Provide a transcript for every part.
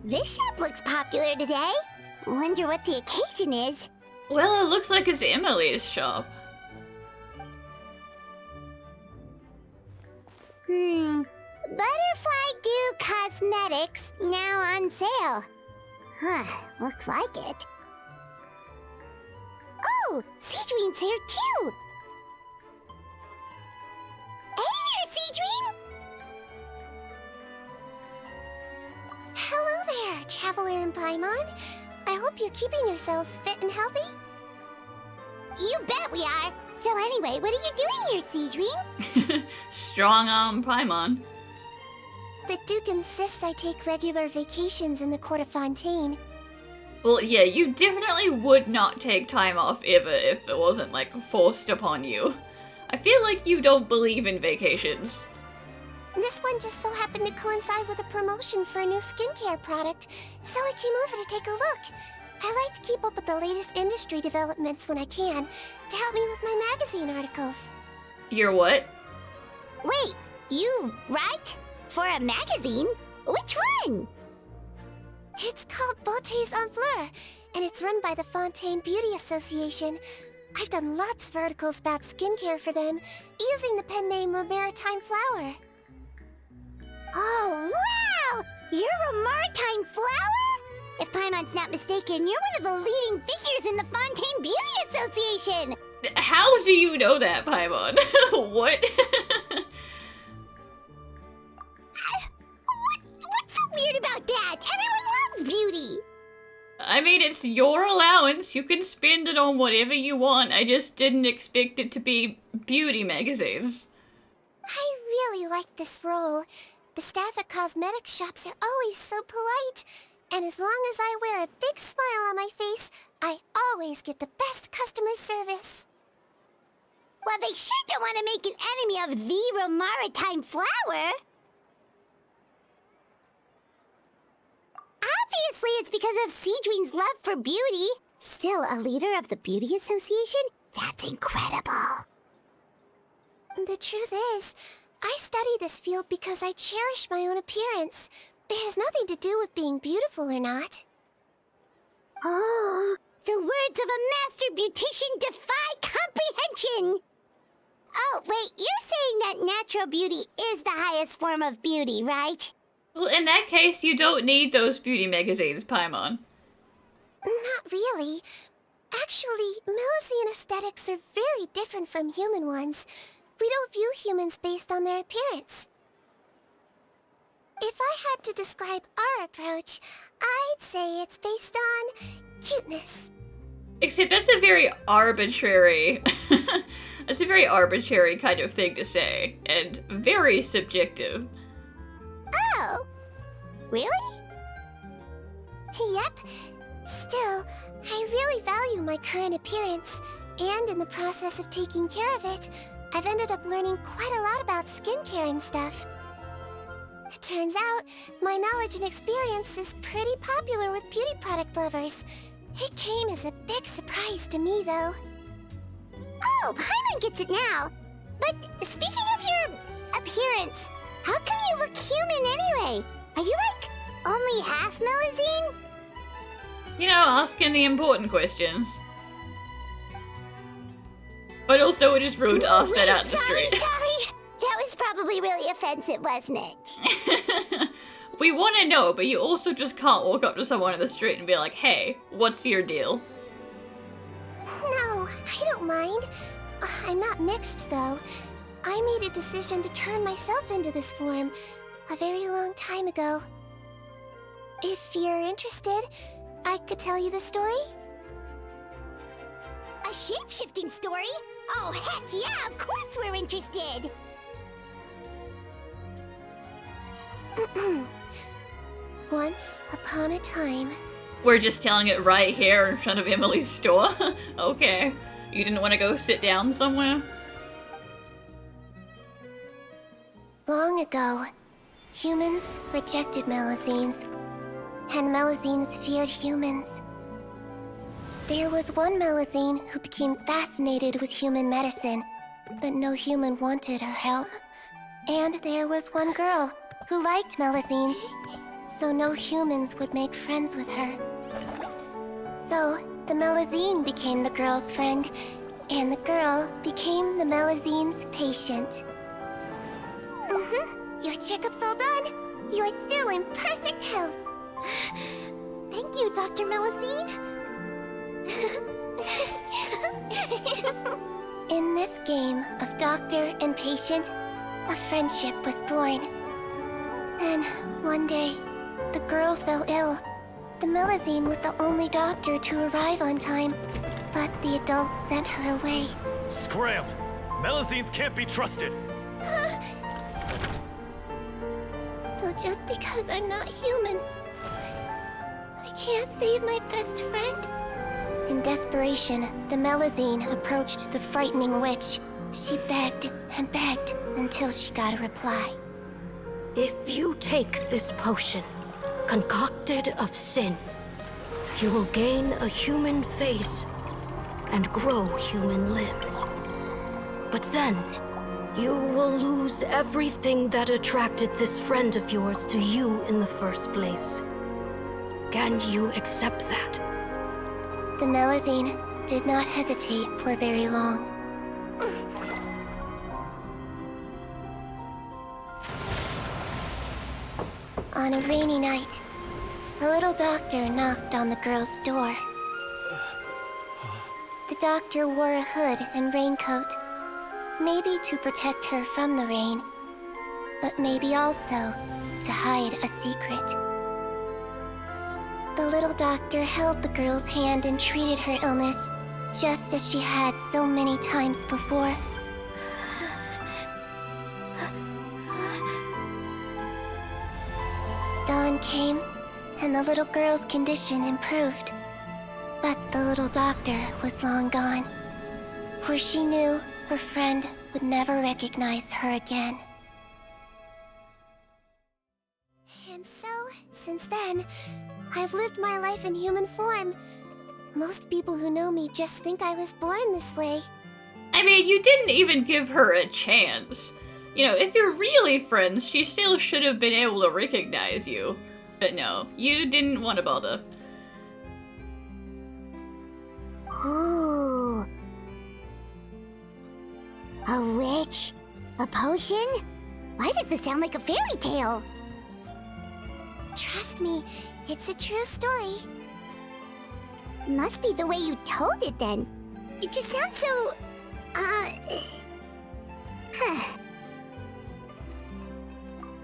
This shop looks popular today. Wonder what the occasion is. Well, it looks like it's Emily's shop. Butterfly Dew Cosmetics now on sale. Huh, looks like it. Oh, Sigewinne's here too! Hey there, Sigewinne! Hello there, Traveler and Paimon. I hope you're keeping yourselves fit and healthy. You bet we are! So anyway, what are you doing here, Sigewinne? Strong arm Paimon. The Duke insists I take regular vacations in the court of Fontaine. Well, yeah, you definitely would not take time off ever if it wasn't, like, forced upon you. I feel like you don't believe in vacations. This one just so happened to coincide with a promotion for a new skincare product, so I came over to take a look. I like to keep up with the latest industry developments when I can, to help me with my magazine articles. You're what? Wait, you write? For a magazine? Which one? It's called Beautés en Fleur, and it's run by the Fontaine Beauty Association. I've done lots of articles about skincare for them, using the pen name Maritime Flower. Oh, wow! You're a Maritime Flower? If Paimon's not mistaken, you're one of the leading figures in the Fontaine Beauty Association! How do you know that, Paimon? What? What's so weird about that? Everyone loves beauty! I mean, it's your allowance. You can spend it on whatever you want. I just didn't expect it to be beauty magazines. I really like this role. The staff at cosmetic shops are always so polite. And as long as I wear a big smile on my face, I always get the best customer service. Well, they sure don't want to make an enemy of the Maritime Flower. Obviously, it's because of Sigewinne's love for beauty. Still a leader of the Beauty Association? That's incredible. The truth is, I study this field because I cherish my own appearance. It has nothing to do with being beautiful or not. Oh, the words of a master beautician defy comprehension! Oh, wait, you're saying that natural beauty is the highest form of beauty, right? Well, in that case, you don't need those beauty magazines, Paimon. Not really. Actually, Melusine aesthetics are very different from human ones. We don't view humans based on their appearance. If I had to describe our approach, I'd say it's based on cuteness. Except that's a very arbitrary... that's a very arbitrary kind of thing to say, and very subjective. Oh, really? Yep. Still, I really value my current appearance, and in the process of taking care of it, I've ended up learning quite a lot about skincare and stuff. It turns out, my knowledge and experience is pretty popular with beauty product lovers. It came as a big surprise to me, though. Oh, Paimon gets it now. But speaking of your appearance, how come you look human anyway? Are you, like, only half Melusine? You know, asking the important questions. But also it is rude to ask that out in the street. Sorry. That was probably really offensive, wasn't it? We want to know, but you also just can't walk up to someone in the street and be like, hey, what's your deal? No, I don't mind. I'm not mixed, though. I made a decision to turn myself into this form a very long time ago. If you're interested, I could tell you the story. A shape-shifting story? Oh, heck yeah, of course we're interested! Once upon a time... We're just telling it right here in front of Emily's store? Okay. You didn't want to go sit down somewhere? Long ago, humans rejected Melusines, and Melusines feared humans. There was one Melusine who became fascinated with human medicine, but no human wanted her help. And there was one girl who liked Melusines, so no humans would make friends with her. So, the Melazine became the girl's friend, and the girl became the Melazine's patient. Your checkup's all done. You're still in perfect health. Thank you, Dr. Melazine. In this game of doctor and patient, a friendship was born. Then, one day, the girl fell ill. The Melazine was the only doctor to arrive on time, but the adults sent her away. Scram! Melazines can't be trusted! So just because I'm not human, I can't save my best friend? In desperation, the Melazine approached the frightening witch. She begged and begged until she got a reply. If you take this potion, concocted of sin, you will gain a human face and grow human limbs. But then, you will lose everything that attracted this friend of yours to you in the first place. Can you accept that? The Melazine did not hesitate for very long. On a rainy night, a little doctor knocked on the girl's door. The doctor wore a hood and raincoat, maybe to protect her from the rain, but maybe also to hide a secret. The little doctor held the girl's hand and treated her illness, just as she had so many times before. Dawn came, and the little girl's condition improved. But the little doctor was long gone, for she knew her friend would never recognize her again. And so, since then, I've lived my life in human form. Most people who know me just think I was born this way. I mean, you didn't even give her a chance. You know, if you're really friends, she still should have been able to recognize you. But no, you didn't want to bother. Ooh. A witch? A potion? Why does this sound like a fairy tale? Trust me, it's a true story. Must be the way you told it then. It just sounds so...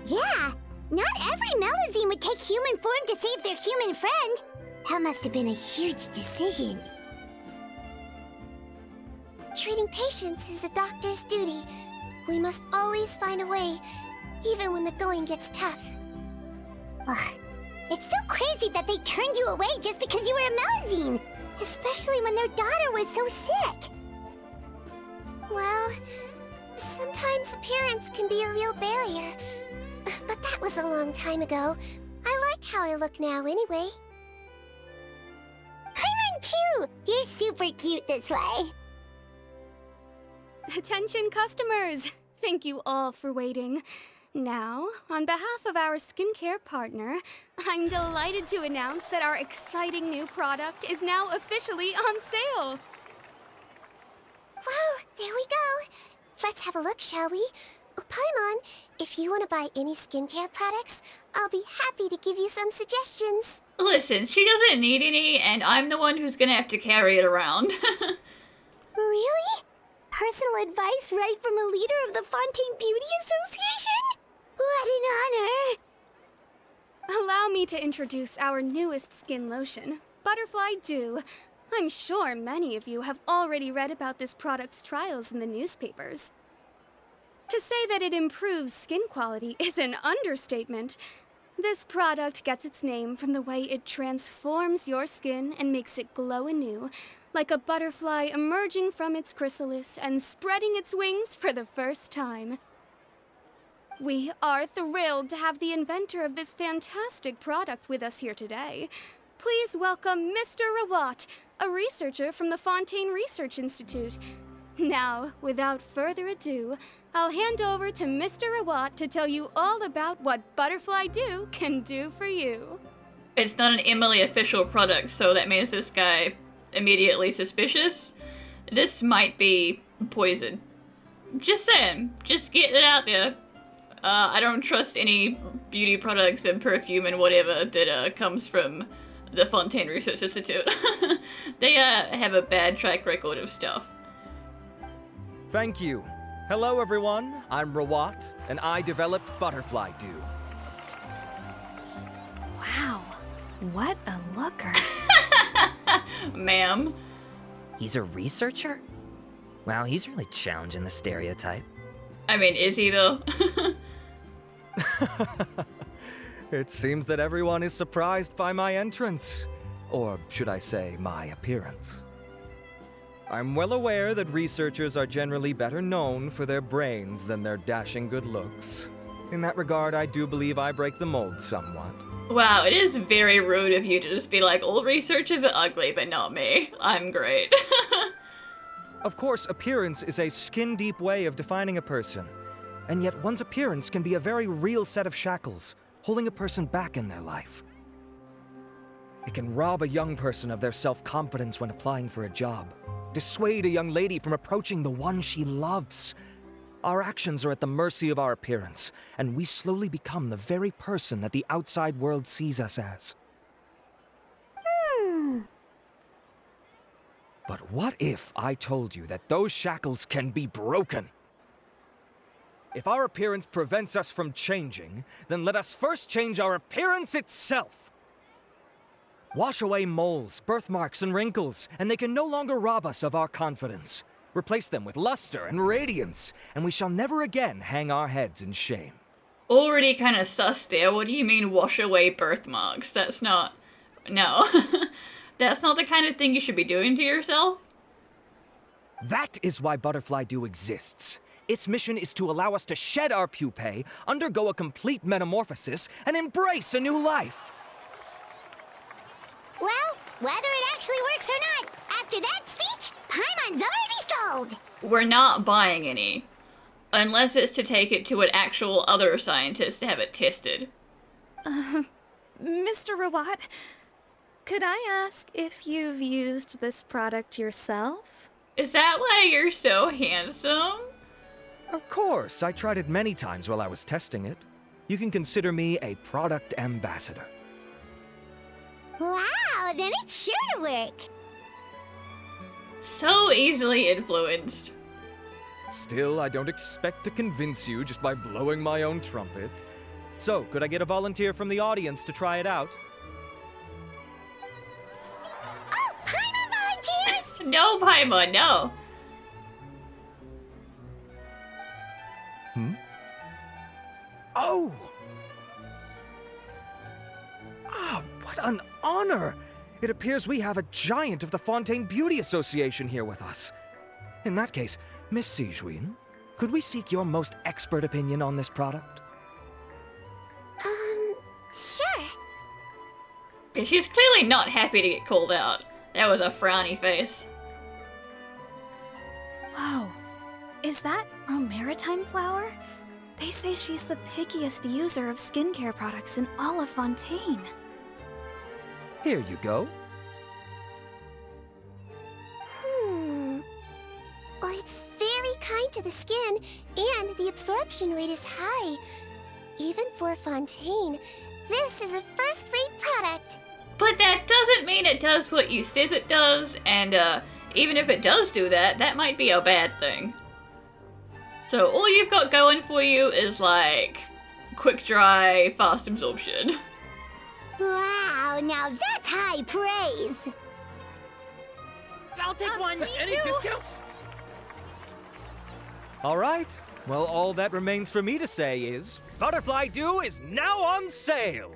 Yeah, not every Melazine would take human form to save their human friend. That must have been a huge decision. Treating patients is a doctor's duty. We must always find a way, even when the going gets tough. Ugh. It's so crazy that they turned you away just because you were a Melazine, especially when their daughter was so sick. Well, sometimes appearance can be a real barrier. But that was a long time ago. I like how I look now anyway. I run too! You're super cute this way. Attention customers! Thank you all for waiting. Now, on behalf of our skincare partner, I'm delighted to announce that our exciting new product is now officially on sale. Well, there we go. Let's have a look, shall we? Oh, Paimon, if you want to buy any skincare products, I'll be happy to give you some suggestions. Listen, she doesn't need any, and I'm the one who's gonna have to carry it around. Really? Personal advice right from a leader of the Fontaine Beauty Association? What an honor! Allow me to introduce our newest skin lotion, Butterfly Dew. I'm sure many of you have already read about this product's trials in the newspapers. To say that it improves skin quality is an understatement. This product gets its name from the way it transforms your skin and makes it glow anew, like a butterfly emerging from its chrysalis and spreading its wings for the first time. We are thrilled to have the inventor of this fantastic product with us here today. Please welcome Mr. Rawat, a researcher from the Fontaine Research Institute. Now, without further ado, I'll hand over to Mr. Rawat to tell you all about what Butterfly Dew can do for you. It's not an Emily official product, so that means this guy immediately suspicious. This might be poison. Just saying. Just getting it out there. I don't trust any beauty products and perfume and whatever that comes from the Fontaine Research Institute. They have a bad track record of stuff. Thank you. Hello everyone, I'm Rawat, and I developed Butterfly Dew. Wow, what a looker. Ma'am. He's a researcher? Wow, he's really challenging the stereotype. I mean, is he though? It seems that everyone is surprised by my entrance. Or should I say, my appearance. I'm well aware that researchers are generally better known for their brains than their dashing good looks. In that regard, I do believe I break the mold somewhat. Wow, it is very rude of you to just be like, all researchers are ugly, but not me. I'm great. Of course, appearance is a skin-deep way of defining a person. And yet one's appearance can be a very real set of shackles, holding a person back in their life. It can rob a young person of their self-confidence when applying for a job, dissuade a young lady from approaching the one she loves. Our actions are at the mercy of our appearance, and we slowly become the very person that the outside world sees us as. But what if I told you that those shackles can be broken? If our appearance prevents us from changing, then let us first change our appearance itself. Wash away moles, birthmarks, and wrinkles, and they can no longer rob us of our confidence. Replace them with luster and radiance, and we shall never again hang our heads in shame. Already kind of sus there. What do you mean wash away birthmarks? That's not... No. That's not the kind of thing you should be doing to yourself. That is why Butterfly Dew exists. Its mission is to allow us to shed our pupae, undergo a complete metamorphosis, and embrace a new life. Well, whether it actually works or not, after that speech, Paimon's already sold! We're not buying any. Unless it's to take it to an actual other scientist to have it tested. Mr. Rawat, could I ask if you've used this product yourself? Is that why you're so handsome? Of course, I tried it many times while I was testing it. You can consider me a product ambassador. Wow, then it's sure to work! So easily influenced. Still, I don't expect to convince you just by blowing my own trumpet. So, could I get a volunteer from the audience to try it out? Oh, Paimon volunteers! No, Paimon, no. Oh! Ah, what an honor! It appears we have a giant of the Fontaine Beauty Association here with us. In that case, Miss Sigewinne, could we seek your most expert opinion on this product? Sure. Yeah, she's clearly not happy to get called out. That was a frowny face. Whoa, is that romaritime flower? They say she's the pickiest user of skincare products in all of Fontaine. Here you go. Well, it's very kind to the skin, and the absorption rate is high. Even for Fontaine, this is a first-rate product. But that doesn't mean it does what you says it does, and even if it does do that, that might be a bad thing. So all you've got going for you is like quick dry, fast absorption. Wow, now that's high praise. I'll take one. Any discounts? All right. Well, all that remains for me to say is, Butterfly Dew is now on sale!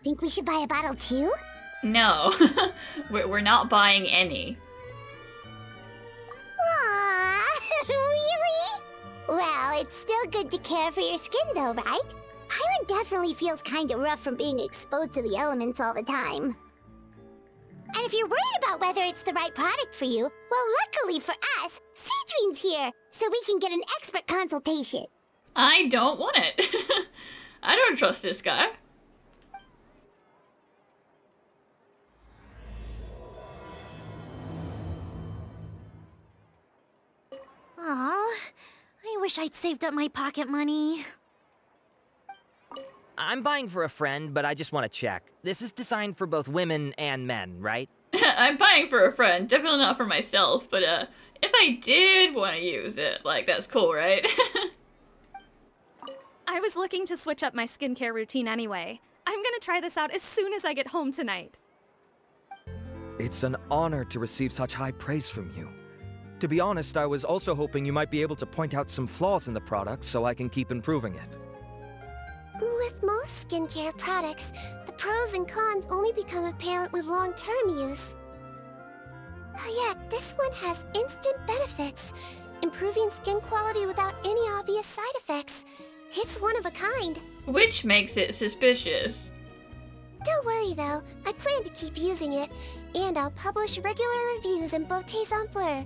Think we should buy a bottle too? No, we're not buying any. Aww, really? Well, it's still good to care for your skin though, right? Paimon definitely feels kinda rough from being exposed to the elements all the time. And if you're worried about whether it's the right product for you, well, luckily for us, Sigewinne's here, so we can get an expert consultation. I don't want it. I don't trust this guy. Aw, I wish I'd saved up my pocket money. I'm buying for a friend, but I just want to check. This is designed for both women and men, right? I'm buying for a friend, definitely not for myself, but if I did want to use it, like, that's cool, right? I was looking to switch up my skincare routine anyway. I'm gonna try this out as soon as I get home tonight. It's an honor to receive such high praise from you. To be honest, I was also hoping you might be able to point out some flaws in the product so I can keep improving it. With most skincare products, the pros and cons only become apparent with long-term use. Yet, this one has instant benefits, improving skin quality without any obvious side effects. It's one of a kind. Which makes it suspicious. Don't worry though, I plan to keep using it, and I'll publish regular reviews in Beautés en Fleur.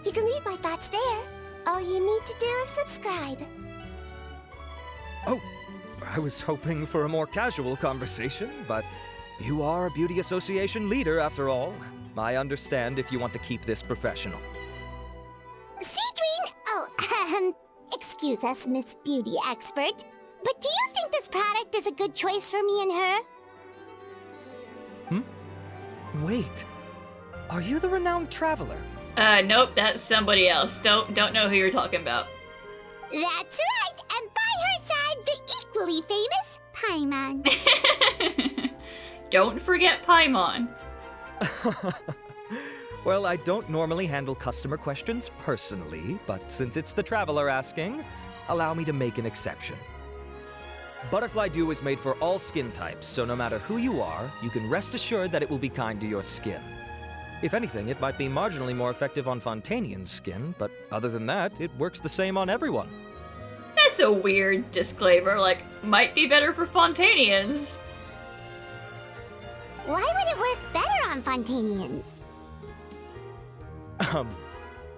You can read my thoughts there. All you need to do is subscribe. Oh, I was hoping for a more casual conversation, but you are a beauty association leader after all. I understand if you want to keep this professional. Sigewinne! Oh, excuse us, Miss Beauty Expert. But do you think this product is a good choice for me and her? Wait, are you the renowned traveler? Nope, that's somebody else. Don't know who you're talking about. That's right, and by her side, the equally famous Paimon. Don't forget Paimon. Well, I don't normally handle customer questions personally, but since it's the traveler asking, allow me to make an exception. Butterfly Dew is made for all skin types, so no matter who you are, you can rest assured that it will be kind to your skin. If anything, it might be marginally more effective on Fontainian's skin, but other than that, it works the same on everyone. That's a weird disclaimer, like, might be better for Fontainians. Why would it work better on Fontainians?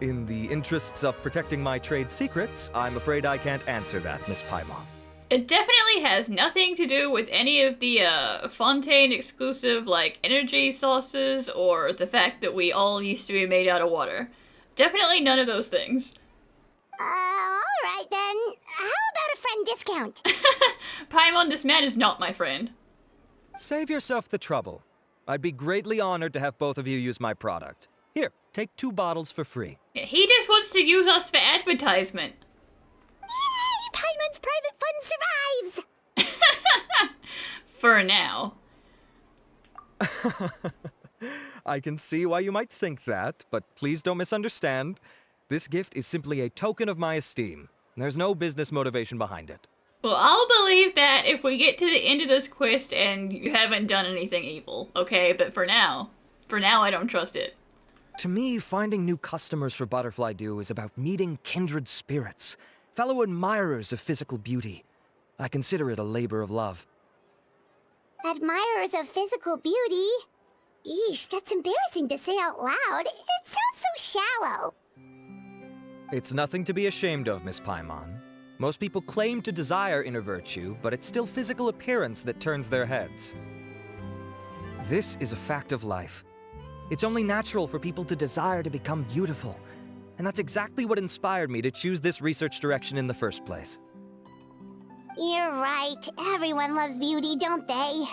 In the interests of protecting my trade secrets, I'm afraid I can't answer that, Miss Paimon. It definitely has nothing to do with any of the Fontaine exclusive, like, energy sauces or the fact that we all used to be made out of water. Definitely none of those things. Alright then. How about a friend discount? Paimon, this man is not my friend. Save yourself the trouble. I'd be greatly honored to have both of you use my product. Here, take 2 bottles for free. He just wants to use us for advertisement. Yay! Paimon's private fund survives! For now. I can see why you might think that, but please don't misunderstand. This gift is simply a token of my esteem. There's no business motivation behind it. Well, I'll believe that if we get to the end of this quest and you haven't done anything evil, okay? But for now I don't trust it. To me, finding new customers for Butterfly Dew is about meeting kindred spirits, fellow admirers of physical beauty. I consider it a labor of love. Admirers of physical beauty? Eesh, that's embarrassing to say out loud. It sounds so shallow. It's nothing to be ashamed of, Miss Paimon. Most people claim to desire inner virtue, but it's still physical appearance that turns their heads. This is a fact of life. It's only natural for people to desire to become beautiful, and that's exactly what inspired me to choose this research direction in the first place. You're right. Everyone loves beauty, don't they?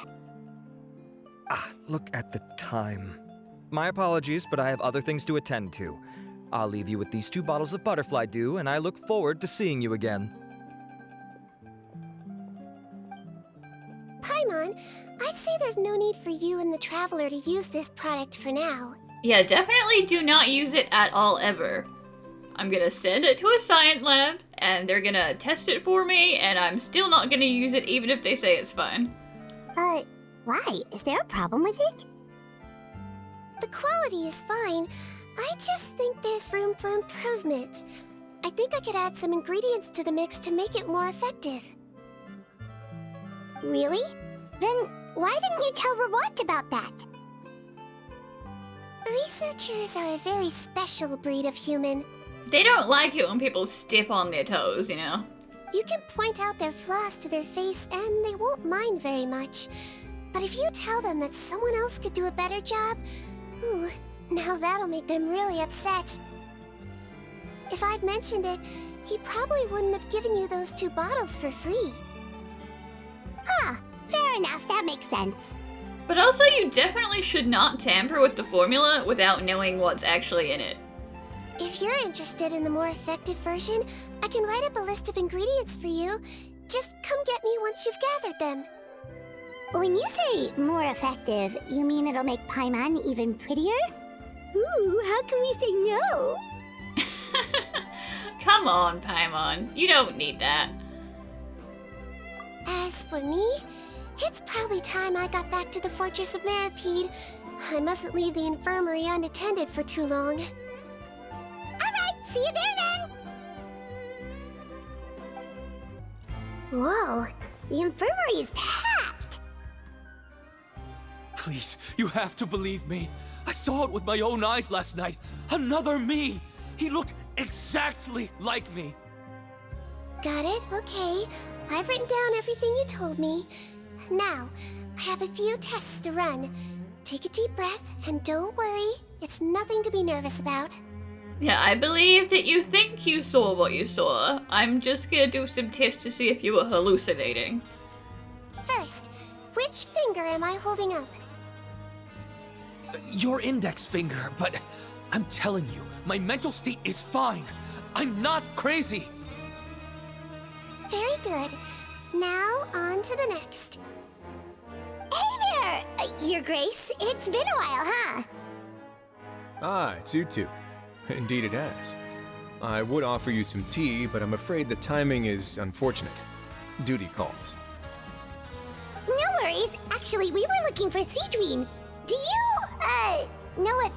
Look at the time. My apologies, but I have other things to attend to. I'll leave you with these 2 bottles of Butterfly Dew, and I look forward to seeing you again. Paimon, I'd say there's no need for you and the Traveler to use this product for now. Yeah, definitely do not use it at all ever. I'm gonna send it to a science lab, and they're gonna test it for me, and I'm still not gonna use it even if they say it's fine. Why? Is there a problem with it? The quality is fine. I just think there's room for improvement. I think I could add some ingredients to the mix to make it more effective. Really? Then why didn't you tell Rawat about that? Researchers are a very special breed of human. They don't like it when people step on their toes, you know? You can point out their flaws to their face and they won't mind very much. But if you tell them that someone else could do a better job, ooh, now that'll make them really upset. If I'd mentioned it, he probably wouldn't have given you those 2 bottles for free. Ah, fair enough, that makes sense. But also, you definitely should not tamper with the formula without knowing what's actually in it. If you're interested in the more effective version, I can write up a list of ingredients for you. Just come get me once you've gathered them. When you say more effective, you mean it'll make Paimon even prettier? Ooh, how can we say no? Come on, Paimon. You don't need that. As for me, it's probably time I got back to the Fortress of Meripede. I mustn't leave the infirmary unattended for too long. Alright, see you there then! Whoa, the infirmary is packed! Please, you have to believe me. I saw it with my own eyes last night. Another me! He looked exactly like me. Got it? Okay. I've written down everything you told me. Now, I have a few tests to run. Take a deep breath, and don't worry. It's nothing to be nervous about. Yeah, I believe that you think you saw what you saw. I'm just gonna do some tests to see if you were hallucinating. First, which finger am I holding up? Your index finger, but I'm telling you, my mental state is fine. I'm not crazy. Very good. Now, on to the next. Hey there, Your Grace. It's been a while, huh? Ah, it's you two. Indeed it has. I would offer you some tea, but I'm afraid the timing is unfortunate. Duty calls. No worries. Actually, we were looking for Sigewinne. Do you, know what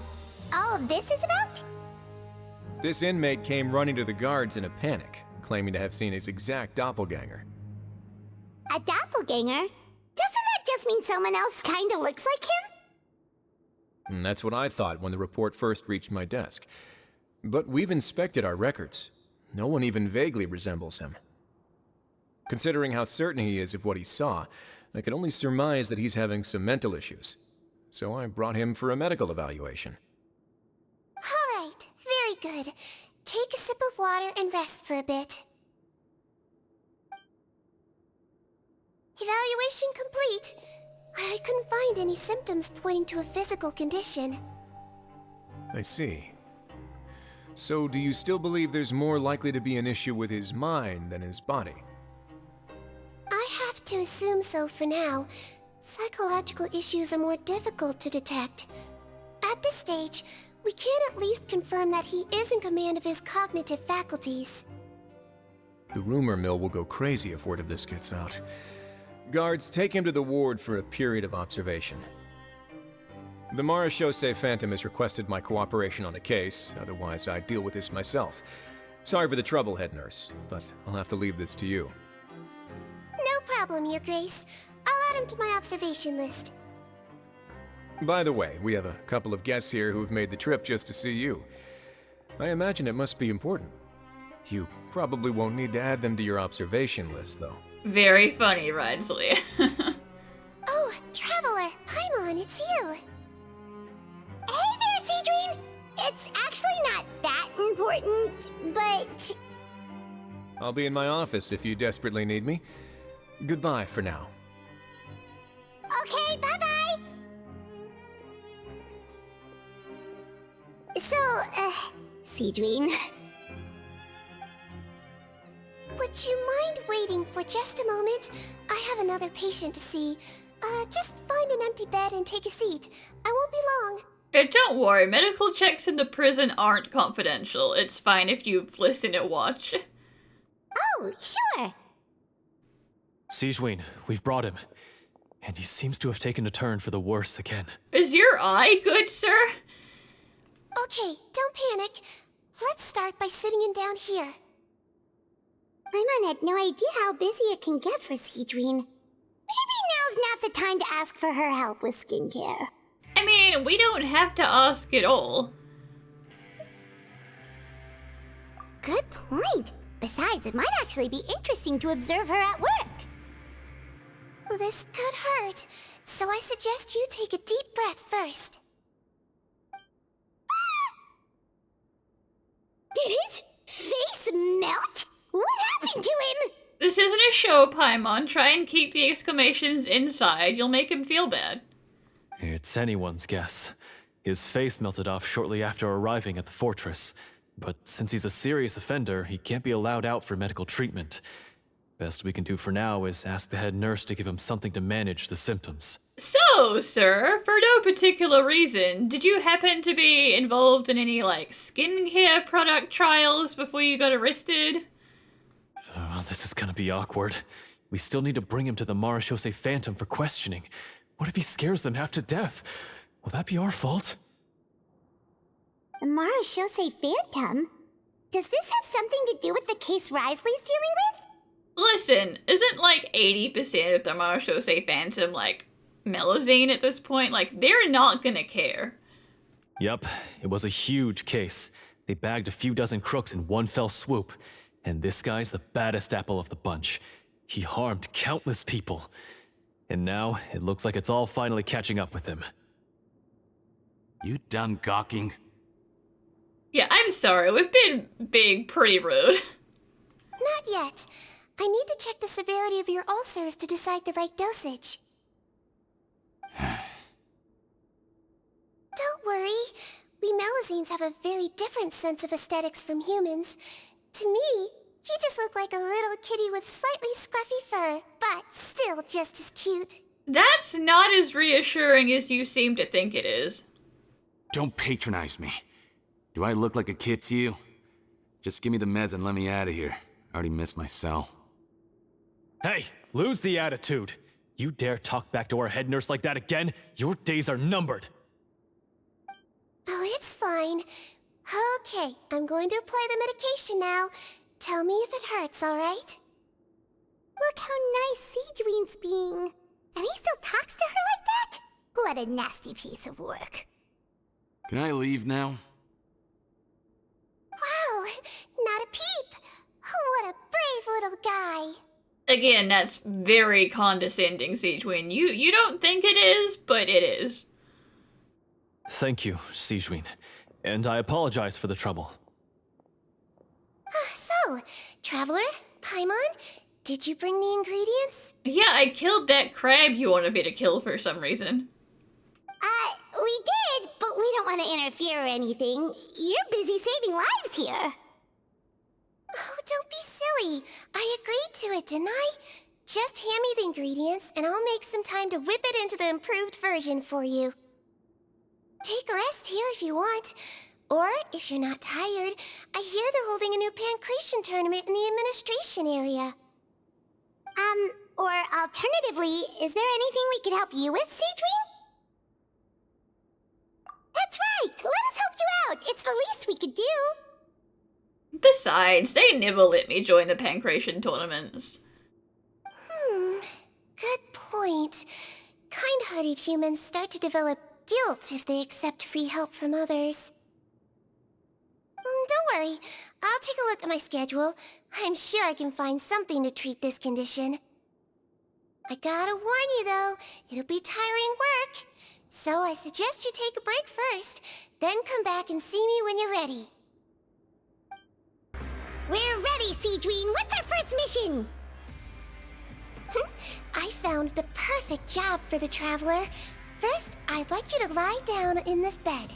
all of this is about? This inmate came running to the guards in a panic, claiming to have seen his exact doppelganger. A doppelganger? Doesn't that just mean someone else kinda looks like him? And that's what I thought when the report first reached my desk. But we've inspected our records. No one even vaguely resembles him. Considering how certain he is of what he saw, I can only surmise that he's having some mental issues. So I brought him for a medical evaluation. All right, very good. Take a sip of water and rest for a bit. Evaluation complete. I couldn't find any symptoms pointing to a physical condition. I see. So do you still believe there's more likely to be an issue with his mind than his body? I have to assume so for now. Psychological issues are more difficult to detect. At this stage, we can at least confirm that he is in command of his cognitive faculties. The rumor mill will go crazy if word of this gets out. Guards, take him to the ward for a period of observation. The Marechaussee Phantom has requested my cooperation on a case, otherwise I'd deal with this myself. Sorry for the trouble, head nurse, but I'll have to leave this to you. No problem, Your Grace. I'll add him to my observation list. By the way, we have a couple of guests here who've made the trip just to see you. I imagine it must be important. You probably won't need to add them to your observation list, though. Very funny, Ridsley. Oh, Traveler! Paimon, it's you! Hey there, Sigewinne! It's actually not that important, but... I'll be in my office if you desperately need me. Goodbye for now. Okay, bye-bye! So, Sigewinne... Would you mind waiting for just a moment? I have another patient to see. Just find an empty bed and take a seat. I won't be long. Don't worry, medical checks in the prison aren't confidential. It's fine if you listen and watch. Oh, sure! Sigewinne, we've brought him. And he seems to have taken a turn for the worse again. Is your eye good, sir? Okay, don't panic. Let's start by sitting him down here. Paimon had no idea how busy it can get for Sigewinne. Maybe now's not the time to ask for her help with skincare. I mean, we don't have to ask it all. Good point. Besides, it might actually be interesting to observe her at work. Well, this could hurt, so I suggest you take a deep breath first. Did his face melt? What happened to him? This isn't a show, Paimon. Try and keep the exclamations inside. You'll make him feel bad. It's anyone's guess. His face melted off shortly after arriving at the fortress. But since he's a serious offender, he can't be allowed out for medical treatment. Best we can do for now is ask the head nurse to give him something to manage the symptoms. So, sir, for no particular reason, did you happen to be involved in any, like, skincare product trials before you got arrested? Oh, this is gonna be awkward. We still need to bring him to the Marechaussee Phantom for questioning. What if he scares them half to death? Will that be our fault? The Marechaussee Phantom? Does this have something to do with the case Risley's dealing with? Listen, isn't like 80% of the Marechaussee Phantom like Melusine at this point? Like, they're not gonna care. Yep, it was a huge case. They bagged a few dozen crooks in one fell swoop. And this guy's the baddest apple of the bunch. He harmed countless people. And now, it looks like it's all finally catching up with him. You done gawking? Yeah, I'm sorry, we've been being pretty rude. Not yet. I need to check the severity of your ulcers to decide the right dosage. Don't worry. We Melusines have a very different sense of aesthetics from humans. To me, he just looked like a little kitty with slightly scruffy fur, but still just as cute. That's not as reassuring as you seem to think it is. Don't patronize me. Do I look like a kid to you? Just give me the meds and let me out of here. I already missed my cell. Hey, lose the attitude. You dare talk back to our head nurse like that again? Your days are numbered. Oh, it's fine. Okay, I'm going to apply the medication now. Tell me if it hurts, alright? Look how nice Sigewinne's being. And he still talks to her like that? What a nasty piece of work. Can I leave now? Wow, not a peep. What a brave little guy. Again, that's very condescending, Sigewinne. You don't think it is, but it is. Thank you, Sigewinne. And I apologize for the trouble. So, Traveler, Paimon, did you bring the ingredients? Yeah, I killed that crab you wanted me to kill for some reason. We did, but we don't want to interfere or anything. You're busy saving lives here. Oh, don't be silly. I agreed to it, didn't I? Just hand me the ingredients, and I'll make some time to whip it into the improved version for you. Take a rest here if you want. Or, if you're not tired, I hear they're holding a new pancreation tournament in the administration area. Or alternatively, is there anything we could help you with, Sigewinne? That's right! Let us help you out! It's the least we could do! Besides, they never let me join the pancreation tournaments. Good point. Kind-hearted humans start to develop guilt if they accept free help from others. Don't worry. I'll take a look at my schedule. I'm sure I can find something to treat this condition. I gotta warn you, though. It'll be tiring work. So I suggest you take a break first, then come back and see me when you're ready. We're ready, Sigewinne! What's our first mission? I found the perfect job for the Traveler. First, I'd like you to lie down in this bed.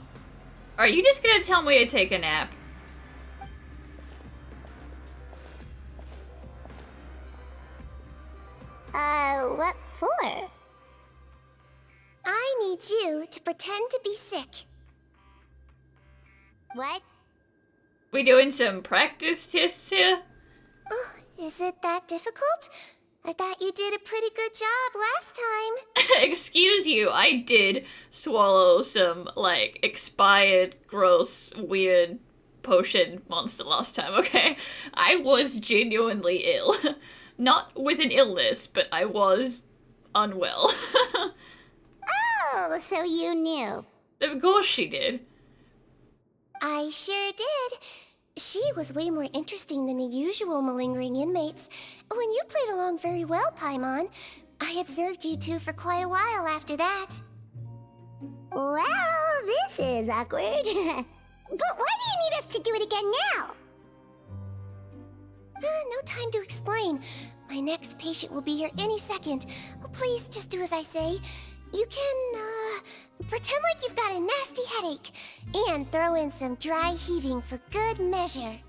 Are you just gonna tell me to take a nap? What for? I need you to pretend to be sick. What? We doing some practice tests here? Oh, is it that difficult? I thought you did a pretty good job last time. Excuse you, I did swallow some, like, expired, gross, weird potion monster last time, okay? I was genuinely ill. Not with an illness, but I was unwell. Oh, so you knew. Of course she did. I sure did. She was way more interesting than the usual malingering inmates. When you played along very well, Paimon, I observed you two for quite a while after that. Well, this is awkward. But why do you need us to do it again now? No time to explain. My next patient will be here any second. Oh, please, just do as I say. You can, pretend like you've got a nasty headache, and throw in some dry heaving for good measure.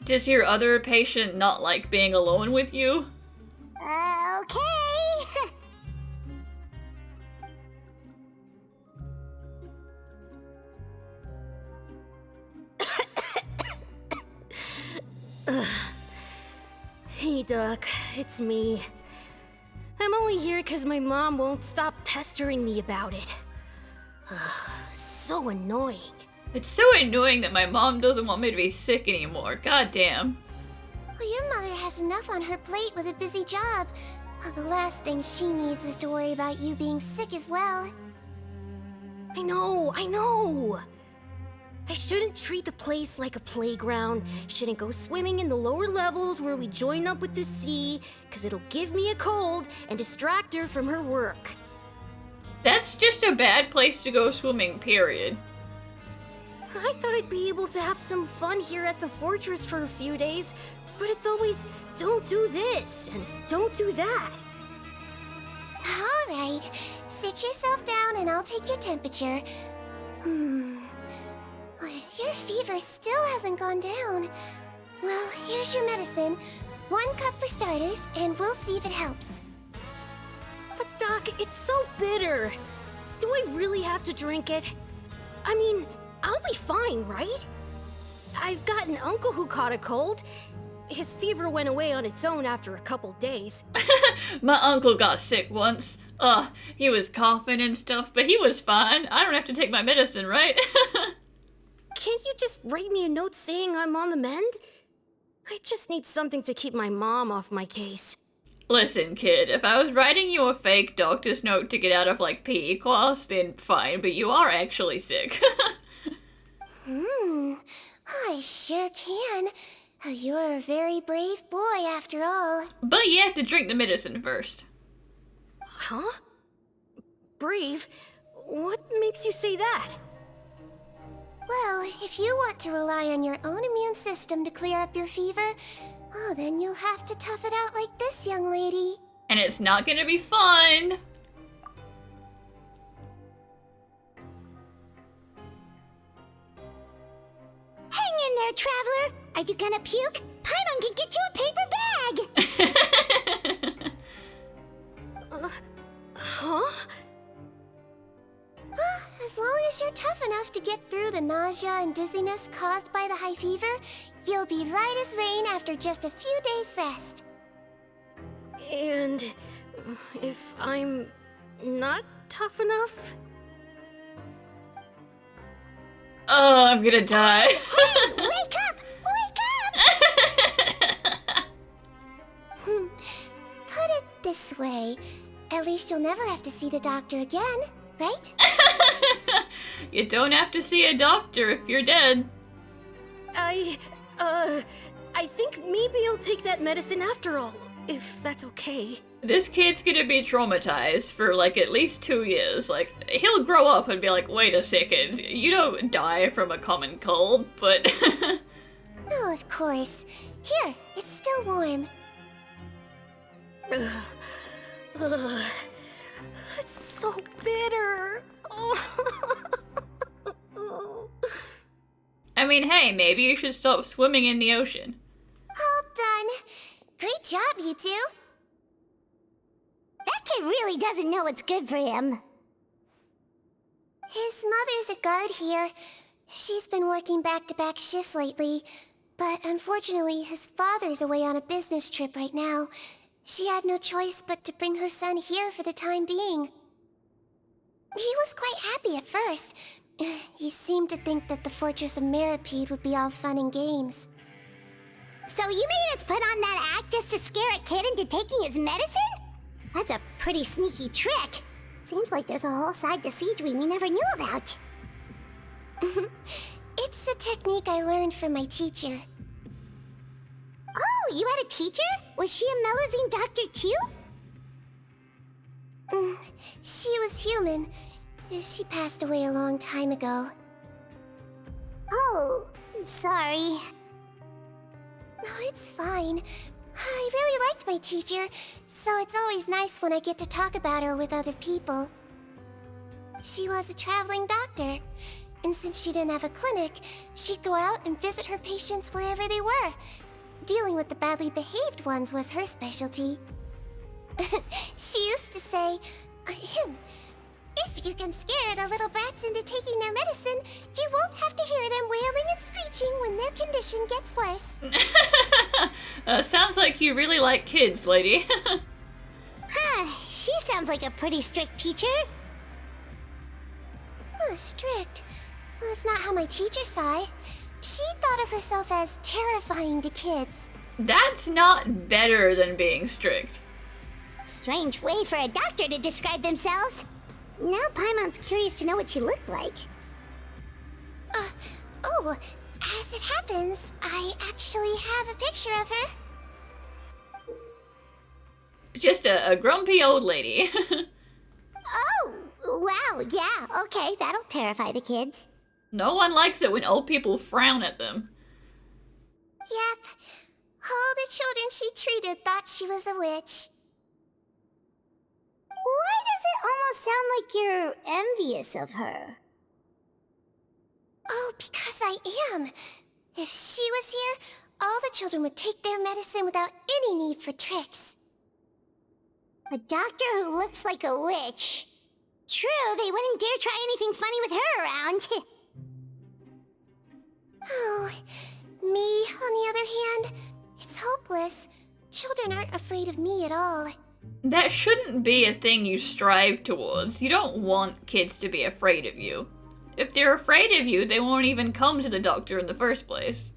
Does your other patient not like being alone with you? Okay. Hey, Doc, it's me. I'm only here because my mom won't stop pestering me about it. So annoying. It's so annoying that my mom doesn't want me to be sick anymore. God damn. Well, your mother has enough on her plate with a busy job. Well, the last thing she needs is to worry about you being sick as well. I know. I shouldn't treat the place like a playground. Shouldn't go swimming in the lower levels where we join up with the sea, because it'll give me a cold and distract her from her work. That's just a bad place to go swimming, period. I thought I'd be able to have some fun here at the fortress for a few days, but it's always, don't do this and don't do that. All right, sit yourself down and I'll take your temperature. Your fever still hasn't gone down. Well, here's your medicine. 1 cup for starters, and we'll see if it helps. But Doc, it's so bitter. Do I really have to drink it? I mean, I'll be fine, right? I've got an uncle who caught a cold. His fever went away on its own after a couple days. My uncle got sick once. He was coughing and stuff, but he was fine. I don't have to take my medicine, right? Can't you just write me a note saying I'm on the mend? I just need something to keep my mom off my case. Listen, kid, if I was writing you a fake doctor's note to get out of, like, PE class, then fine, but you are actually sick. I sure can. You're a very brave boy, after all. But you have to drink the medicine first. Huh? Brave? What makes you say that? Well, if you want to rely on your own immune system to clear up your fever, then you'll have to tough it out like this young lady. And it's not gonna be fun. Hang in there, traveler. Are you gonna puke? Paimon can get you a paper bag. Huh? As long as you're tough enough to get through the nausea and dizziness caused by the high fever, you'll be right as rain after just a few days' rest. And if I'm not tough enough? Oh, I'm gonna die. Hey, wake up! Wake up! Put it this way, at least you'll never have to see the doctor again, right? You don't have to see a doctor if you're dead. I think maybe I'll take that medicine after all, if that's okay. This kid's gonna be traumatized for, like, at least 2 years. Like, he'll grow up and be like, wait a second, you don't die from a common cold, but... Oh, of course. Here, it's still warm. It's so bitter. I mean, hey, maybe you should stop swimming in the ocean. All done. Great job, you two. That kid really doesn't know what's good for him. His mother's a guard here. She's been working back-to-back shifts lately, but unfortunately his father's away on a business trip right now. She had no choice but to bring her son here for the time being. He was quite happy at first. He seemed to think that the Fortress of Meropide would be all fun and games. So you made us put on that act just to scare a kid into taking his medicine? That's a pretty sneaky trick. Seems like there's a whole side to Sigewinne we never knew about. It's a technique I learned from my teacher. Oh, you had a teacher? Was she a Melusine doctor too? She was human. She passed away a long time ago. Oh, sorry. No, it's fine. I really liked my teacher, so it's always nice when I get to talk about her with other people. She was a traveling doctor, and since she didn't have a clinic, she'd go out and visit her patients wherever they were. Dealing with the badly behaved ones was her specialty. She used to say, if you can scare the little brats into taking their medicine, you won't have to hear them wailing and screeching when their condition gets worse. Sounds like you really like kids, lady. She sounds like a pretty strict teacher. Strict? That's not how my teacher saw it. She thought of herself as terrifying to kids. That's not better than being strict. Strange way for a doctor to describe themselves. Now Paimon's curious to know what she looked like. Oh, as it happens, I actually have a picture of her. Just a grumpy old lady. Oh, wow, yeah, okay, that'll terrify the kids. No one likes it when old people frown at them. Yep. All the children she treated thought she was a witch. Why does it almost sound like you're envious of her? Oh, because I am. If she was here, all the children would take their medicine without any need for tricks. A doctor who looks like a witch. True, they wouldn't dare try anything funny with her around. Oh, me, on the other hand, it's hopeless. Children aren't afraid of me at all. That shouldn't be a thing you strive towards. You don't want kids to be afraid of you. If they're afraid of you, they won't even come to the doctor in the first place.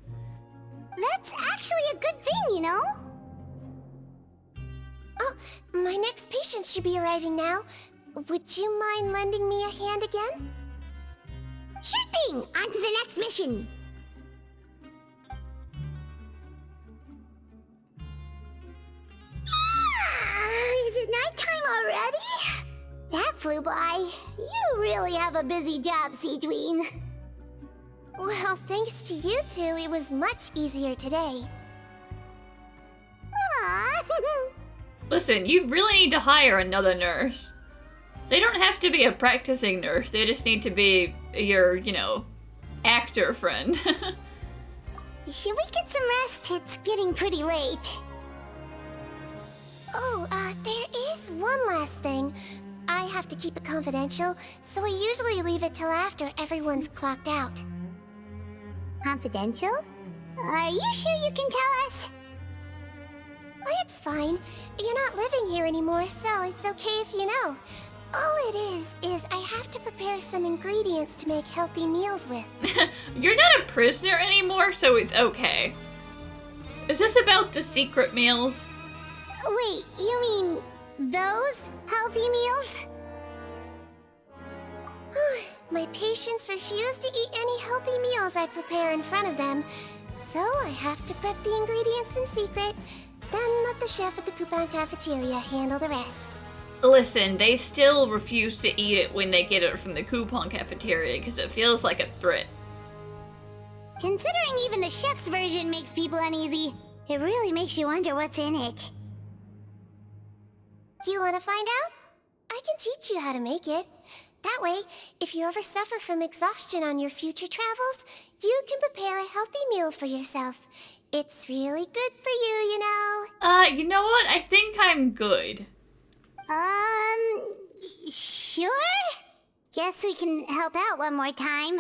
That's actually a good thing, you know? Oh, my next patient should be arriving now. Would you mind lending me a hand again? Sure thing! On to the next mission! Is it nighttime already? That flew by. You really have a busy job, Sigewinne. Well, thanks to you two, it was much easier today. Aww. Listen, you really need to hire another nurse. They don't have to be a practicing nurse, they just need to be your, actor friend. Should we get some rest? It's getting pretty late. Oh, there is one last thing. I have to keep it confidential, so I usually leave it till after everyone's clocked out. Confidential? Are you sure you can tell us? Oh, it's fine. You're not living here anymore, so it's okay if you know. All it is I have to prepare some ingredients to make healthy meals with. You're not a prisoner anymore, so it's okay. Is this about the secret meals? Wait, you mean those healthy meals? My patients refuse to eat any healthy meals I prepare in front of them, so I have to prep the ingredients in secret, then let the chef at the coupon cafeteria handle the rest. Listen, they still refuse to eat it when they get it from the coupon cafeteria because it feels like a threat. Considering even the chef's version makes people uneasy, it really makes you wonder what's in it. You want to find out? I can teach you how to make it. That way, if you ever suffer from exhaustion on your future travels, you can prepare a healthy meal for yourself. It's really good for you, you know. You know what? I think I'm good. Sure? Guess we can help out one more time.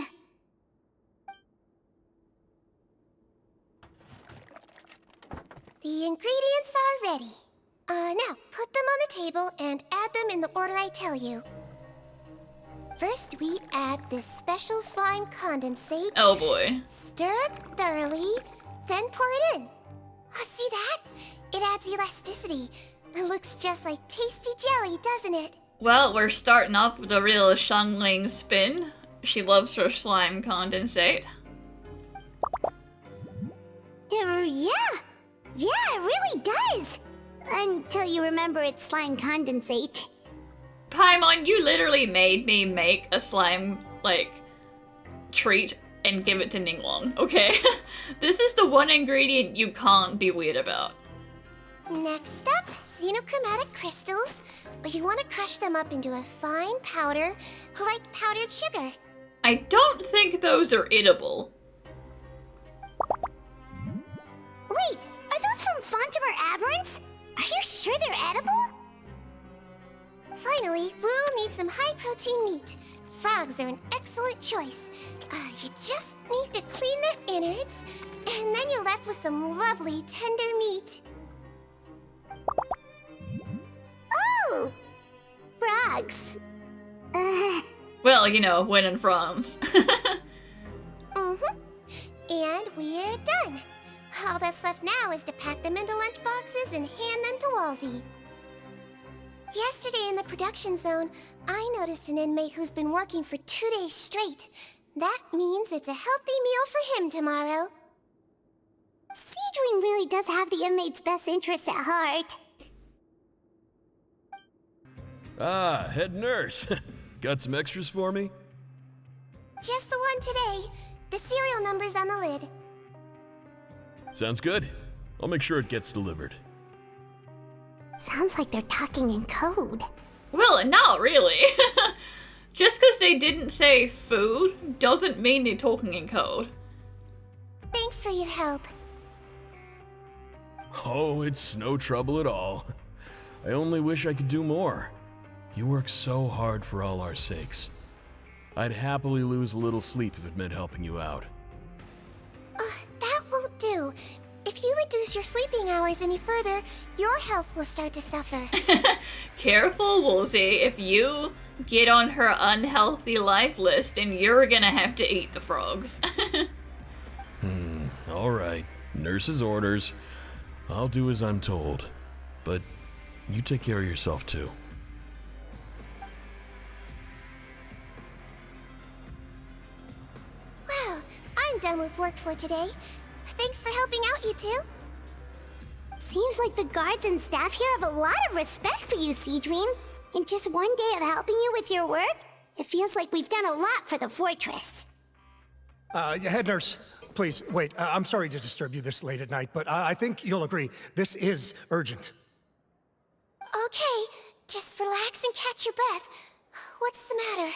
The ingredients are ready. Now, put them on the table and add them in the order I tell you. First, we add this special slime condensate. Oh boy. Stir it thoroughly, then pour it in. Oh, see that? It adds elasticity. It looks just like tasty jelly, doesn't it? Well, we're starting off with a real Xiangling spin. She loves her slime condensate. Yeah. Yeah, it really does. Until you remember it's slime condensate. Paimon, you literally made me make a slime, like, treat and give it to Ninglong, okay? This is the one ingredient you can't be weird about. Next up, xenochromatic crystals. You want to crush them up into a fine powder, like powdered sugar. I don't think those are edible. Wait, are those from Fontaine aberrants? Are you sure they're edible? Finally, we'll need some high-protein meat. Frogs are an excellent choice. You just need to clean their innards, and then you're left with some lovely, tender meat. Oh! Frogs. Well, you know, when in France. And we're done. All that's left now is to pack them into lunch boxes and hand them to Walsey. Yesterday in the production zone, I noticed an inmate who's been working for 2 days straight. That means it's a healthy meal for him tomorrow. Sigewinne really does have the inmate's best interests at heart. Ah, head nurse. Got some extras for me? Just the one today. The serial number's on the lid. Sounds good. I'll make sure it gets delivered. Sounds like they're talking in code. Well, not really. Just because they didn't say food doesn't mean they're talking in code. Thanks for your help. Oh, it's no trouble at all. I only wish I could do more. You work so hard for all our sakes. I'd happily lose a little sleep if it meant helping you out. That won't do. If you reduce your sleeping hours any further, your health will start to suffer. Careful, Woolsey. If you get on her unhealthy life list, and you're gonna have to eat the frogs. Alright. Nurse's orders. I'll do as I'm told. But you take care of yourself too. Well, I'm done with work for today. Thanks for helping out, you two. Seems like the guards and staff here have a lot of respect for you, Sigewinne. In just one day of helping you with your work, it feels like we've done a lot for the fortress. Head nurse, please, wait. I'm sorry to disturb you this late at night, but I think you'll agree, this is urgent. Okay, just relax and catch your breath. What's the matter?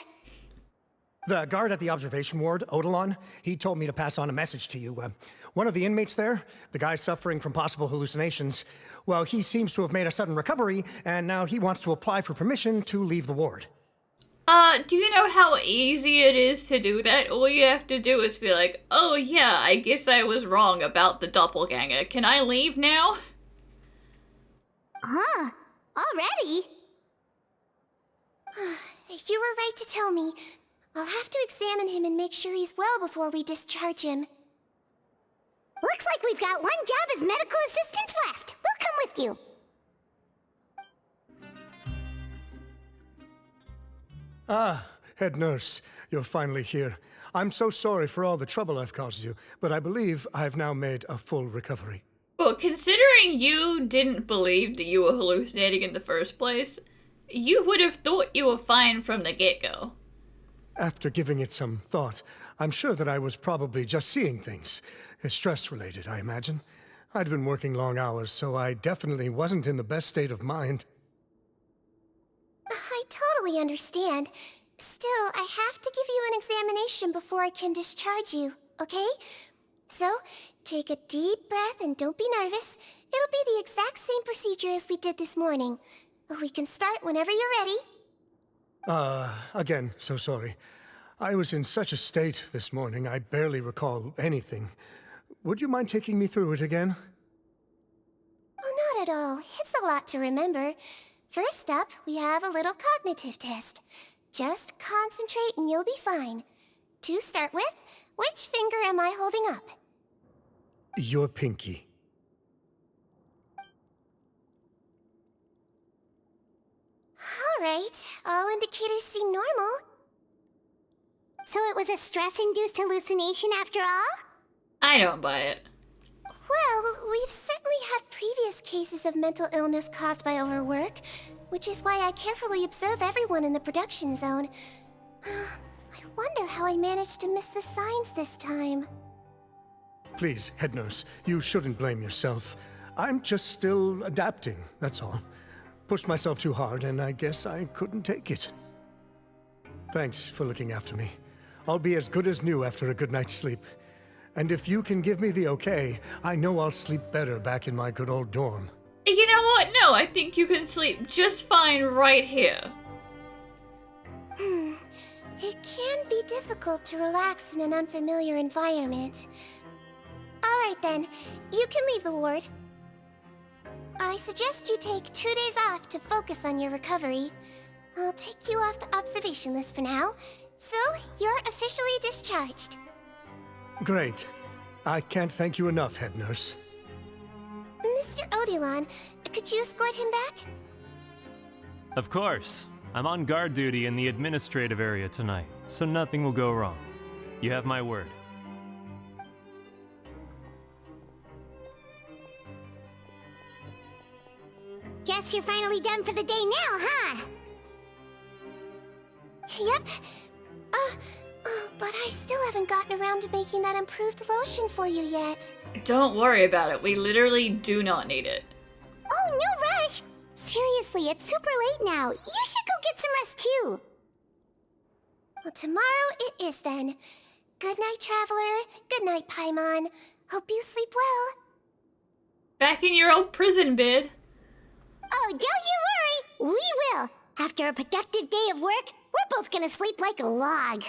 The guard at the observation ward, Odilon, he told me to pass on a message to you. One of the inmates there, the guy suffering from possible hallucinations, well, he seems to have made a sudden recovery, and now he wants to apply for permission to leave the ward. Do you know how easy it is to do that? All you have to do is be like, oh yeah, I guess I was wrong about the doppelganger. Can I leave now? Huh? Already? You were right to tell me. I'll have to examine him and make sure he's well before we discharge him. Looks like we've got one job as medical assistants left. We'll come with you. Ah, head nurse, you're finally here. I'm so sorry for all the trouble I've caused you, but I believe I've now made a full recovery. Well, considering you didn't believe that you were hallucinating in the first place, you would have thought you were fine from the get-go. After giving it some thought, I'm sure that I was probably just seeing things. Stress-related, I imagine. I'd been working long hours, so I definitely wasn't in the best state of mind. I totally understand. Still, I have to give you an examination before I can discharge you, okay? So, take a deep breath and don't be nervous. It'll be the exact same procedure as we did this morning. We can start whenever you're ready. Again, so sorry. I was in such a state this morning, I barely recall anything. Would you mind taking me through it again? Oh, not at all. It's a lot to remember. First up, we have a little cognitive test. Just concentrate and you'll be fine. To start with, which finger am I holding up? Your pinky. All Alright, all indicators seem normal. So it was a stress-induced hallucination after all? I don't buy it. Well, we've certainly had previous cases of mental illness caused by overwork, which is why I carefully observe everyone in the production zone. I wonder how I managed to miss the signs this time. Please, head nurse, you shouldn't blame yourself. I'm just still adapting, that's all. Pushed myself too hard, and I guess I couldn't take it. Thanks for looking after me. I'll be as good as new after a good night's sleep. And if you can give me the okay, I know I'll sleep better back in my good old dorm. You know what? No, I think you can sleep just fine right here. It can be difficult to relax in an unfamiliar environment. Alright then, you can leave the ward. I suggest you take 2 days off to focus on your recovery. I'll take you off the observation list for now, so you're officially discharged. Great. I can't thank you enough, head nurse. Mr. Odilon, could you escort him back? Of course. I'm on guard duty in the administrative area tonight, so nothing will go wrong. You have my word. Guess you're finally done for the day now, huh? Yep. But I still haven't gotten around to making that improved lotion for you yet. Don't worry about it. We literally do not need it. Oh, no rush! Seriously, it's super late now. You should go get some rest too. Well, tomorrow it is then. Good night, Traveler. Good night, Paimon. Hope you sleep well. Back in your old prison bed. Oh, don't you worry. We will. After a productive day of work, we're both gonna sleep like a log.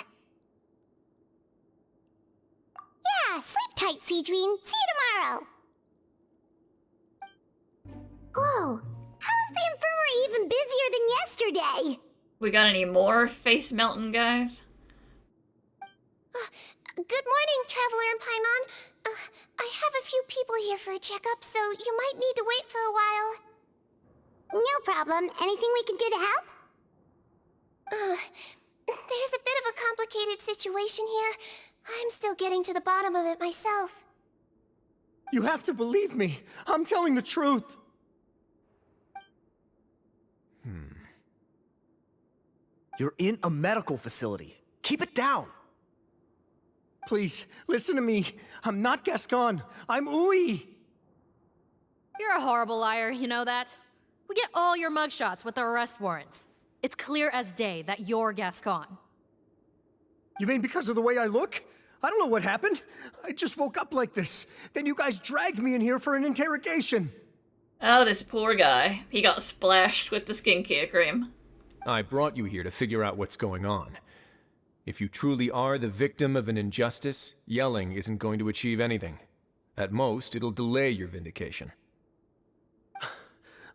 Yeah, sleep tight, Sigewinne. See you tomorrow. Whoa, how is the infirmary even busier than yesterday? We got any more face melting guys? Good morning, Traveler and Paimon. I have a few people here for a checkup, so you might need to wait for a while. No problem. Anything we can do to help? There's a bit of a complicated situation here. I'm still getting to the bottom of it myself. You have to believe me. I'm telling the truth. You're in a medical facility. Keep it down. Please, listen to me. I'm not Gascon. I'm Uy. You're a horrible liar, you know that? We get all your mugshots with the arrest warrants. It's clear as day that you're Gascon. You mean because of the way I look? I don't know what happened. I just woke up like this. Then you guys dragged me in here for an interrogation. Oh, this poor guy. He got splashed with the skincare cream. I brought you here to figure out what's going on. If you truly are the victim of an injustice, yelling isn't going to achieve anything. At most, it'll delay your vindication.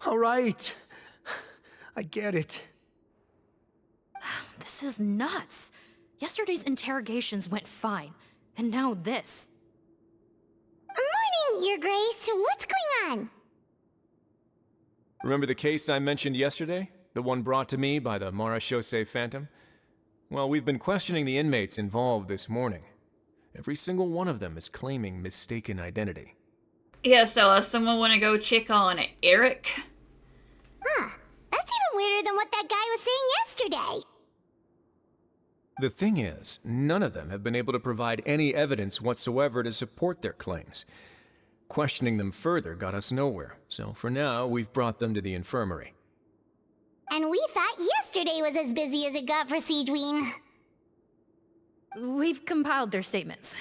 All right. I get it. This is nuts. Yesterday's interrogations went fine, and now this. Morning, Your Grace. What's going on? Remember the case I mentioned yesterday? The one brought to me by the Marechaussee Phantom? Well, we've been questioning the inmates involved this morning. Every single one of them is claiming mistaken identity. Yeah, so someone want to go check on Eric? Huh. That's even weirder than what that guy was saying yesterday. The thing is, none of them have been able to provide any evidence whatsoever to support their claims. Questioning them further got us nowhere, so for now, we've brought them to the infirmary. And we thought yesterday was as busy as it got for Sigewinne. We've compiled their statements.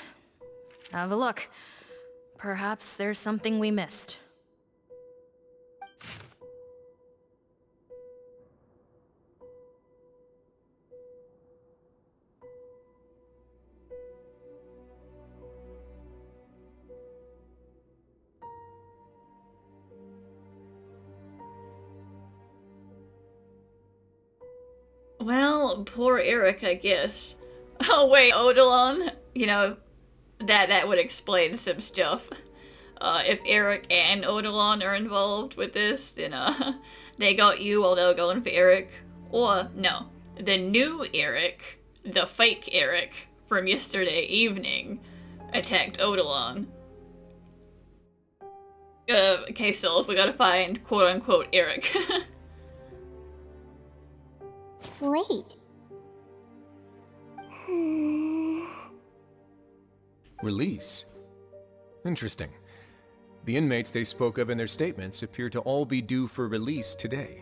Have a look. Perhaps there's something we missed. Well, poor Eric, I guess. Oh wait, Odilon? You know, that would explain some stuff. If Eric and Odilon are involved with this, then they got you while they were going for Eric. Or, no, the new Eric, the fake Eric from yesterday evening, attacked Odilon. Okay, Sylph, we gotta find quote-unquote Eric. Wait. Release? Interesting. The inmates they spoke of in their statements appear to all be due for release today.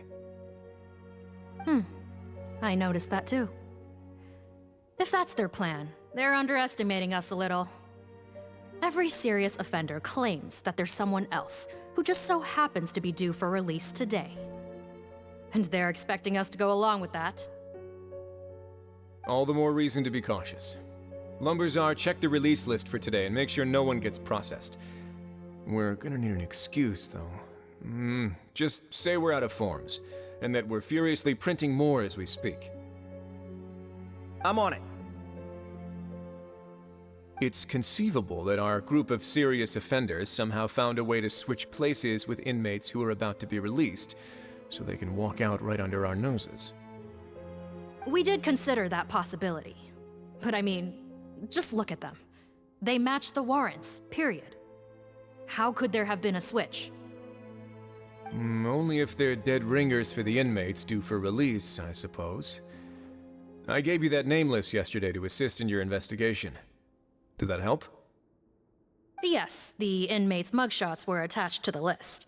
I noticed that too. If that's their plan, they're underestimating us a little. Every serious offender claims that there's someone else who just so happens to be due for release today. And they're expecting us to go along with that. All the more reason to be cautious. Lumberzar, check the release list for today and make sure no one gets processed. We're gonna need an excuse, though. Just say we're out of forms, and that we're furiously printing more as we speak. I'm on it. It's conceivable that our group of serious offenders somehow found a way to switch places with inmates who are about to be released, so they can walk out right under our noses. We did consider that possibility. But I mean, just look at them. They match the warrants, period. How could there have been a switch? Only if they're dead ringers for the inmates due for release, I suppose. I gave you that name list yesterday to assist in your investigation. Did that help? Yes, the inmates' mugshots were attached to the list.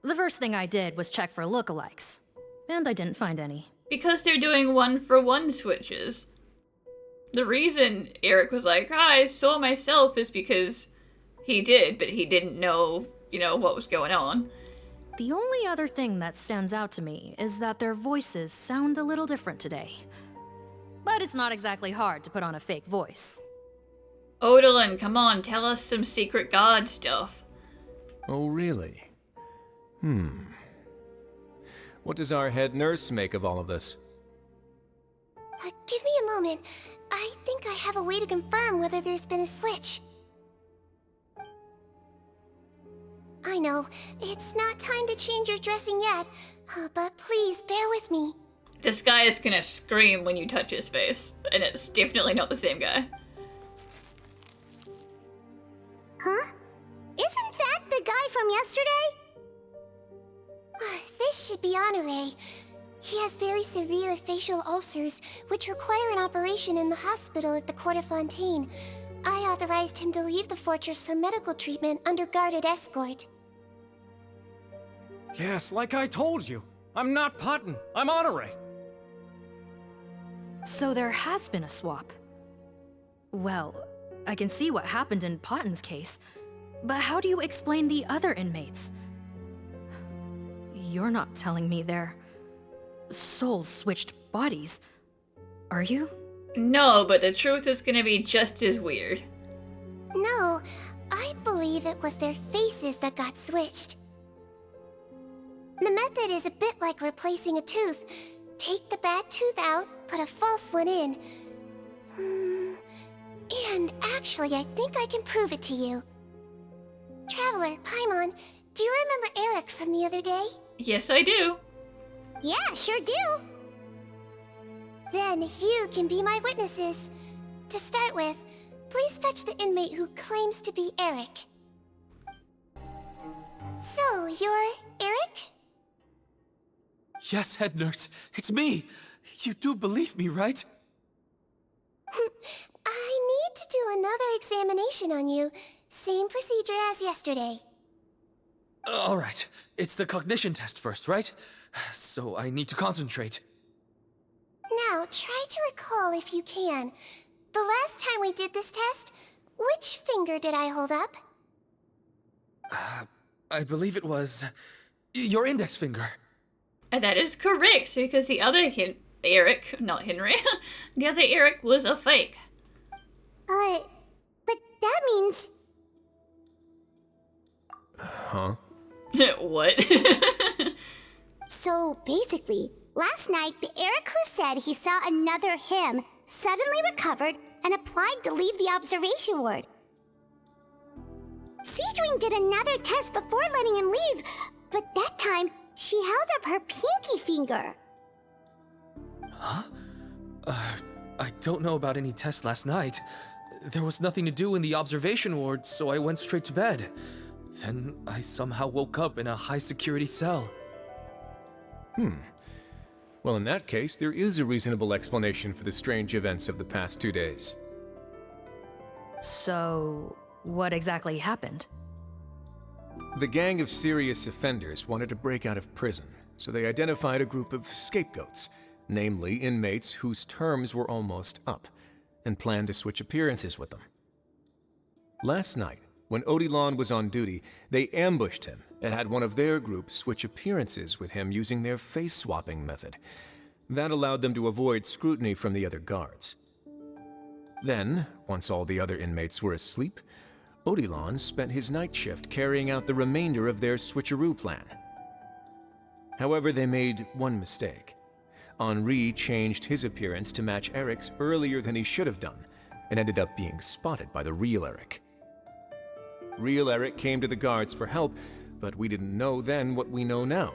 The first thing I did was check for lookalikes, and I didn't find any. Because they're doing one-for-one switches. The reason Eric was like, I saw myself is because he did, but he didn't know, what was going on. The only other thing that stands out to me is that their voices sound a little different today. But it's not exactly hard to put on a fake voice. Odilon, come on, tell us some secret god stuff. Oh, really? What does our head nurse make of all of this? Give me a moment. I think I have a way to confirm whether there's been a switch. I know, it's not time to change your dressing yet, but please bear with me. This guy is gonna scream when you touch his face, and it's definitely not the same guy. Huh? Isn't that the guy from yesterday? This should be Honore. He has very severe facial ulcers, which require an operation in the hospital at the court of Fontaine. I authorized him to leave the fortress for medical treatment under guarded escort. Yes, like I told you. I'm not Putton. I'm Honore. So there has been a swap. Well, I can see what happened in Potten's case, but how do you explain the other inmates? You're not telling me their souls switched bodies, are you? No, but the truth is gonna be just as weird. No, I believe it was their faces that got switched. The method is a bit like replacing a tooth. Take the bad tooth out, put a false one in. And actually, I think I can prove it to you. Traveler, Paimon, do you remember Eric from the other day? Yes, I do. Yeah, sure do. Then you can be my witnesses. To start with, please fetch the inmate who claims to be Eric. So, you're Eric? Yes, head nurse. It's me. You do believe me, right? I need to do another examination on you. Same procedure as yesterday. All right. It's the cognition test first, right? So I need to concentrate. Now, try to recall if you can. The last time we did this test, which finger did I hold up? I believe it was your index finger. And that is correct, because the other Eric, not Henry, the other Eric was a fake. But that means... Huh? What? So, basically, last night, the Eric who said he saw another him suddenly recovered and applied to leave the observation ward. Sigewinne did another test before letting him leave, but that time, she held up her pinky finger. Huh? I don't know about any tests last night. There was nothing to do in the observation ward, so I went straight to bed. Then I somehow woke up in a high-security cell. Well, in that case, there is a reasonable explanation for the strange events of the past 2 days. So, what exactly happened? The gang of serious offenders wanted to break out of prison, so they identified a group of scapegoats, namely inmates whose terms were almost up, and planned to switch appearances with them. Last night, when Odilon was on duty, they ambushed him and had one of their group switch appearances with him using their face-swapping method. That allowed them to avoid scrutiny from the other guards. Then, once all the other inmates were asleep, Odilon spent his night shift carrying out the remainder of their switcheroo plan. However, they made one mistake. Henri changed his appearance to match Eric's earlier than he should have done, and ended up being spotted by the real Eric. Real Eric came to the guards for help, but we didn't know then what we know now,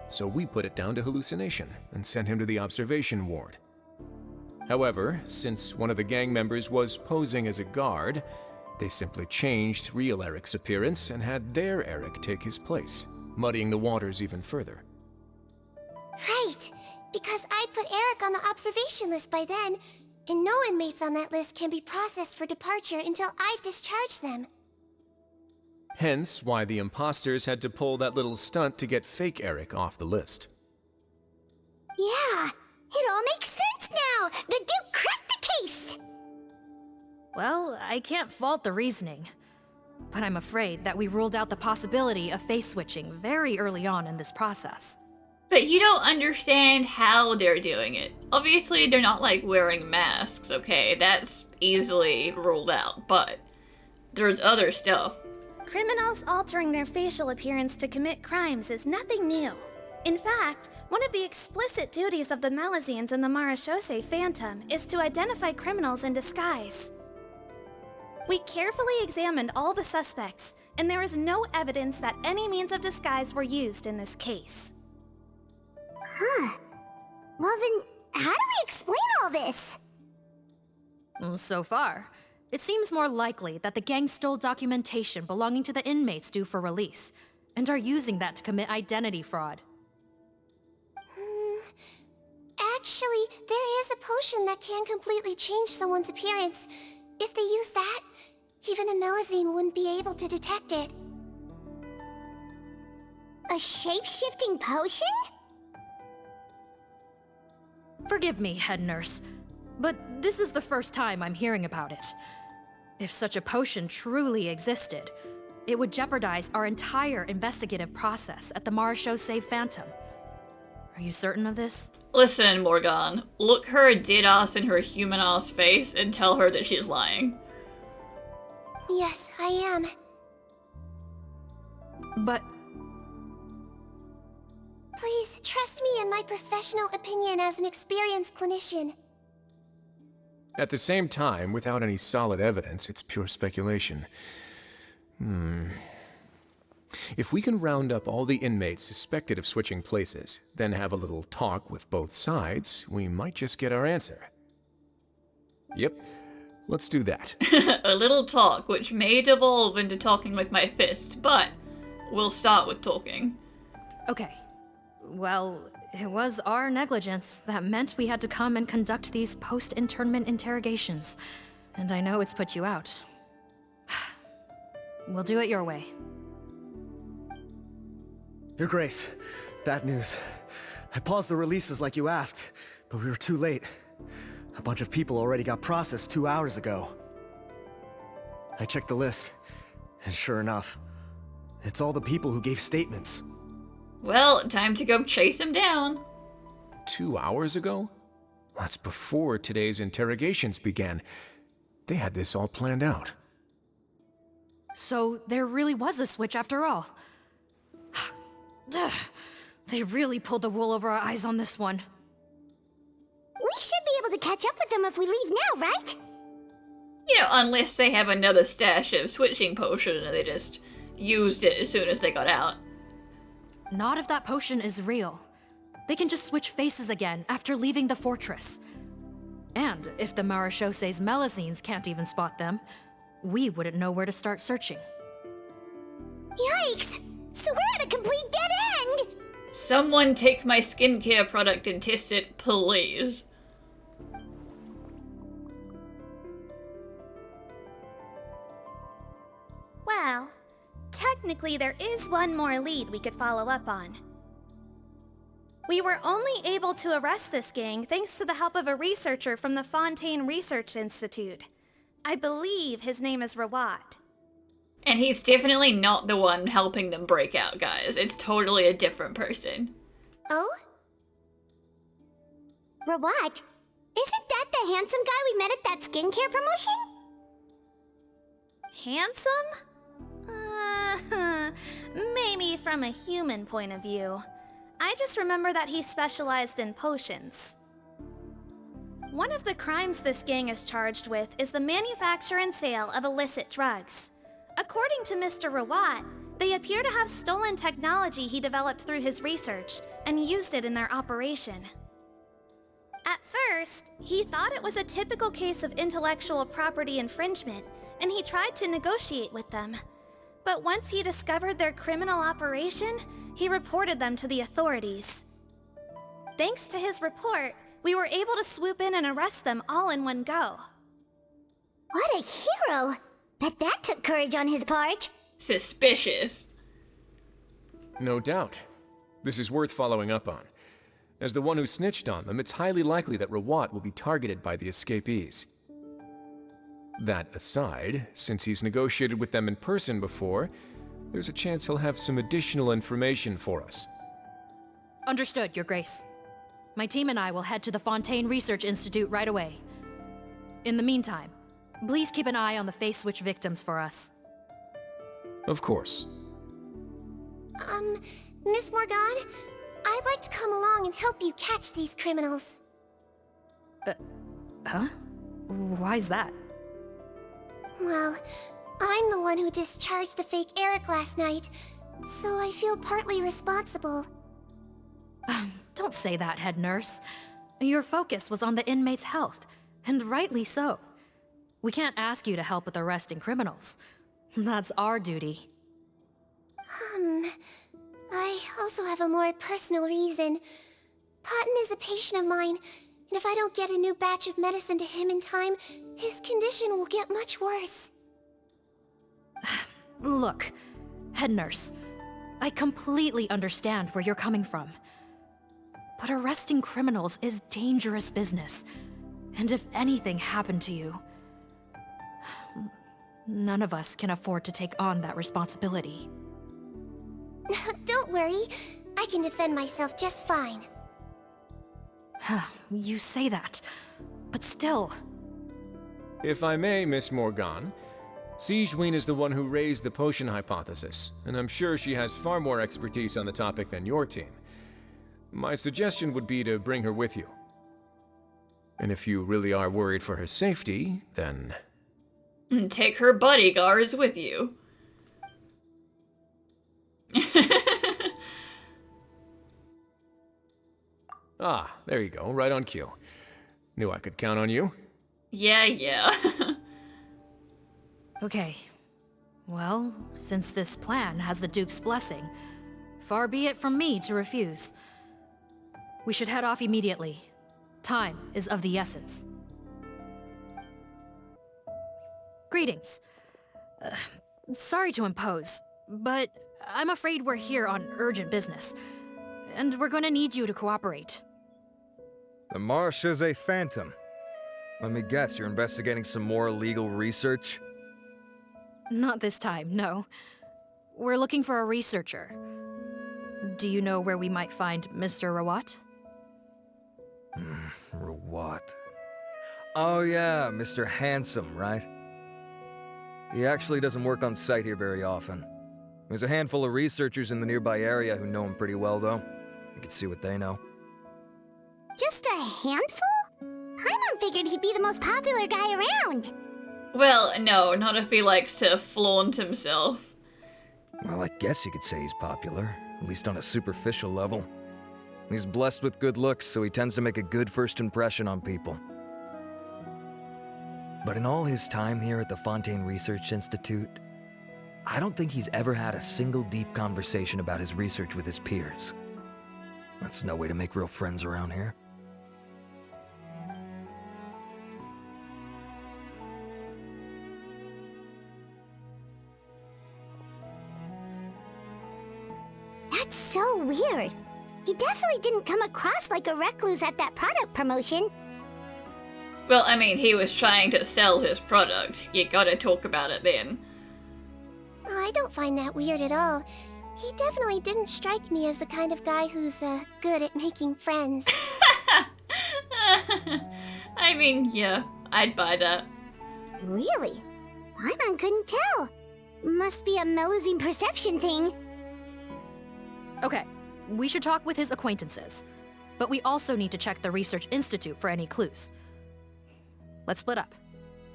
so we put it down to hallucination and sent him to the observation ward. However, since one of the gang members was posing as a guard, they simply changed real Eric's appearance and had their Eric take his place, muddying the waters even further. Right, because I put Eric on the observation list by then, and no inmates on that list can be processed for departure until I've discharged them. Hence why the imposters had to pull that little stunt to get fake Eric off the list. Yeah, it all makes sense now! The Duke cracked the case! Well, I can't fault the reasoning. But I'm afraid that we ruled out the possibility of face switching very early on in this process. But you don't understand how they're doing it. Obviously, they're not like wearing masks, okay? That's easily ruled out, but there's other stuff. Criminals altering their facial appearance to commit crimes is nothing new. In fact, one of the explicit duties of the Malazines in the Marechaussee Phantom is to identify criminals in disguise. We carefully examined all the suspects, and there is no evidence that any means of disguise were used in this case. Huh. Well then, how do we explain all this? So far, it seems more likely that the gang stole documentation belonging to the inmates due for release, and are using that to commit identity fraud. Actually, there is a potion that can completely change someone's appearance. If they use that, even a Melazine wouldn't be able to detect it. A shape-shifting potion? Forgive me, head nurse, but this is the first time I'm hearing about it. If such a potion truly existed, it would jeopardize our entire investigative process at the Marechaussee Phantom. Are you certain of this? Listen, Morgan, look her dead-ass in her human-ass face and tell her that she's lying. Yes, I am. But... Please, trust me in my professional opinion as an experienced clinician. At the same time, without any solid evidence, it's pure speculation. If we can round up all the inmates suspected of switching places, then have a little talk with both sides, we might just get our answer. Yep, let's do that. A little talk, which may devolve into talking with my fist, but we'll start with talking. Okay. Well, it was our negligence that meant we had to come and conduct these post-internment interrogations. And I know it's put you out. We'll do it your way. Your Grace, bad news. I paused the releases like you asked, but we were too late. A bunch of people already got processed 2 hours ago. I checked the list, and sure enough, it's all the people who gave statements. Well, time to go chase him down. 2 hours ago? That's before today's interrogations began. They had this all planned out. So there really was a switch after all. They really pulled the wool over our eyes on this one. We should be able to catch up with them if we leave now, right? You know, unless they have another stash of switching potion and they just used it as soon as they got out. Not if that potion is real. They can just switch faces again after leaving the fortress. And if the Maréchausse's Melusines can't even spot them, we wouldn't know where to start searching. Yikes! So we're at a complete dead end! Someone take my skincare product and test it, please. Well, technically there is one more lead we could follow up on. We were only able to arrest this gang thanks to the help of a researcher from the Fontaine Research Institute. I believe his name is Rawat. And he's definitely not the one helping them break out, guys. It's totally a different person. Oh? Rawat? Isn't that the handsome guy we met at that skincare promotion? Handsome? Maybe from a human point of view. I just remember that he specialized in potions. One of the crimes this gang is charged with is the manufacture and sale of illicit drugs. According to Mr. Rawat, they appear to have stolen technology he developed through his research and used it in their operation. At first, he thought it was a typical case of intellectual property infringement, and he tried to negotiate with them. But once he discovered their criminal operation, he reported them to the authorities. Thanks to his report, we were able to swoop in and arrest them all in one go. What a hero! Bet that took courage on his part. Suspicious. No doubt. This is worth following up on. As the one who snitched on them, it's highly likely that Rawat will be targeted by the escapees. That aside, since he's negotiated with them in person before, there's a chance he'll have some additional information for us. Understood, Your Grace. My team and I will head to the Fontaine Research Institute right away. In the meantime, please keep an eye on the face switch victims for us. Of course. Miss Morgan, I'd like to come along and help you catch these criminals. Huh? Why's that? Well, I'm the one who discharged the fake Eric last night, so I feel partly responsible. Don't say that, head nurse. Your focus was on the inmates' health, and rightly so. We can't ask you to help with arresting criminals. That's our duty. I also have a more personal reason. Patton is a patient of mine, and if I don't get a new batch of medicine to him in time, his condition will get much worse. Look, head nurse, I completely understand where you're coming from. But arresting criminals is dangerous business, and if anything happened to you, none of us can afford to take on that responsibility. Don't worry, I can defend myself just fine. You say that, but still. If I may, Miss Morgan, Sigewinne is the one who raised the potion hypothesis, and I'm sure she has far more expertise on the topic than your team. My suggestion would be to bring her with you. And if you really are worried for her safety, then... Take her bodyguards with you. Ah, there you go, right on cue. Knew I could count on you. Yeah. Okay. Well, since this plan has the Duke's blessing, far be it from me to refuse. We should head off immediately. Time is of the essence. Greetings. Sorry to impose, but I'm afraid we're here on urgent business, and we're gonna need you to cooperate. The Maréchaussé Phantom. Let me guess, you're investigating some more legal research? Not this time, no. We're looking for a researcher. Do you know where we might find Mr. Rawat? Rawat. Oh yeah, Mr. Handsome, right? He actually doesn't work on site here very often. There's a handful of researchers in the nearby area who know him pretty well, though. You can see what they know. Just a handful? Paimon figured he'd be the most popular guy around. Well, no, not if he likes to flaunt himself. Well, I guess you could say he's popular, at least on a superficial level. He's blessed with good looks, so he tends to make a good first impression on people. But in all his time here at the Fontaine Research Institute, I don't think he's ever had a single deep conversation about his research with his peers. That's no way to make real friends around here. That's so weird. He definitely didn't come across like a recluse at that product promotion. Well, I mean, he was trying to sell his product. You gotta talk about it then. I don't find that weird at all. He definitely didn't strike me as the kind of guy who's, good at making friends. I mean, yeah, I'd buy that. Really? Paimon couldn't tell. Must be a Melusine perception thing. Okay, we should talk with his acquaintances. But we also need to check the Research Institute for any clues. Let's split up.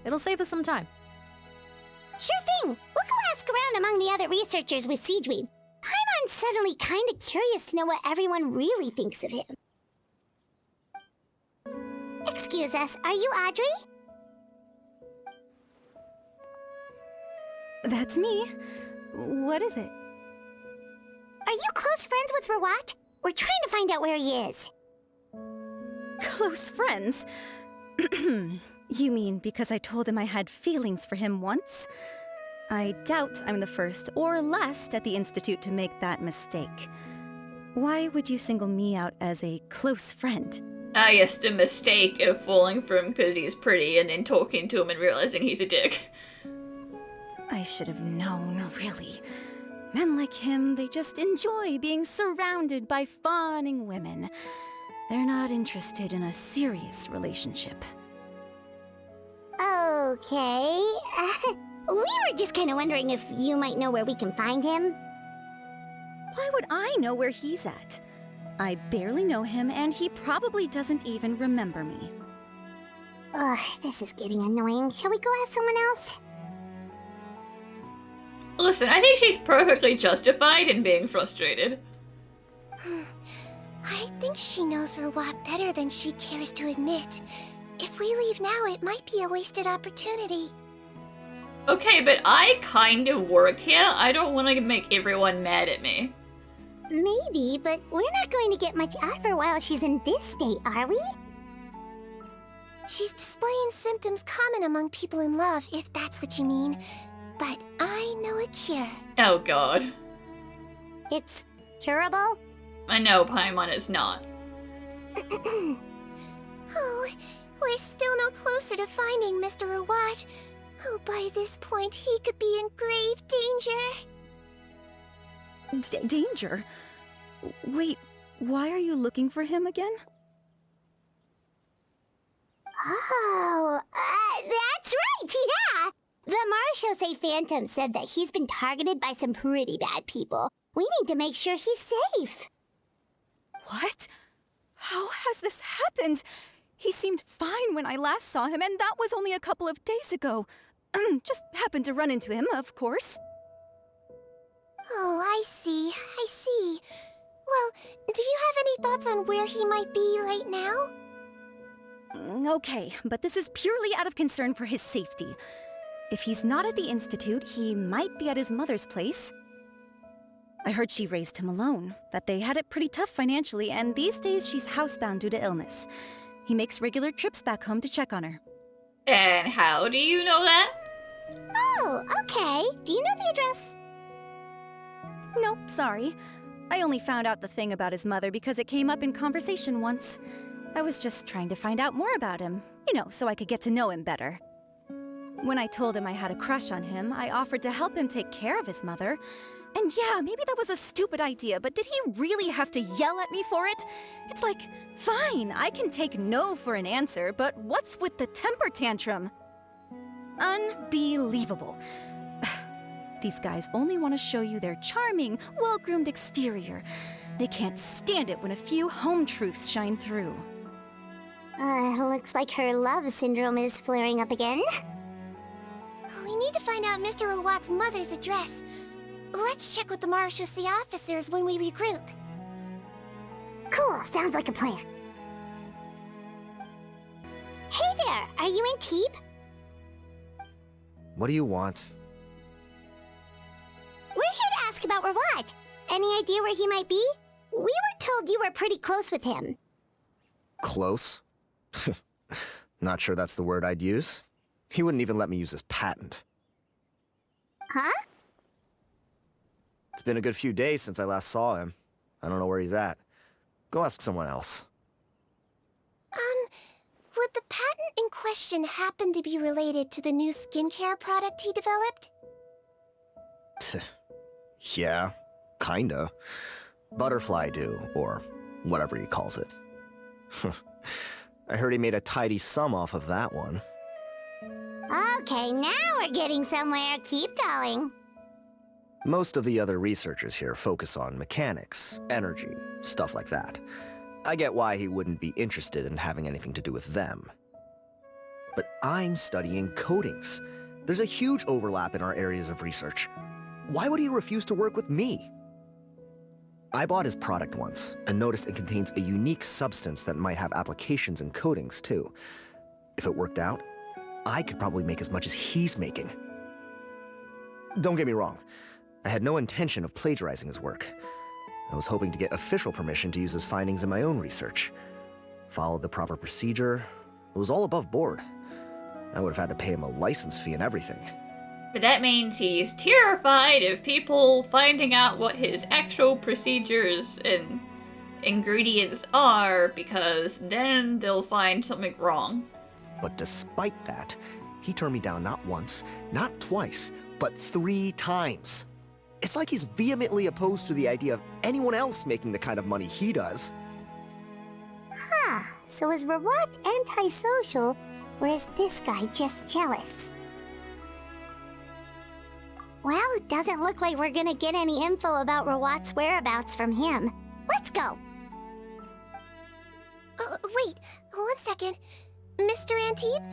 It'll save us some time. Sure thing. We'll go ask around among the other researchers with Sigewinne. Paimon's suddenly kind of curious to know what everyone really thinks of him. Excuse us, are you Audrey? That's me. What is it? Are you close friends with Rawat? We're trying to find out where he is. Close friends? You mean because I told him I had feelings for him once? I doubt I'm the first or last at the Institute to make that mistake. Why would you single me out as a close friend? Ah, yes, the mistake of falling for him because he's pretty and then talking to him and realizing he's a dick. I should have known, really. Men like him, they just enjoy being surrounded by fawning women. They're not interested in a serious relationship. Okay. We were just kind of wondering if you might know where we can find him. Why would I know where he's at? I barely know him, and he probably doesn't even remember me. Ugh, this is getting annoying. Shall we go ask someone else? Listen, I think she's perfectly justified in being frustrated. I think she knows Rawat better than she cares to admit. If we leave now, it might be a wasted opportunity. Okay, but I kind of work here. I don't want to make everyone mad at me. Maybe, but we're not going to get much out of her while she's in this state, are we? She's displaying symptoms common among people in love, if that's what you mean. But I know a cure. Oh god. It's curable? I know Paimon is not. Oh, we're still no closer to finding Mr. Rawat. Oh, by this point, he could be in grave danger. Danger? Wait, why are you looking for him again? Oh, that's right, yeah! The Marechaussee Phantom said that he's been targeted by some pretty bad people. We need to make sure he's safe. What? How has this happened? He seemed fine when I last saw him, and that was only a couple of days ago. Just happened to run into him, of course. Oh, I see. Well, do you have any thoughts on where he might be right now? Okay, but this is purely out of concern for his safety. If he's not at the Institute, he might be at his mother's place. I heard she raised him alone, that they had it pretty tough financially, and these days she's housebound due to illness. He makes regular trips back home to check on her. And how do you know that? Oh, okay. Do you know the address? Nope, sorry. I only found out the thing about his mother because it came up in conversation once. I was just trying to find out more about him, so I could get to know him better. When I told him I had a crush on him, I offered to help him take care of his mother. And yeah, maybe that was a stupid idea, but did he really have to yell at me for it? It's like, fine, I can take no for an answer, but what's with the temper tantrum? Unbelievable. These guys only want to show you their charming, well-groomed exterior. They can't stand it when a few home truths shine through. Looks like her love syndrome is flaring up again. We need to find out Mr. Rawat's mother's address. Let's check with the Marechaussee officers when we regroup. Cool, sounds like a plan. Hey there, are you in Teeb? What do you want? We're here to ask about Rawat. Any idea where he might be? We were told you were pretty close with him. Close? Not sure that's the word I'd use. He wouldn't even let me use his patent. Huh? It's been a good few days since I last saw him. I don't know where he's at. Go ask someone else. Would the patent in question happen to be related to the new skincare product he developed? Yeah, kinda. Butterfly dew, or whatever he calls it. I heard he made a tidy sum off of that one. Okay, now we're getting somewhere. Keep going. Most of the other researchers here focus on mechanics, energy, stuff like that. I get why he wouldn't be interested in having anything to do with them. But I'm studying coatings. There's a huge overlap in our areas of research. Why would he refuse to work with me? I bought his product once and noticed it contains a unique substance that might have applications in coatings too. If it worked out, I could probably make as much as he's making. Don't get me wrong, I had no intention of plagiarizing his work. I was hoping to get official permission to use his findings in my own research. Followed the proper procedure. It was all above board. I would have had to pay him a license fee and everything. But that means he's terrified of people finding out what his actual procedures and ingredients are, because then they'll find something wrong. But despite that, he turned me down not once, not twice, but 3 times. It's like he's vehemently opposed to the idea of anyone else making the kind of money he does. Huh, so is Rawat antisocial, or is this guy just jealous? Well, it doesn't look like we're gonna get any info about Rawat's whereabouts from him. Let's go! Wait, 1 second. Mr. Antib,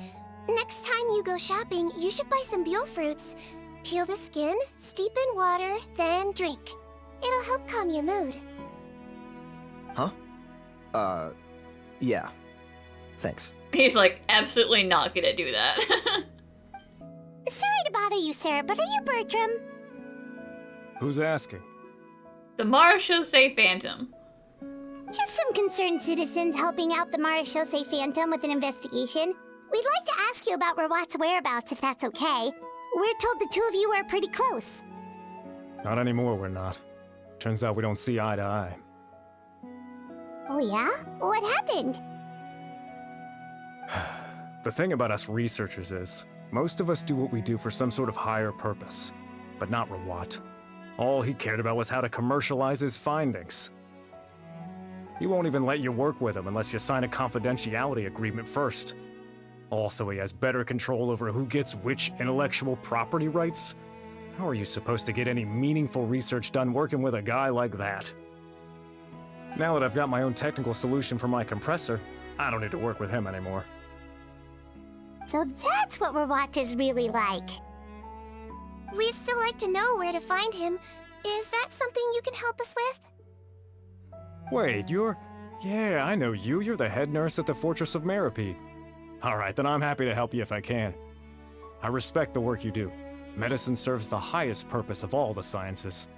next time you go shopping, you should buy some Buell fruits. Peel the skin, steep in water, then drink. It'll help calm your mood. Huh? Yeah. Thanks. He's like, absolutely not gonna do that. Sorry to bother you, sir, but are you Bertram? Who's asking? The Marechaussee Phantom. Just some concerned citizens helping out the Marechaussee Phantom with an investigation. We'd like to ask you about Rawat's whereabouts, if that's okay. We're told the two of you are pretty close. Not anymore, we're not. Turns out we don't see eye to eye. Oh yeah? What happened? The thing about us researchers is, most of us do what we do for some sort of higher purpose. But not Rawat. All he cared about was how to commercialize his findings. He won't even let you work with him unless you sign a confidentiality agreement first. Also, he has better control over who gets which intellectual property rights. How are you supposed to get any meaningful research done working with a guy like that? Now that I've got my own technical solution for my compressor, I don't need to work with him anymore. So that's what Rawat is really like. We'd still like to know where to find him. Is that something you can help us with? Wait, you're... Yeah, I know you. You're the head nurse at the Fortress of Meripede. Alright, then I'm happy to help you if I can. I respect the work you do. Medicine serves the highest purpose of all the sciences.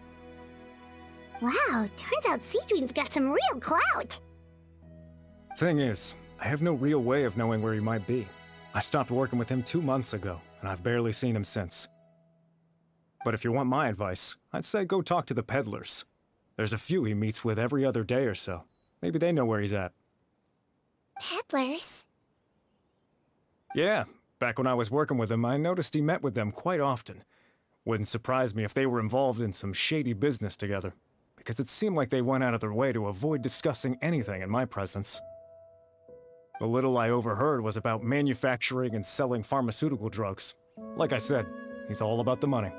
Wow, turns out Sigewinne's got some real clout. Thing is, I have no real way of knowing where he might be. I stopped working with him 2 months ago, and I've barely seen him since. But if you want my advice, I'd say go talk to the peddlers. There's a few he meets with every other day or so. Maybe they know where he's at. Peddlers? Yeah, back when I was working with him, I noticed he met with them quite often. Wouldn't surprise me if they were involved in some shady business together, because it seemed like they went out of their way to avoid discussing anything in my presence. The little I overheard was about manufacturing and selling pharmaceutical drugs. Like I said, he's all about the money.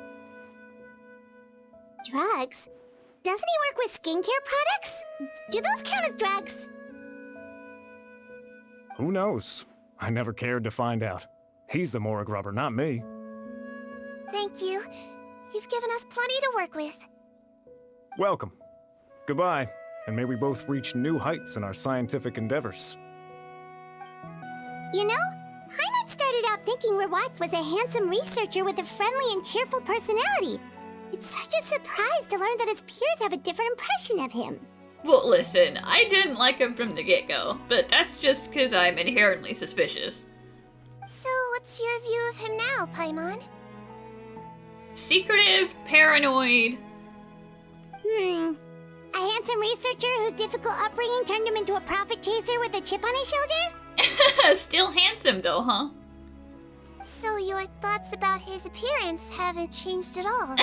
Drugs? Doesn't he work with skincare products? Do those count as drugs? Who knows? I never cared to find out. He's the morgue rubber, not me. Thank you. You've given us plenty to work with. Welcome. Goodbye. and may we both reach new heights in our scientific endeavors. You know, Paimon started out thinking Rawat was a handsome researcher with a friendly and cheerful personality. It's such a surprise to learn that his peers have a different impression of him. Well, listen, I didn't like him from the get-go, but that's just because I'm inherently suspicious. So, what's your view of him now, Paimon? Secretive, paranoid. A handsome researcher whose difficult upbringing turned him into a profit chaser with a chip on his shoulder? Still handsome though, huh? So your thoughts about his appearance haven't changed at all?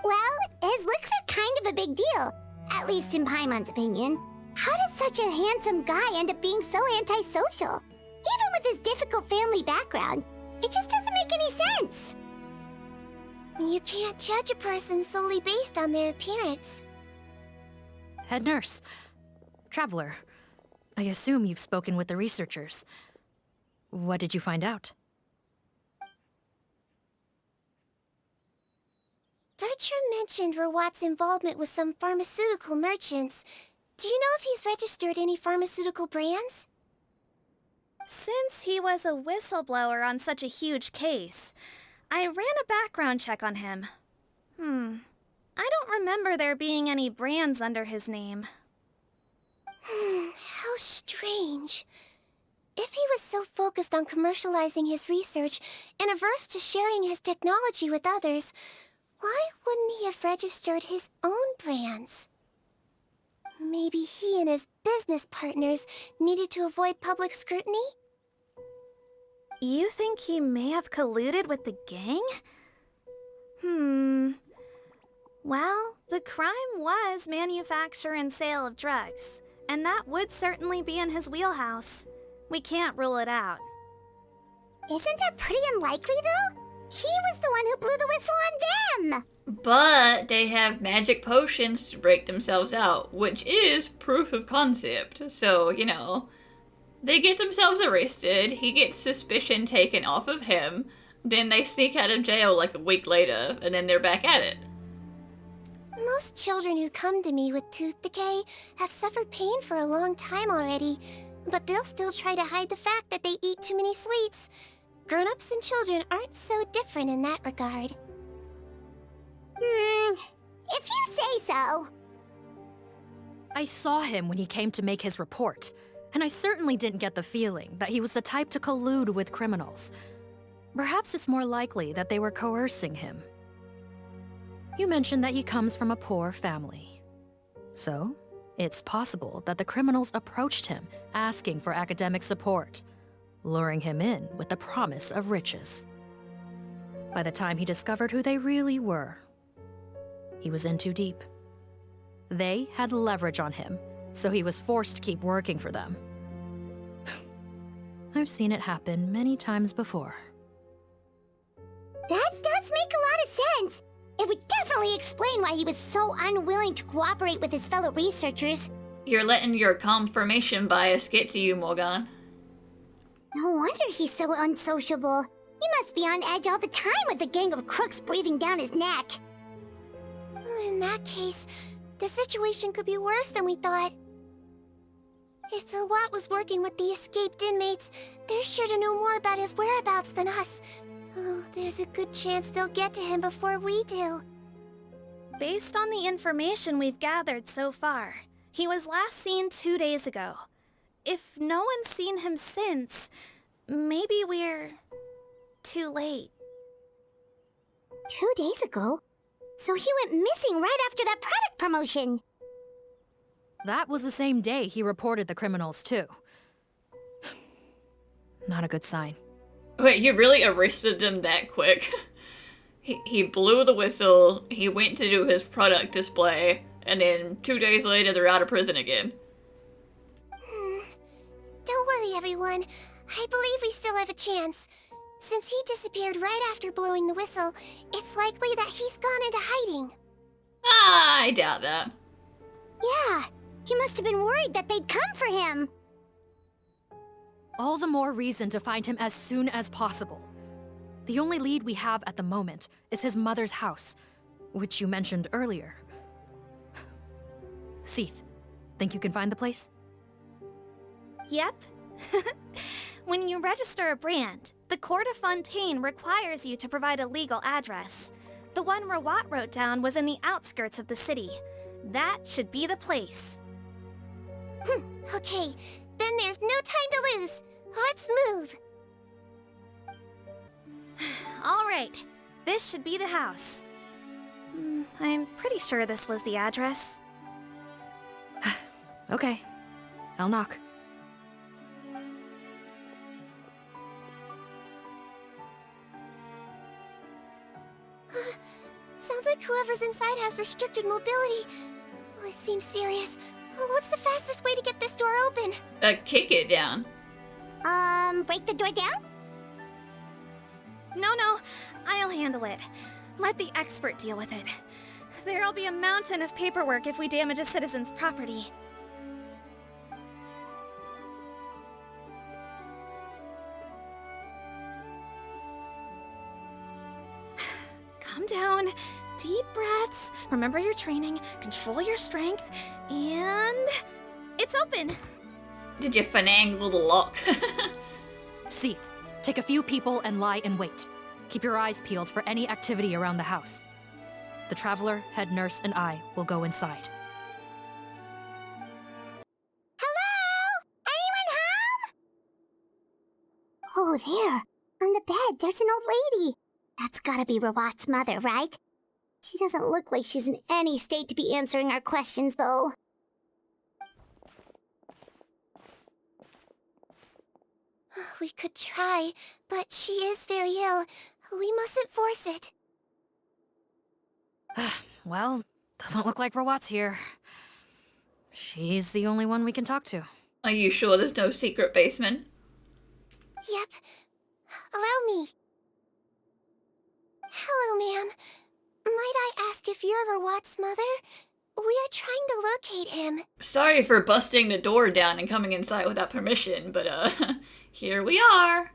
Well, his looks are kind of a big deal, at least in Paimon's opinion. How did such a handsome guy end up being so antisocial? Even with his difficult family background, it just doesn't make any sense. You can't judge a person solely based on their appearance. Head nurse. Traveler. I assume you've spoken with the researchers. What did you find out? Bertram mentioned Rawat's involvement with some pharmaceutical merchants. Do you know if he's registered any pharmaceutical brands? Since he was a whistleblower on such a huge case, I ran a background check on him. I don't remember there being any brands under his name. How strange. If he was so focused on commercializing his research and averse to sharing his technology with others, why wouldn't he have registered his own brands? Maybe he and his business partners needed to avoid public scrutiny? You think he may have colluded with the gang? Well, the crime was manufacture and sale of drugs, and that would certainly be in his wheelhouse. We can't rule it out. Isn't that pretty unlikely, though? He was the one who blew the whistle on them! But they have magic potions to break themselves out, which is proof of concept. So, you know, they get themselves arrested, he gets suspicion taken off of him, then they sneak out of jail like a week later, and then they're back at it. Most children who come to me with tooth decay have suffered pain for a long time already, but they'll still try to hide the fact that they eat too many sweets. Grown-ups and children aren't so different in that regard. If you say so. I saw him when he came to make his report, and I certainly didn't get the feeling that he was the type to collude with criminals. Perhaps it's more likely that they were coercing him. You mentioned that he comes from a poor family. So, it's possible that the criminals approached him asking for academic support, luring him in with the promise of riches. By the time he discovered who they really were, he was in too deep. They had leverage on him, so he was forced to keep working for them. I've seen it happen many times before. That does make a lot of sense. It would definitely explain why he was so unwilling to cooperate with his fellow researchers. You're letting your confirmation bias get to you, Morgan. No wonder he's so unsociable. He must be on edge all the time with a gang of crooks breathing down his neck. In that case, the situation could be worse than we thought. If Rawat was working with the escaped inmates, they're sure to know more about his whereabouts than us. Oh, there's a good chance they'll get to him before we do. Based on the information we've gathered so far, he was last seen 2 days ago. If no one's seen him since, maybe we're too late. 2 days ago? So he went missing right after that product promotion. That was the same day he reported the criminals, too. Not a good sign. Wait, you really arrested him that quick? He blew the whistle, he went to do his product display, and then 2 days later they're out of prison again. Don't worry, everyone. I believe we still have a chance. Since he disappeared right after blowing the whistle, it's likely that he's gone into hiding. I doubt that. Yeah, he must have been worried that they'd come for him. All the more reason to find him as soon as possible. The only lead we have at the moment is his mother's house, which you mentioned earlier. Seath, think you can find the place? Yep. When you register a brand, the Court of Fontaine requires you to provide a legal address. The one Rawat wrote down was in the outskirts of the city. That should be the place. Okay, then there's no time to lose. Let's move. All right, this should be the house. I'm pretty sure this was the address. Okay, I'll knock. Sounds like whoever's inside has restricted mobility. Oh, it seems serious. What's the fastest way to get this door open? Kick it down. Break the door down? No, I'll handle it. Let the expert deal with it. There'll be a mountain of paperwork if we damage a citizen's property. Calm down. Deep breaths. Remember your training. Control your strength. And... it's open! Did you finagle the lock? Seath, take a few people and lie in wait. Keep your eyes peeled for any activity around the house. The Traveler, head nurse, and I will go inside. Hello? Anyone home? Oh, there. On the bed, there's an old lady. That's gotta be Rawat's mother, right? She doesn't look like she's in any state to be answering our questions, though. We could try, but she is very ill. We mustn't force it. Well, doesn't look like Rawat's here. She's the only one we can talk to. Are you sure there's no secret basement? Yep. Allow me. Hello, ma'am. Might I ask if you're Rawat's mother? We are trying to locate him. Sorry for busting the door down and coming inside without permission, but here we are.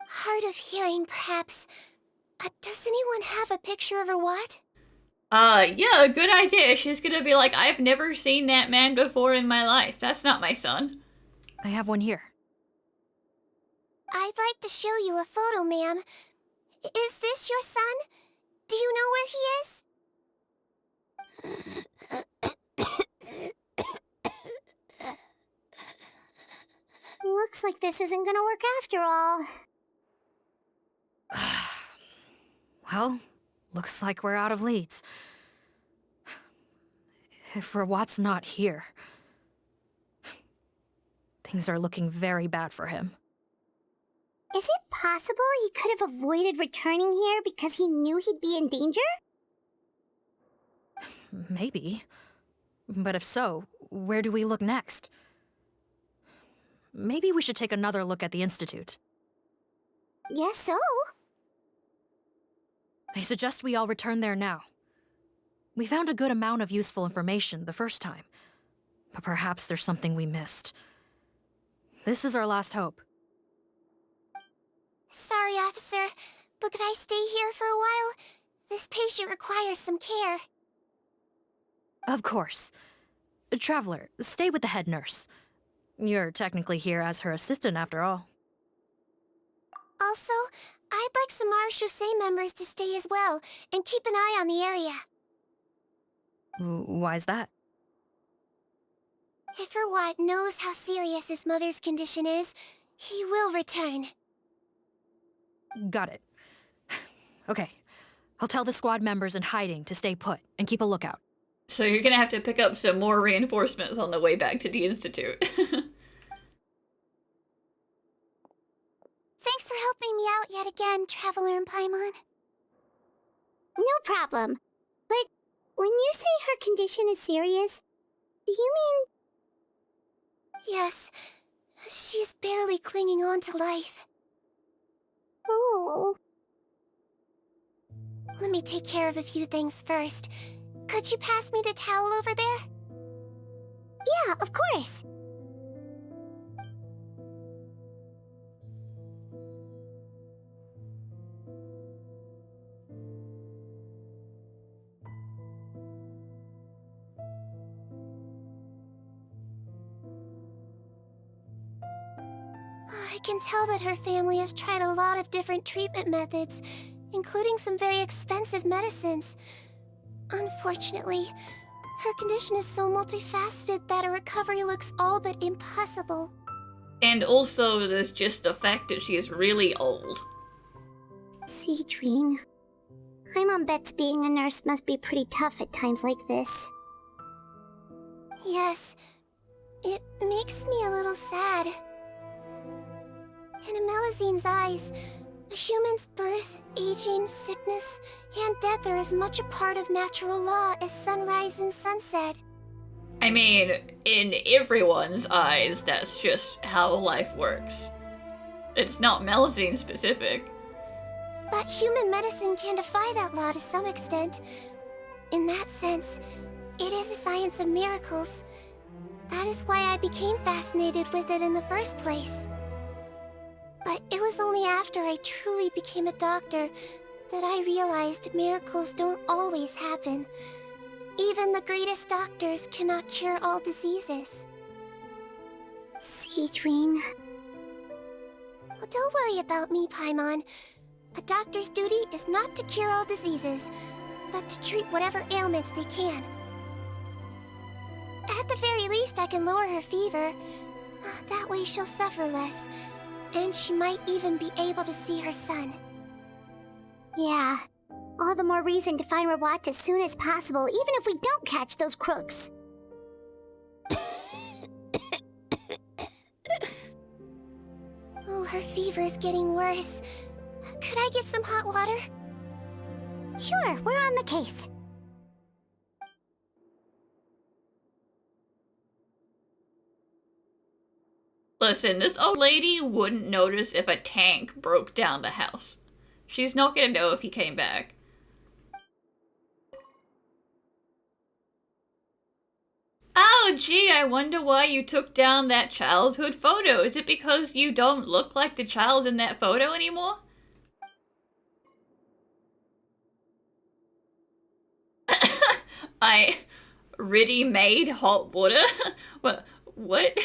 Hard of hearing, perhaps. Does anyone have a picture of Rawat? Yeah, good idea. She's gonna be like, I've never seen that man before in my life. That's not my son. I have one here. I'd like to show you a photo, ma'am. Is this your son? Do you know where he is? Looks like this isn't gonna work after all. Well, looks like we're out of leads. If Rawat's not here, things are looking very bad for him. Is it possible he could have avoided returning here because he knew he'd be in danger? Maybe. But if so, where do we look next? Maybe we should take another look at the Institute. Yes, so. I suggest we all return there now. We found a good amount of useful information the first time, but perhaps there's something we missed. This is our last hope. Sorry, officer, but could I stay here for a while? This patient requires some care. Of course. Traveler, stay with the head nurse. You're technically here as her assistant after all. Also, I'd like some Marechaussee members to stay as well, and keep an eye on the area. Why's that? If Rawat knows how serious his mother's condition is, he will return. Got it. Okay. I'll tell the squad members in hiding to stay put and keep a lookout. So you're gonna have to pick up some more reinforcements on the way back to the Institute. Thanks for helping me out yet again, Traveler and Paimon. No problem. But when you say her condition is serious, do you mean... Yes. She is barely clinging on to life. Oh. Let me take care of a few things first. Could you pass me the towel over there? Yeah, of course. I can tell that her family has tried a lot of different treatment methods, including some very expensive medicines. Unfortunately, her condition is so multifaceted that a recovery looks all but impossible. And also, there's just the fact that she is really old. Sigewinne. My mom bets being a nurse must be pretty tough at times like this. Yes, it makes me a little sad. In a Melusine's eyes, a human's birth, aging, sickness, and death are as much a part of natural law as sunrise and sunset. I mean, in everyone's eyes, that's just how life works. It's not Melusine specific. But human medicine can defy that law to some extent. In that sense, it is a science of miracles. That is why I became fascinated with it in the first place. But it was only after I truly became a doctor that I realized miracles don't always happen. Even the greatest doctors cannot cure all diseases. Sigewinne. Well, don't worry about me, Paimon. A doctor's duty is not to cure all diseases, but to treat whatever ailments they can. At the very least, I can lower her fever. That way she'll suffer less, and she might even be able to see her son. Yeah. All the more reason to find Rawat as soon as possible, even if we don't catch those crooks. Oh, her fever is getting worse. Could I get some hot water? Sure, we're on the case. Listen, this old lady wouldn't notice if a tank broke down the house. She's not gonna know if he came back. Oh, gee, I wonder why you took down that childhood photo. Is it because you don't look like the child in that photo anymore? I ready-made hot water? What?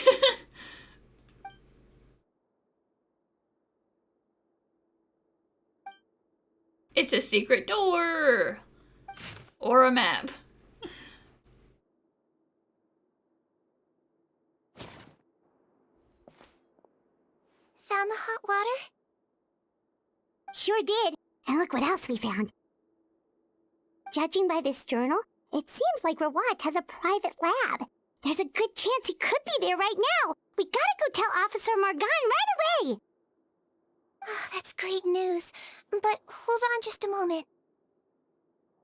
It's a secret door! Or a map. Found the hot water? Sure did. And look what else we found. Judging by this journal, it seems like Rawat has a private lab. There's a good chance he could be there right now. We gotta go tell Officer Morgan right away. Oh, that's great news. But hold on just a moment.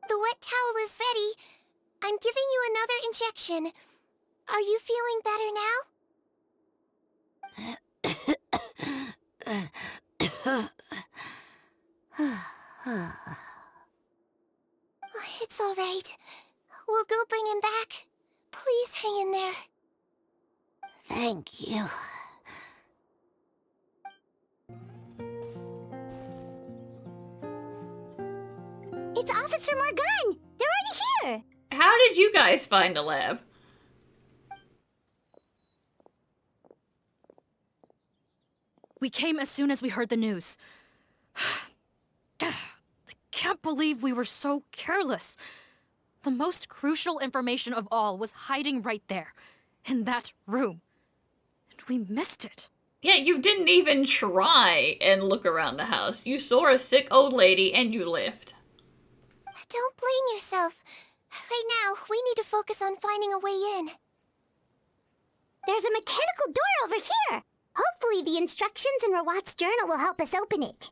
The wet towel is ready. I'm giving you another injection. Are you feeling better now? It's all right. We'll go bring him back. Please hang in there. Thank you. It's Officer Morgan! They're already here! How did you guys find the lab? We came as soon as we heard the news. I can't believe we were so careless. The most crucial information of all was hiding right there, in that room. And we missed it. Yeah, you didn't even try and look around the house. You saw a sick old lady and you left. Don't blame yourself. Right now, we need to focus on finding a way in. There's a mechanical door over here! Hopefully the instructions in Rawat's journal will help us open it.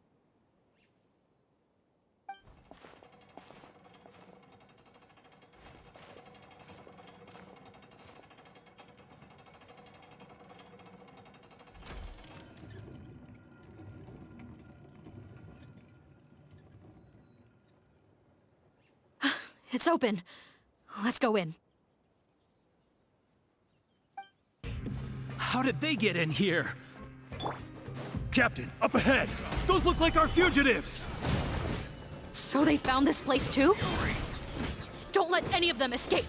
It's open. Let's go in. How did they get in here? Captain, up ahead! Those look like our fugitives! So they found this place too? Don't let any of them escape!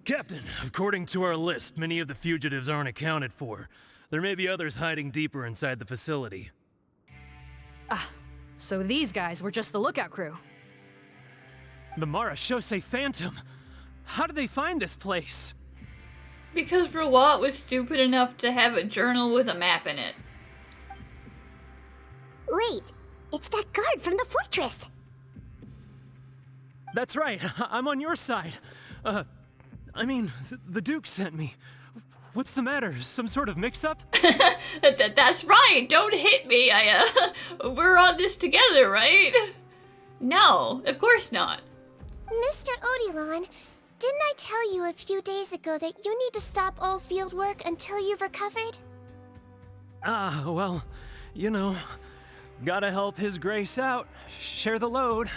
Captain, according to our list, many of the fugitives aren't accounted for. There may be others hiding deeper inside the facility. Ah, so these guys were just the lookout crew. The Marachose Phantom! How did they find this place? Because Rawat was stupid enough to have a journal with a map in it. Wait, it's that guard from the fortress. That's right, I'm on your side. The Duke sent me. What's the matter? Some sort of mix-up? That's right, don't hit me. We're on this together, right? No, of course not. Mr. Odilon, didn't I tell you a few days ago that you need to stop all field work until you've recovered? Well, you know, gotta help His Grace out. Share the load.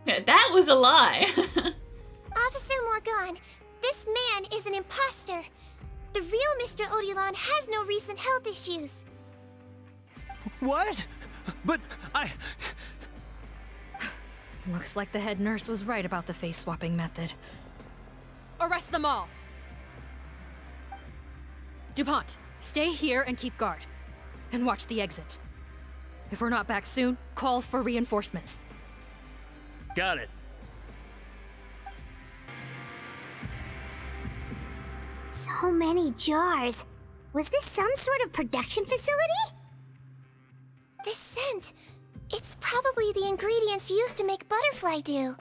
That was a lie. Officer Morgan, this man is an imposter. The real Mr. Odilon has no recent health issues. What? But Looks like the head nurse was right about the face-swapping method. Arrest them all! DuPont, stay here and keep guard. And watch the exit. If we're not back soon, call for reinforcements. Got it. So many jars. Was this some sort of production facility? This scent, it's probably the ingredients used to make butterfly dew.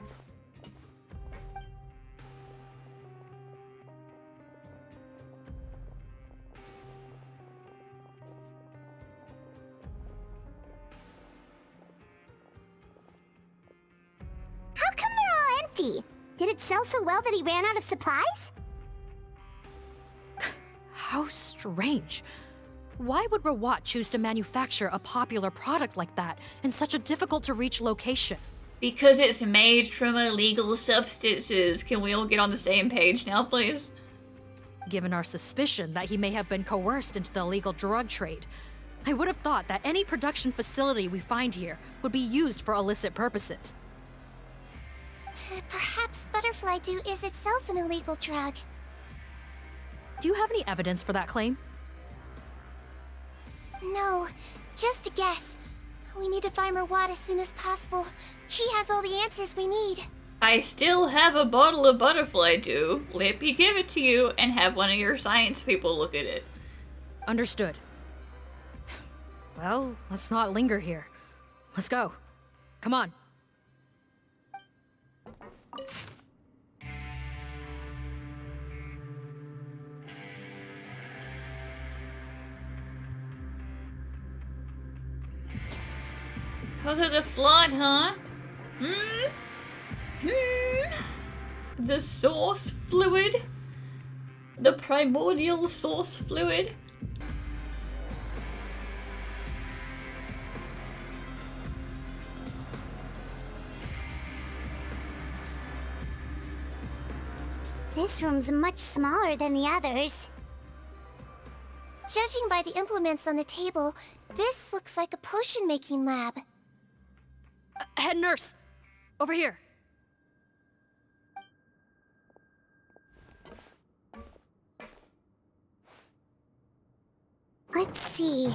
How come they're all empty? Did it sell so well that he ran out of supplies? How strange. Why would Rawat choose to manufacture a popular product like that in such a difficult-to-reach location? Because it's made from illegal substances. Can we all get on the same page now, please? Given our suspicion that he may have been coerced into the illegal drug trade, I would have thought that any production facility we find here would be used for illicit purposes. Perhaps butterfly dew is itself an illegal drug. Do you have any evidence for that claim? No, just a guess. We need to find Rawat as soon as possible. He has all the answers we need. I still have a bottle of butterfly dew. Let me give it to you and have one of your science people look at it. Understood. Well, let's not linger here. Let's go. Come on. Because of the flood, huh? The source fluid? The primordial source fluid? This room's much smaller than the others. Judging by the implements on the table, this looks like a potion-making lab. Head nurse! Over here! Let's see.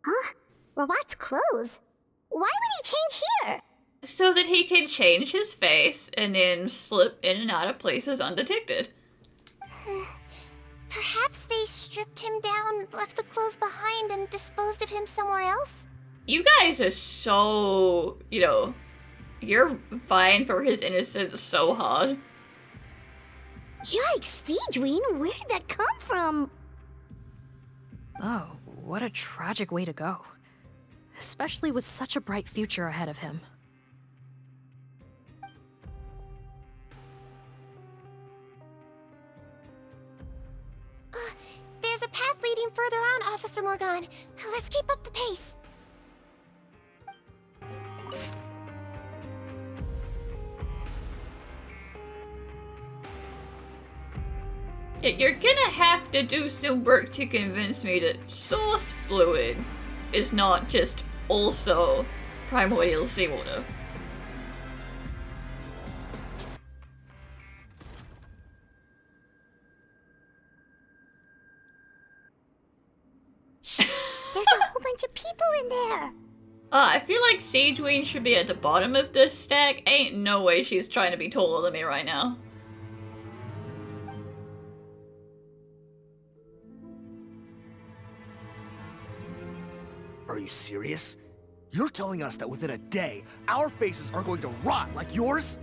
Huh? Rawat's clothes? Why would he change here? So that he can change his face and then slip in and out of places undetected. Perhaps they stripped him down, left the clothes behind, and disposed of him somewhere else? You guys are so, you're vying for his innocence so hard. Yikes, Sigewinne, where did that come from? Oh, what a tragic way to go. Especially with such a bright future ahead of him. There's a path leading further on, Officer Morgan. Let's keep up the pace. You're gonna have to do some work to convince me that source fluid is not just also primordial seawater. in there? I feel like Sigewinne should be at the bottom of this stack. Ain't no way she's trying to be taller than me right now. Are you serious? You're telling us that within a day, our faces are going to rot like yours?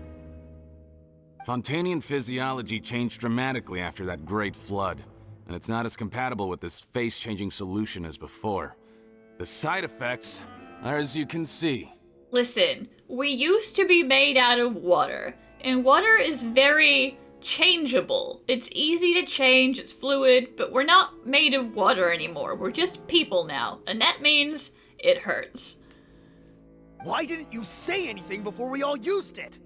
Fontainian physiology changed dramatically after that great flood, and it's not as compatible with this face-changing solution as before. The side effects are as you can see. Listen, we used to be made out of water, and water is very changeable. It's easy to change, it's fluid, but we're not made of water anymore. We're just people now, and that means it hurts. Why didn't you say anything before we all used it?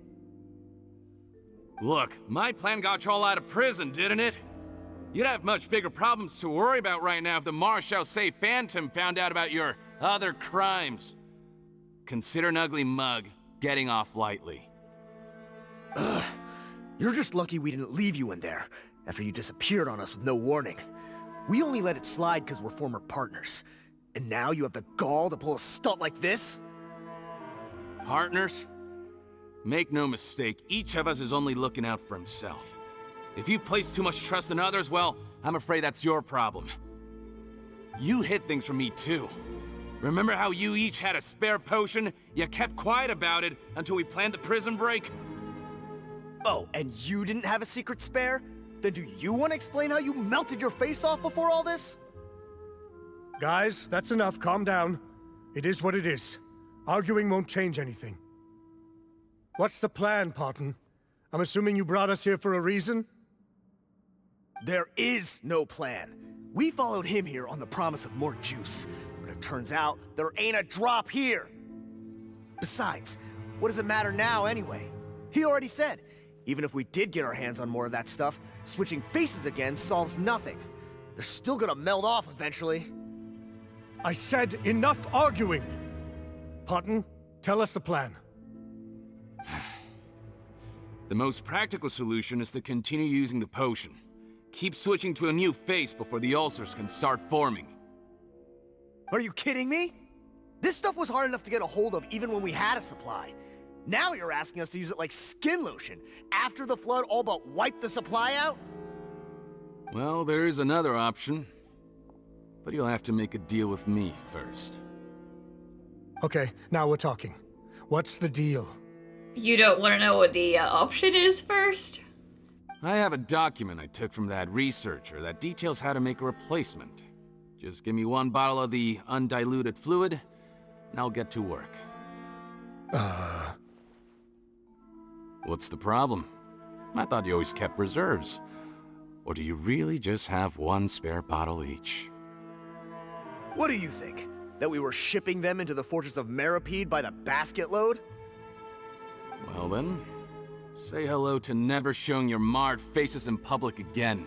Look, my plan got you all out of prison, didn't it? You'd have much bigger problems to worry about right now if the Marechaussee Phantom found out about your other crimes. Consider an ugly mug getting off lightly. Ugh. You're just lucky we didn't leave you in there after you disappeared on us with no warning. We only let it slide because we're former partners. And now you have the gall to pull a stunt like this? Partners? Make no mistake, each of us is only looking out for himself. If you place too much trust in others, well, I'm afraid that's your problem. You hid things from me too. Remember how you each had a spare potion? You kept quiet about it until we planned the prison break? Oh, and you didn't have a secret spare? Then do you want to explain how you melted your face off before all this? Guys, that's enough. Calm down. It is what it is. Arguing won't change anything. What's the plan, Fontaine? I'm assuming you brought us here for a reason? There is no plan. We followed him here on the promise of more juice, but it turns out there ain't a drop here. Besides, what does it matter now anyway? He already said, even if we did get our hands on more of that stuff, switching faces again solves nothing. They're still gonna meld off eventually. I said enough arguing! Fontaine, tell us the plan. The most practical solution is to continue using the potion. Keep switching to a new face before the ulcers can start forming. Are you kidding me? This stuff was hard enough to get a hold of even when we had a supply. Now you're asking us to use it like skin lotion, after the flood all but wiped the supply out? Well, there is another option. But you'll have to make a deal with me first. Okay, now we're talking. What's the deal? You don't want to know what the option is first? I have a document I took from that researcher that details how to make a replacement. Just give me one bottle of the undiluted fluid, and I'll get to work. What's the problem? I thought you always kept reserves. Or do you really just have one spare bottle each? What do you think? That we were shipping them into the fortress of Meripede by the basket load? Well then, say hello to never showing your marred faces in public again.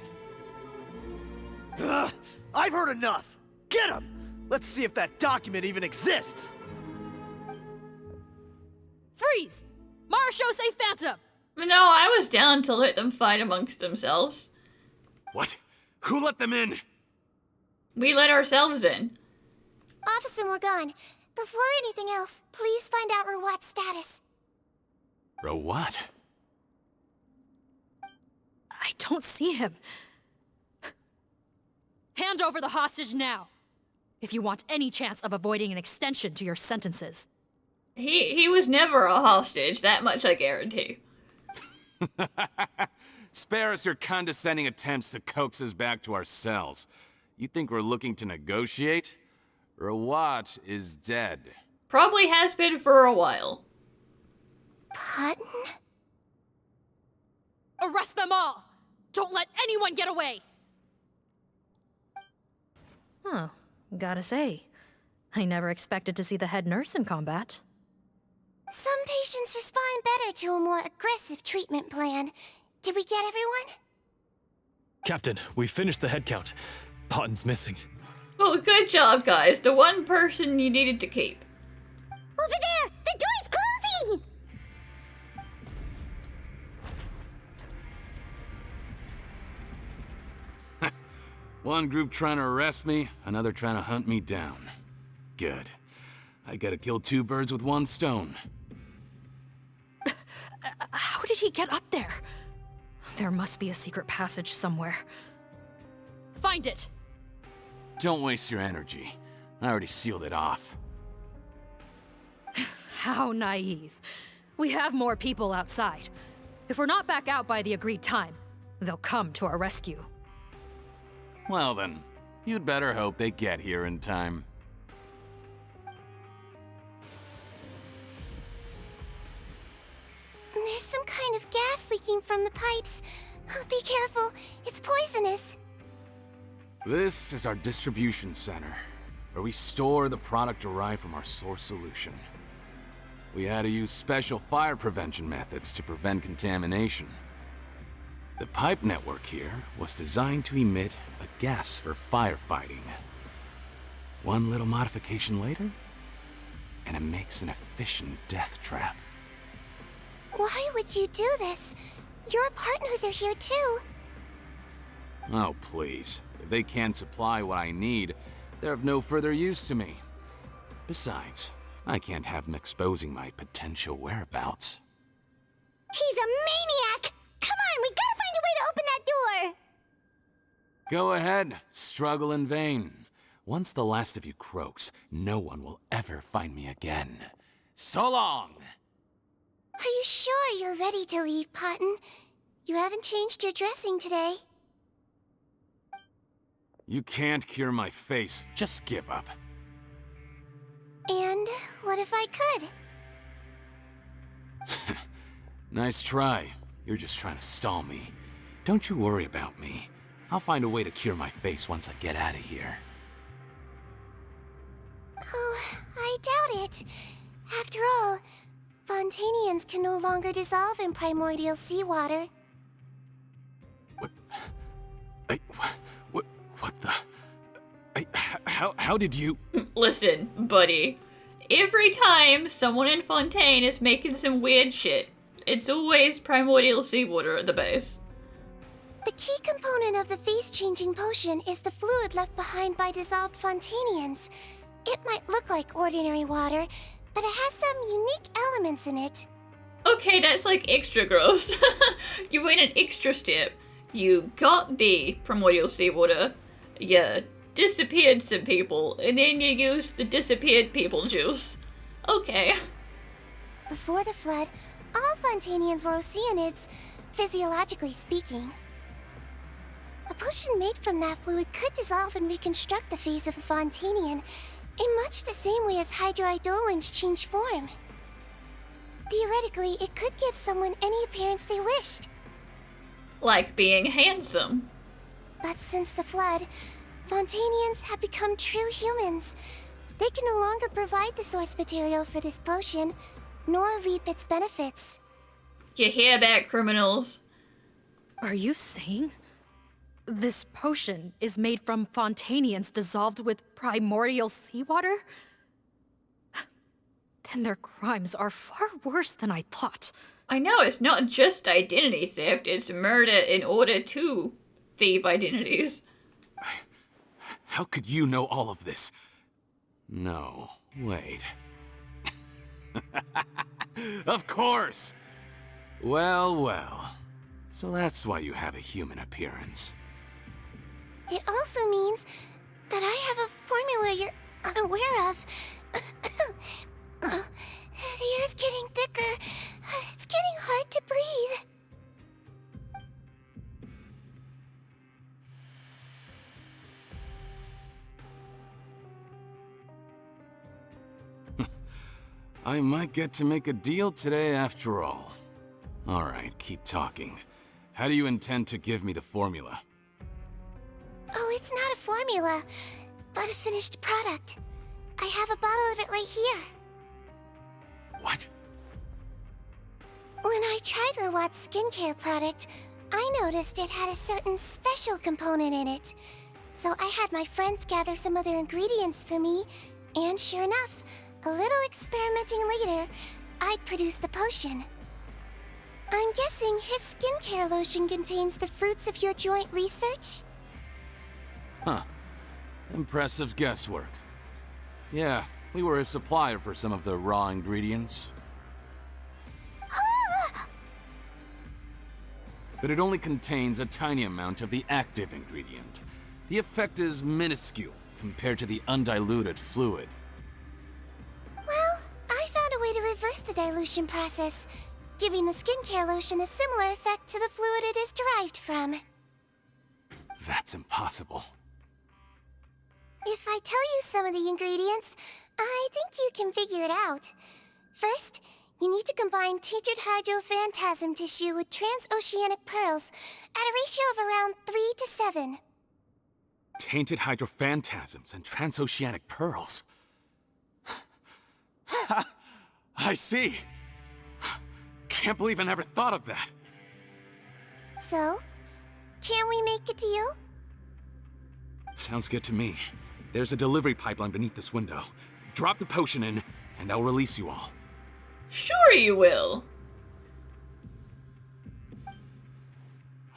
Ugh, I've heard enough! Get him! Let's see if that document even exists! Freeze! Marechaussee Phantom! No, I was down to let them fight amongst themselves. What? Who let them in? We let ourselves in. Officer Morgan, before anything else, please find out Rawat's status. Rawat? I don't see him. Hand over the hostage now, if you want any chance of avoiding an extension to your sentences. He was never a hostage, that much I guarantee. Spare us your condescending attempts to coax us back to our cells. You think we're looking to negotiate? Rawat is dead. Probably has been for a while. Fontaine? Arrest them all! Don't let anyone get away! Huh. Gotta say, I never expected to see the head nurse in combat. Some patients respond better to a more aggressive treatment plan. Did we get everyone? Captain, we finished the head count. Fontaine's missing. Well, good job, guys. The one person you needed to keep. Over there! The door's closing! One group trying to arrest me, another trying to hunt me down. Good. I gotta kill two birds with one stone. How did he get up there? There must be a secret passage somewhere. Find it! Don't waste your energy. I already sealed it off. How naive. We have more people outside. If we're not back out by the agreed time, they'll come to our rescue. Well then, you'd better hope they get here in time. There's some kind of gas leaking from the pipes. Oh, be careful, it's poisonous. This is our distribution center, where we store the product derived from our source solution. We had to use special fire prevention methods to prevent contamination. The pipe network here was designed to emit a gas for firefighting. One little modification later, and it makes an efficient death trap. Why would you do this? Your partners are here too. Oh, please. If they can't supply what I need, they're of no further use to me. Besides, I can't have them exposing my potential whereabouts. He's a maniac! Come on, we gotta find a way to open that door! Go ahead, struggle in vain. Once the last of you croaks, no one will ever find me again. So long! Are you sure you're ready to leave, Potton? You haven't changed your dressing today. You can't cure my face, just give up. And what if I could? Nice try. You're just trying to stall me. Don't you worry about me. I'll find a way to cure my face once I get out of here. Oh, I doubt it. After all, Fontainians can no longer dissolve in primordial seawater. What the... How did you... Listen, buddy. Every time someone in Fontaine is making some weird shit, it's always primordial seawater at the base. The key component of the face-changing potion is the fluid left behind by dissolved Fontainians. It might look like ordinary water, but it has some unique elements in it. Okay, that's like extra gross. You went an extra step. You got the primordial seawater, you disappeared some people, and then you used the disappeared people juice. Okay. Before the flood, all Fontainians were oceanids, physiologically speaking. A potion made from that fluid could dissolve and reconstruct the face of a Fontainian in much the same way as hydroidolins change form. Theoretically, it could give someone any appearance they wished. Like being handsome. But since the flood, Fontainians have become true humans. They can no longer provide the source material for this potion, nor reap its benefits. You hear that, criminals? Are you saying this potion is made from Fontainians dissolved with primordial seawater? Then their crimes are far worse than I thought. I know, it's not just identity theft, it's murder in order to thieve identities. How could you know all of this? No, wait. Of course! Well, well. So that's why you have a human appearance. It also means that I have a formula you're unaware of. The air's getting thicker. It's getting hard to breathe. I might get to make a deal today after all. Alright, keep talking. How do you intend to give me the formula? Oh, it's not a formula, but a finished product. I have a bottle of it right here. What? When I tried Rawat's skincare product, I noticed it had a certain special component in it. So I had my friends gather some other ingredients for me, and sure enough, a little experimenting later, I'd produced the potion. I'm guessing his skincare lotion contains the fruits of your joint research? Huh. Impressive guesswork. Yeah, We were a supplier for some of the raw ingredients. But it only contains a tiny amount of the active ingredient. The effect is minuscule compared to the undiluted fluid. Well, I found a way to reverse the dilution process, giving the skincare lotion a similar effect to the fluid it is derived from. That's impossible. If I tell you some of the ingredients, I think you can figure it out. First, you need to combine tainted hydrophantasm tissue with transoceanic pearls at a ratio of around 3 to 7. Tainted hydrophantasms and transoceanic pearls. I see. Can't believe I never thought of that. So, can we make a deal? Sounds good to me. There's a delivery pipeline beneath this window. Drop the potion in, and I'll release you all. Sure you will.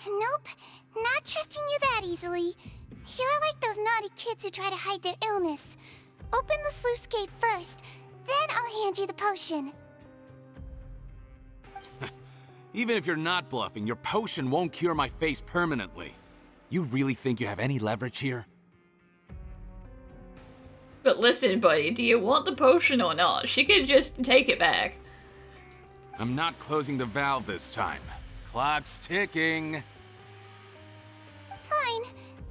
Nope, not trusting you that easily. You're like those naughty kids who try to hide their illness. Open the sluice gate first, then I'll hand you the potion. Even if you're not bluffing, your potion won't cure my face permanently. You really think you have any leverage here? But listen, buddy, do you want the potion or not? She could just take it back. I'm not closing the valve this time. Clock's ticking. Fine,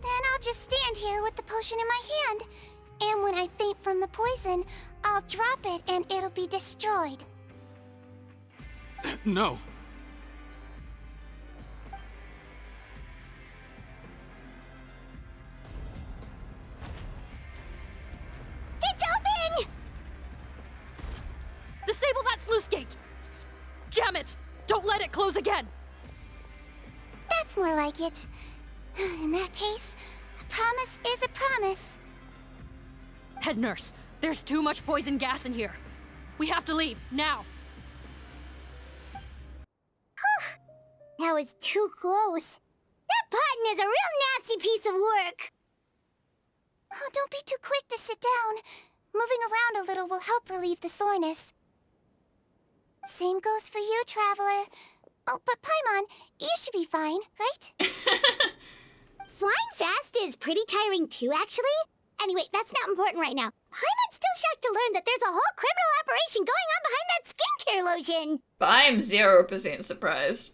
then I'll just stand here with the potion in my hand. And when I faint from the poison, I'll drop it and it'll be destroyed. No. It's open! Disable that sluice gate! Jam it! Don't let it close again! That's more like it. In that case, a promise is a promise. Head nurse, there's too much poison gas in here. We have to leave, now! That was too close. That button is a real nasty piece of work. Oh, don't be too quick to sit down. Moving around a little will help relieve the soreness. Same goes for you, Traveler. Oh, but Paimon, you should be fine, right? Flying fast is pretty tiring too, actually. Anyway, that's not important right now. Paimon's still shocked to learn that there's a whole criminal operation going on behind that skincare lotion. But I'm 0% surprised.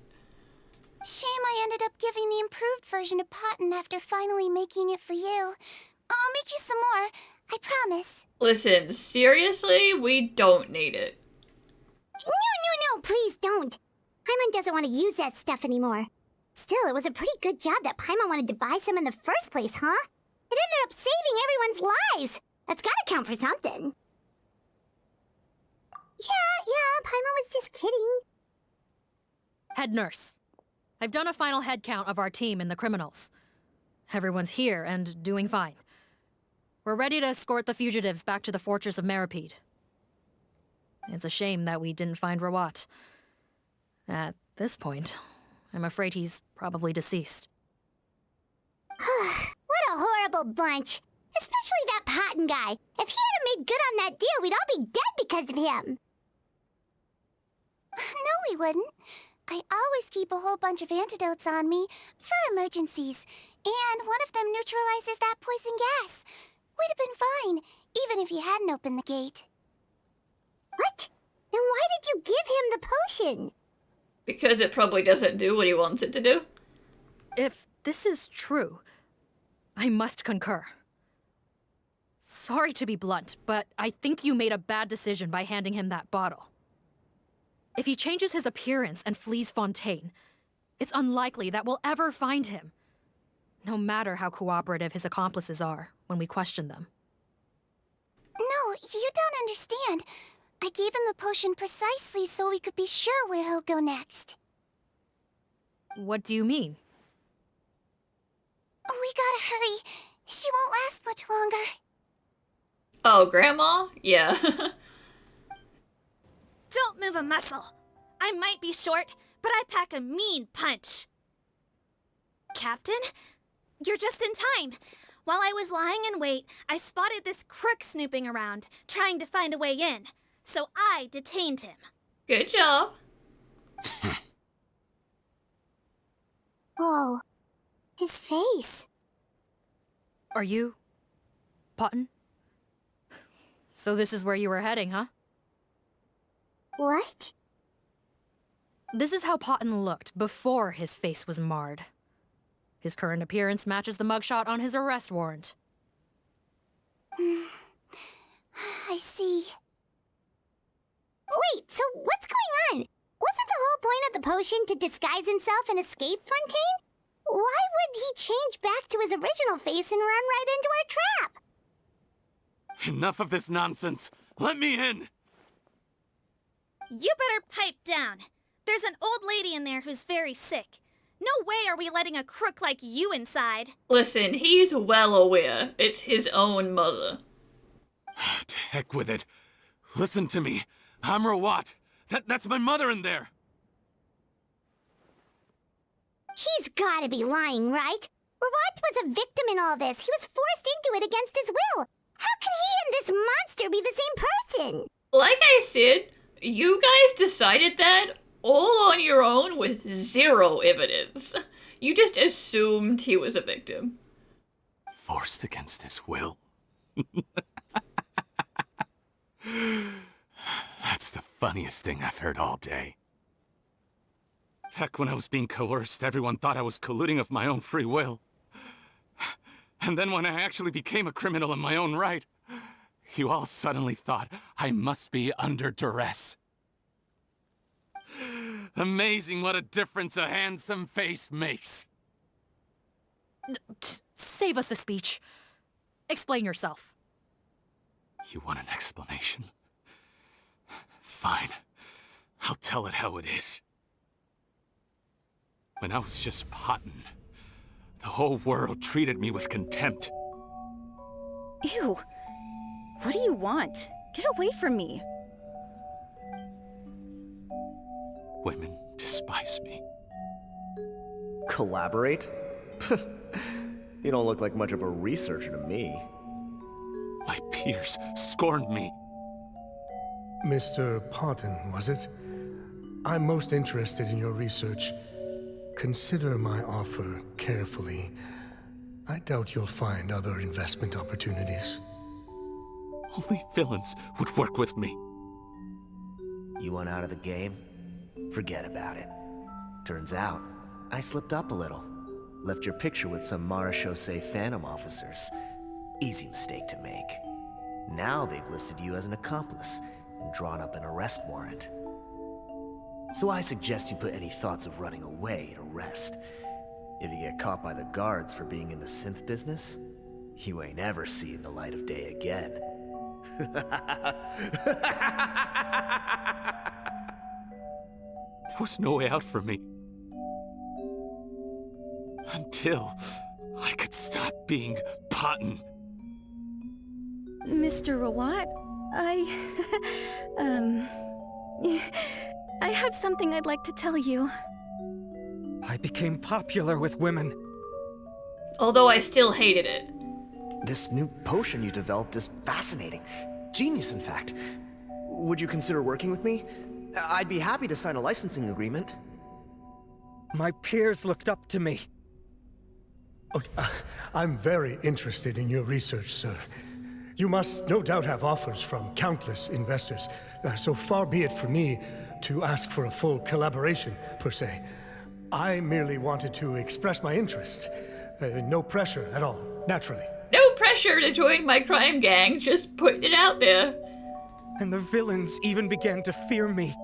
Shame I ended up giving the improved version to Potton after finally making it for you. I'll make you some more, I promise. Listen, seriously, we don't need it. No, please don't. Paimon doesn't want to use that stuff anymore. Still, it was a pretty good job that Paimon wanted to buy some in the first place, huh? It ended up saving everyone's lives. That's gotta count for something. Yeah, Paimon was just kidding. Head nurse, I've done a final head count of our team and the criminals. Everyone's here and doing fine. We're ready to escort the fugitives back to the fortress of Meripede. It's a shame that we didn't find Rawat. At this point, I'm afraid he's probably deceased. What a horrible bunch. Especially that Potton guy. If he hadn't made good on that deal, we'd all be dead because of him. No, we wouldn't. I always keep a whole bunch of antidotes on me for emergencies, and one of them neutralizes that poison gas. We'd have been fine, even if you hadn't opened the gate. What? Then why did you give him the potion? Because it probably doesn't do what he wants it to do. If this is true, I must concur. Sorry to be blunt, but I think you made a bad decision by handing him that bottle. If he changes his appearance and flees Fontaine, it's unlikely that we'll ever find him, no matter how cooperative his accomplices are when we question them. No, you don't understand. I gave him the potion precisely so we could be sure where he'll go next. What do you mean? We gotta hurry. She won't last much longer. Oh, Grandma? Yeah. Don't move a muscle. I might be short, but I pack a mean punch. Captain? You're just in time. While I was lying in wait, I spotted this crook snooping around, trying to find a way in. So I detained him. Good job. Oh, his face. Are you... Potton? So this is where you were heading, huh? What? This is how Potton looked before his face was marred. His current appearance matches the mugshot on his arrest warrant. I see. Wait, so what's going on? Wasn't the whole point of the potion to disguise himself and escape Fontaine? Why would he change back to his original face and run right into our trap? Enough of this nonsense. Let me in. You better pipe down. There's an old lady in there who's very sick. No way are we letting a crook like you inside. Listen, he's well aware it's his own mother. To heck with it. Listen to me. I'm Rawat. That's my mother in there. He's gotta be lying, right? Rawat was a victim in all this. He was forced into it against his will. How can he and this monster be the same person? Like I said, you guys decided that all on your own with zero evidence. You just assumed he was a victim. Forced against his will? That's the funniest thing I've heard all day. Back when I was being coerced, everyone thought I was colluding of my own free will. And then when I actually became a criminal in my own right, you all suddenly thought I must be under duress. Amazing what a difference a handsome face makes. Save us the speech. Explain yourself. You want an explanation? Fine. I'll tell it how it is. When I was just Potton, the whole world treated me with contempt. Ew. What do you want? Get away from me. Women despise me. Collaborate? You don't look like much of a researcher to me. My peers scorned me. Mr. Potton, was it? I'm most interested in your research. Consider my offer carefully. I doubt you'll find other investment opportunities. Only villains would work with me. You want out of the game? Forget about it. Turns out, I slipped up a little. Left your picture with some Marechaussee Phantom officers. Easy mistake to make. Now they've listed you as an accomplice and drawn up an arrest warrant. So I suggest you put any thoughts of running away to rest. If you get caught by the guards for being in the synth business, you ain't ever seeing the light of day again. There was no way out for me. Until I could stop being Potton. Mr. Rawat, I have something I'd like to tell you. I became popular with women. Although I still hated it. This new potion you developed is fascinating. Genius, in fact. Would you consider working with me? I'd be happy to sign a licensing agreement. My peers looked up to me. Okay, I'm very interested in your research, sir. You must no doubt have offers from countless investors, so far be it for me to ask for a full collaboration, per se. I merely wanted to express my interest. No pressure at all, naturally. No pressure to join my crime gang, just putting it out there. And the villains even began to fear me.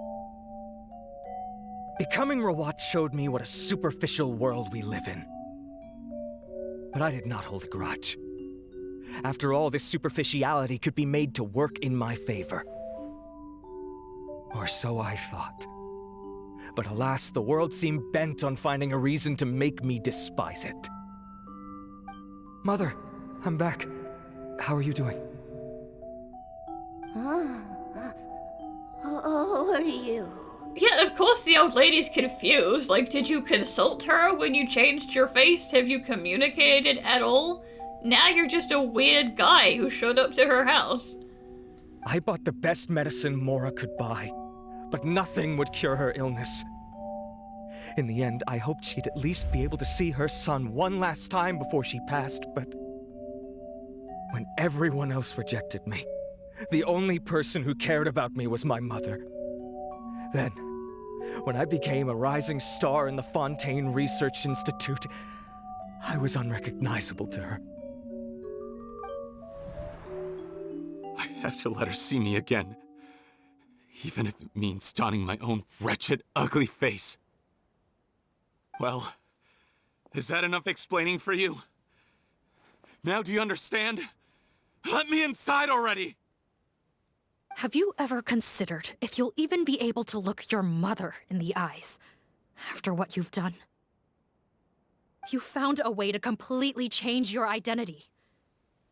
Becoming Rawat showed me what a superficial world we live in. But I did not hold a grudge. After all, this superficiality could be made to work in my favor. Or so I thought. But alas, the world seemed bent on finding a reason to make me despise it. Mother, I'm back. How are you doing? Who are you? Yeah, of course the old lady's confused. Like, did you consult her when you changed your face? Have you communicated at all? Now you're just a weird guy who showed up to her house. I bought the best medicine Mora could buy, but nothing would cure her illness. In the end, I hoped she'd at least be able to see her son one last time before she passed, but when everyone else rejected me, the only person who cared about me was my mother. Then, when I became a rising star in the Fontaine Research Institute, I was unrecognizable to her. I have to let her see me again. Even if it means donning my own wretched, ugly face. Well, is that enough explaining for you? Now do you understand? Let me inside already! Have you ever considered if you'll even be able to look your mother in the eyes after what you've done? You found a way to completely change your identity.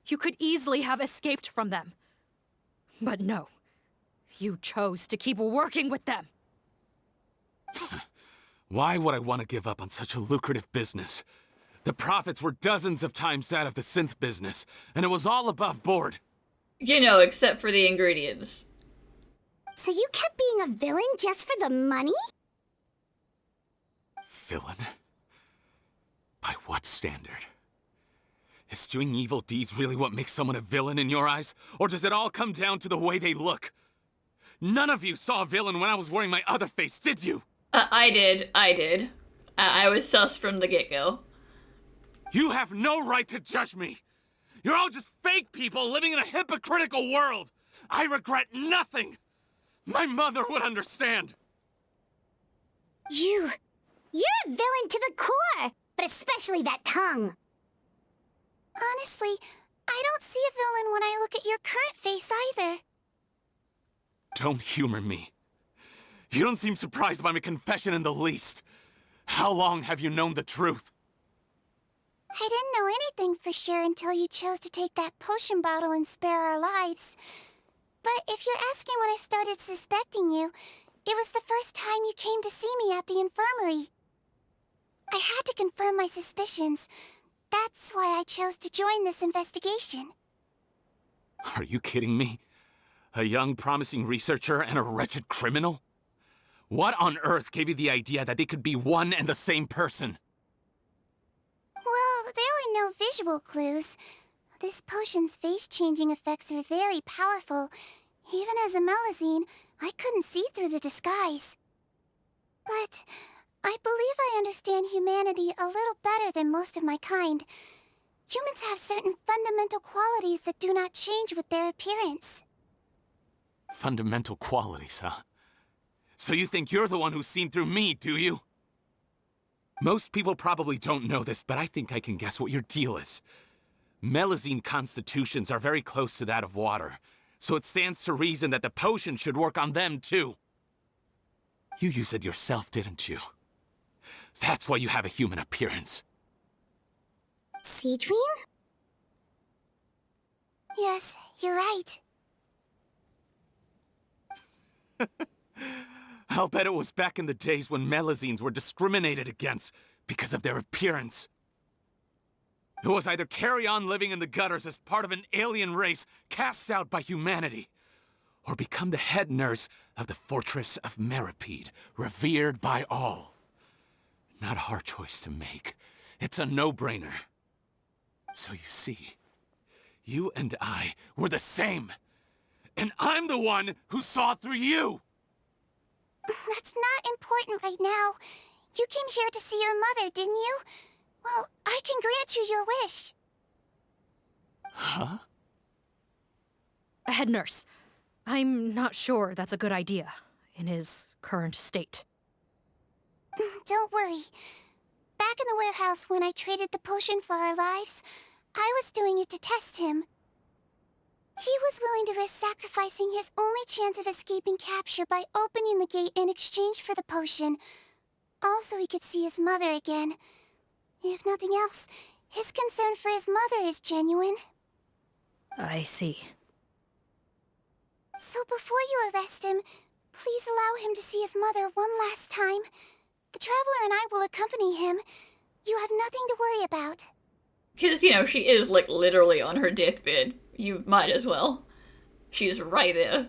You could easily have escaped from them. But no, you chose to keep working with them. Why would I want to give up on such a lucrative business? The profits were dozens of times that of the synth business, and it was all above board. You know, except for the ingredients. So you kept being a villain just for the money? Villain? By what standard? Is doing evil deeds really what makes someone a villain in your eyes? Or does it all come down to the way they look? None of you saw a villain when I was wearing my other face, did you? I did. I was sus from the get-go. You have no right to judge me! You're all just fake people living in a hypocritical world! I regret nothing! My mother would understand! You're a villain to the core! But especially that tongue! Honestly, I don't see a villain when I look at your current face either. Don't humor me. You don't seem surprised by my confession in the least. How long have you known the truth? I didn't know anything for sure until you chose to take that potion bottle and spare our lives. But if you're asking when I started suspecting you, it was the first time you came to see me at the infirmary. I had to confirm my suspicions. That's why I chose to join this investigation. Are you kidding me? A young, promising researcher and a wretched criminal? What on earth gave you the idea that they could be one and the same person? Well, there were no visual clues. This potion's face-changing effects are very powerful. Even as a Melusine, I couldn't see through the disguise. But I believe I understand humanity a little better than most of my kind. Humans have certain fundamental qualities that do not change with their appearance. Fundamental qualities, huh? So you think you're the one who's seen through me, do you? Most people probably don't know this, but I think I can guess what your deal is. Melusine constitutions are very close to that of water, so it stands to reason that the potion should work on them too. You use it yourself, didn't you? That's why you have a human appearance. Sigewinne? Yes, you're right. I'll bet it was back in the days when Melusines were discriminated against because of their appearance. It was either carry on living in the gutters as part of an alien race cast out by humanity, or become the head nurse of the fortress of Meripede, revered by all. Not a hard choice to make. It's a no-brainer. So you see, you and I were the same. And I'm the one who saw through you! That's not important right now. You came here to see your mother, didn't you? Well, I can grant you your wish. Huh? Head nurse, I'm not sure that's a good idea in his current state. Don't worry. Back in the warehouse when I traded the potion for our lives, I was doing it to test him. He was willing to risk sacrificing his only chance of escaping capture by opening the gate in exchange for the potion. Also, he could see his mother again. If nothing else, his concern for his mother is genuine. I see. So before you arrest him, please allow him to see his mother one last time. The Traveler and I will accompany him. You have nothing to worry about. Because, she is, like, literally on her deathbed. You might as well. She's right there.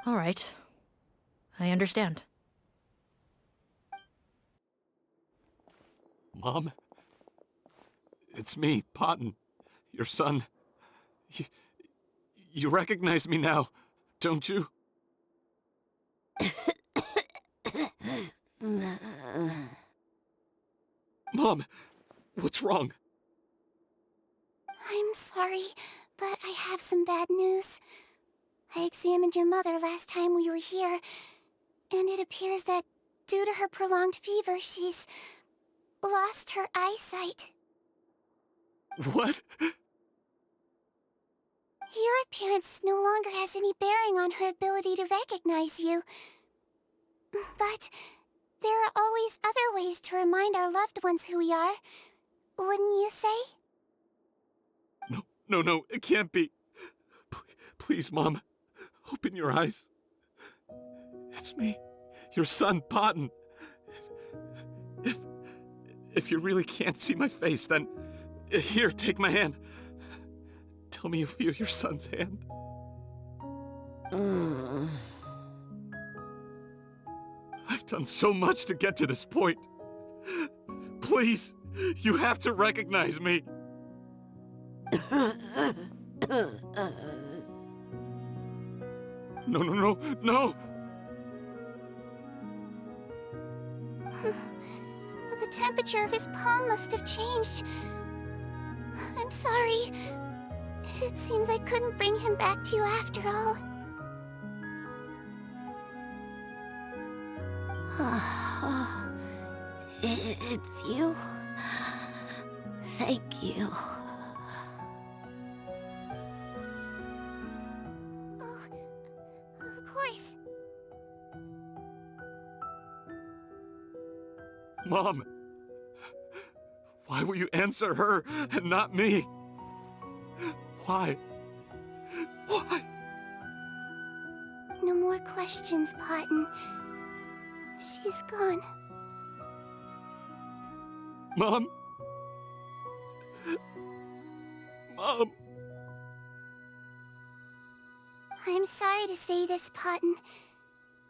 All right. I understand. Mom? It's me, Potton. Your son. You recognize me now, don't you? Mom, what's wrong? I'm sorry, but I have some bad news. I examined your mother last time we were here, and it appears that due to her prolonged fever, she's lost her eyesight. What? Your appearance no longer has any bearing on her ability to recognize you. But there are always other ways to remind our loved ones who we are, wouldn't you say? No, it can't be. Please, Mom, open your eyes. It's me, your son, Potton. If you really can't see my face, then here, take my hand. Tell me you feel your son's hand. I've done so much to get to this point. Please, you have to recognize me. No. The temperature of his palm must have changed. I'm sorry. It seems I couldn't bring him back to you after all. It's you. Thank you. Of course. Mom, why will you answer her and not me? Why? No more questions, Potton. She's gone. Mom? Mom? I'm sorry to say this, Potton,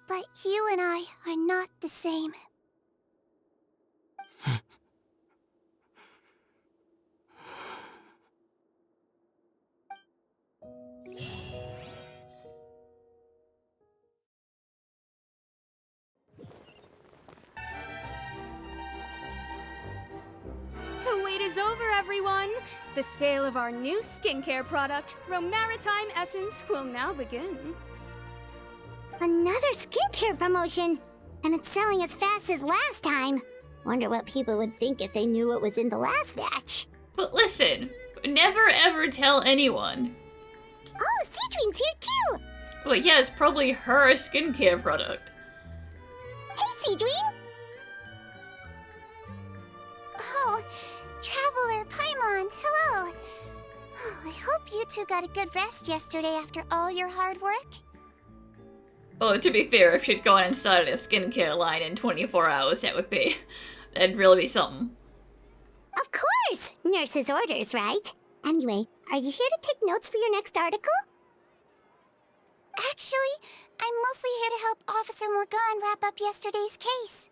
but you and I are not the same. The wait is over, everyone! The sale of our new skincare product, Romaritime Essence, will now begin. Another skincare promotion! And it's selling as fast as last time. Wonder what people would think if they knew what was in the last batch. But listen, never ever tell anyone. Oh, Sigewinne's here too! Well, yeah, it's probably her skincare product. Hey, Sigewinne! Oh, Traveler Paimon, hello! Oh, I hope you two got a good rest yesterday after all your hard work. Well, to be fair, if she'd gone and started a skincare line in 24 hours, that'd really be something. Of course! Nurse's orders, right? Anyway, are you here to take notes for your next article? Actually, I'm mostly here to help Officer Morgan wrap up yesterday's case.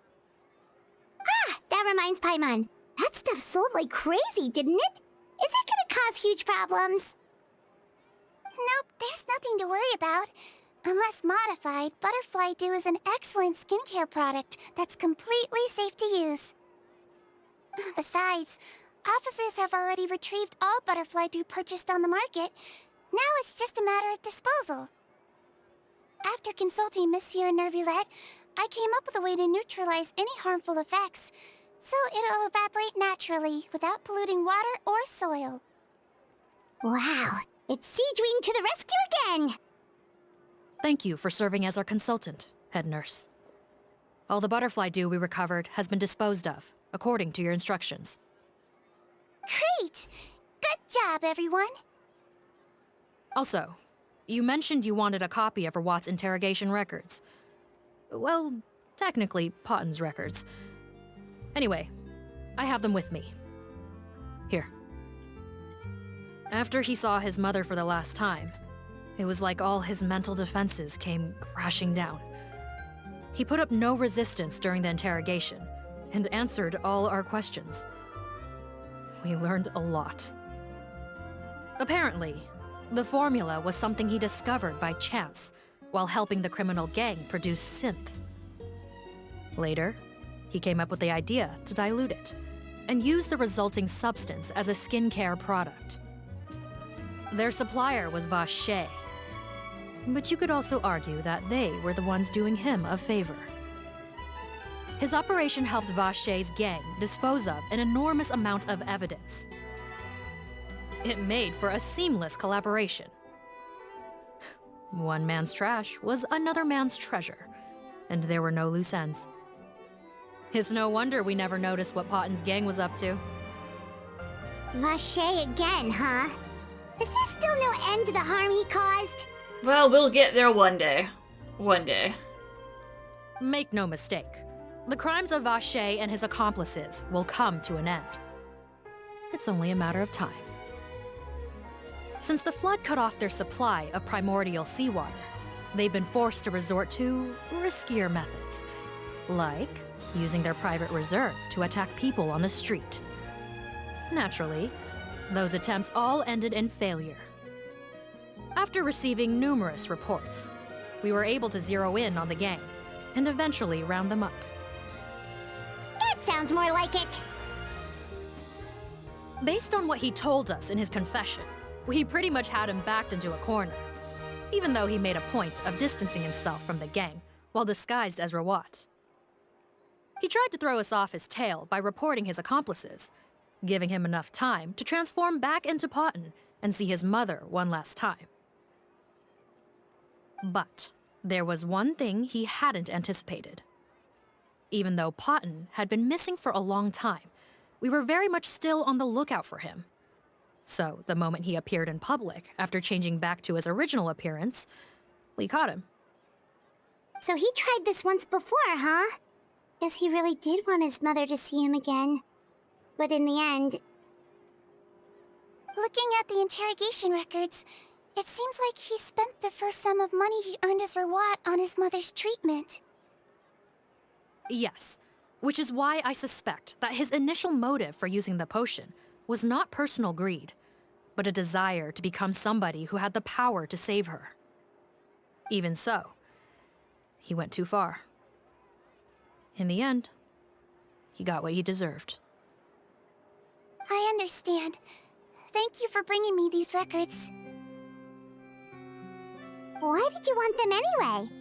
Ah, that reminds Paimon. That stuff sold like crazy, didn't it? Is it gonna cause huge problems? Nope, there's nothing to worry about. Unless modified, Butterfly Dew is an excellent skincare product that's completely safe to use. Besides, officers have already retrieved all Butterfly Dew purchased on the market. Now it's just a matter of disposal. After consulting Monsieur Nervulette, I came up with a way to neutralize any harmful effects, so it'll evaporate naturally without polluting water or soil. Wow, it's Sigewinne to the rescue again! Thank you for serving as our consultant, head nurse. All the butterfly dew we recovered has been disposed of, according to your instructions. Great! Good job, everyone! Also, you mentioned you wanted a copy of Watt's interrogation records. Well, technically, Potton's records. Anyway, I have them with me. Here. After he saw his mother for the last time, it was like all his mental defenses came crashing down. He put up no resistance during the interrogation and answered all our questions. We learned a lot. Apparently, the formula was something he discovered by chance while helping the criminal gang produce synth. Later, he came up with the idea to dilute it and use the resulting substance as a skincare product. Their supplier was Vache, but you could also argue that they were the ones doing him a favor. His operation helped Vache's gang dispose of an enormous amount of evidence. It made for a seamless collaboration. One man's trash was another man's treasure, and there were no loose ends. It's no wonder we never noticed what Potten's gang was up to. Vache again, huh? Is there still no end to the harm he caused? Well, we'll get there one day. One day. Make no mistake, the crimes of Vache and his accomplices will come to an end. It's only a matter of time. Since the flood cut off their supply of primordial seawater, they've been forced to resort to riskier methods, like using their private reserve to attack people on the street. Naturally, those attempts all ended in failure. After receiving numerous reports, we were able to zero in on the gang and eventually round them up. That sounds more like it. Based on what he told us in his confession, we pretty much had him backed into a corner, even though he made a point of distancing himself from the gang while disguised as Rawat. He tried to throw us off his tail by reporting his accomplices, giving him enough time to transform back into Potten and see his mother one last time. But there was one thing he hadn't anticipated. Even though Potten had been missing for a long time, we were very much still on the lookout for him. So the moment he appeared in public after changing back to his original appearance, we caught him. So he tried this once before, huh? Guess he really did want his mother to see him again. But in the end... Looking at the interrogation records, it seems like he spent the first sum of money he earned as Rawat on his mother's treatment. Yes, which is why I suspect that his initial motive for using the potion was not personal greed, but a desire to become somebody who had the power to save her. Even so, he went too far. In the end, he got what he deserved. I understand. Thank you for bringing me these records. Why did you want them anyway?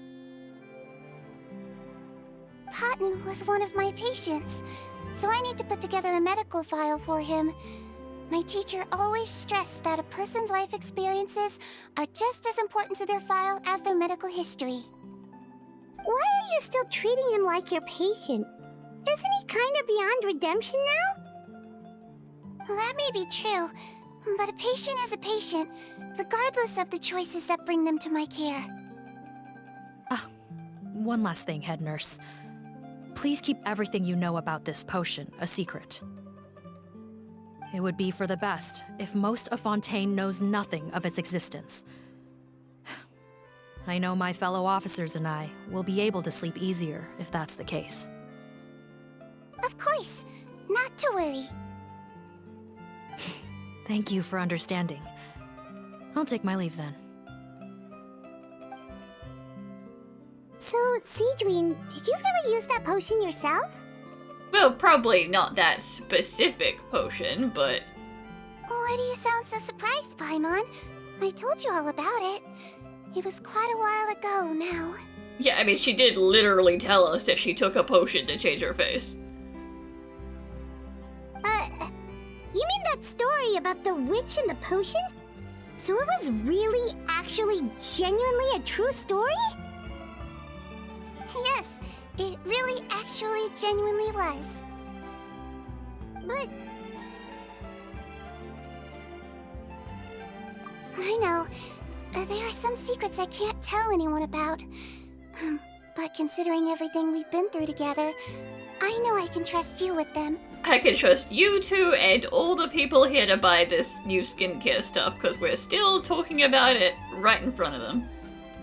Potten was one of my patients, so I need to put together a medical file for him. My teacher always stressed that a person's life experiences are just as important to their file as their medical history. Why are you still treating him like your patient? Isn't he kind of beyond redemption now? That may be true, but a patient is a patient, regardless of the choices that bring them to my care. One last thing, head nurse. Please keep everything you know about this potion a secret. It would be for the best if most of Fontaine knows nothing of its existence. I know my fellow officers and I will be able to sleep easier if that's the case. Of course, not to worry. Thank you for understanding. I'll take my leave then. So, Sigewinne, did you really use that potion yourself? Well, probably not that specific potion, but... Why do you sound so surprised, Paimon? I told you all about it. It was quite a while ago now. Yeah, I mean, she did literally tell us that she took a potion to change her face. You mean that story about the witch and the potion? So it was really, actually, genuinely a true story? Yes, it really, actually, genuinely was. But... I know. There are some secrets I can't tell anyone about. But considering everything we've been through together, I I know I can trust you with them. I can trust you two and all the people here to buy this new skincare stuff, because we're still talking about it right in front of them.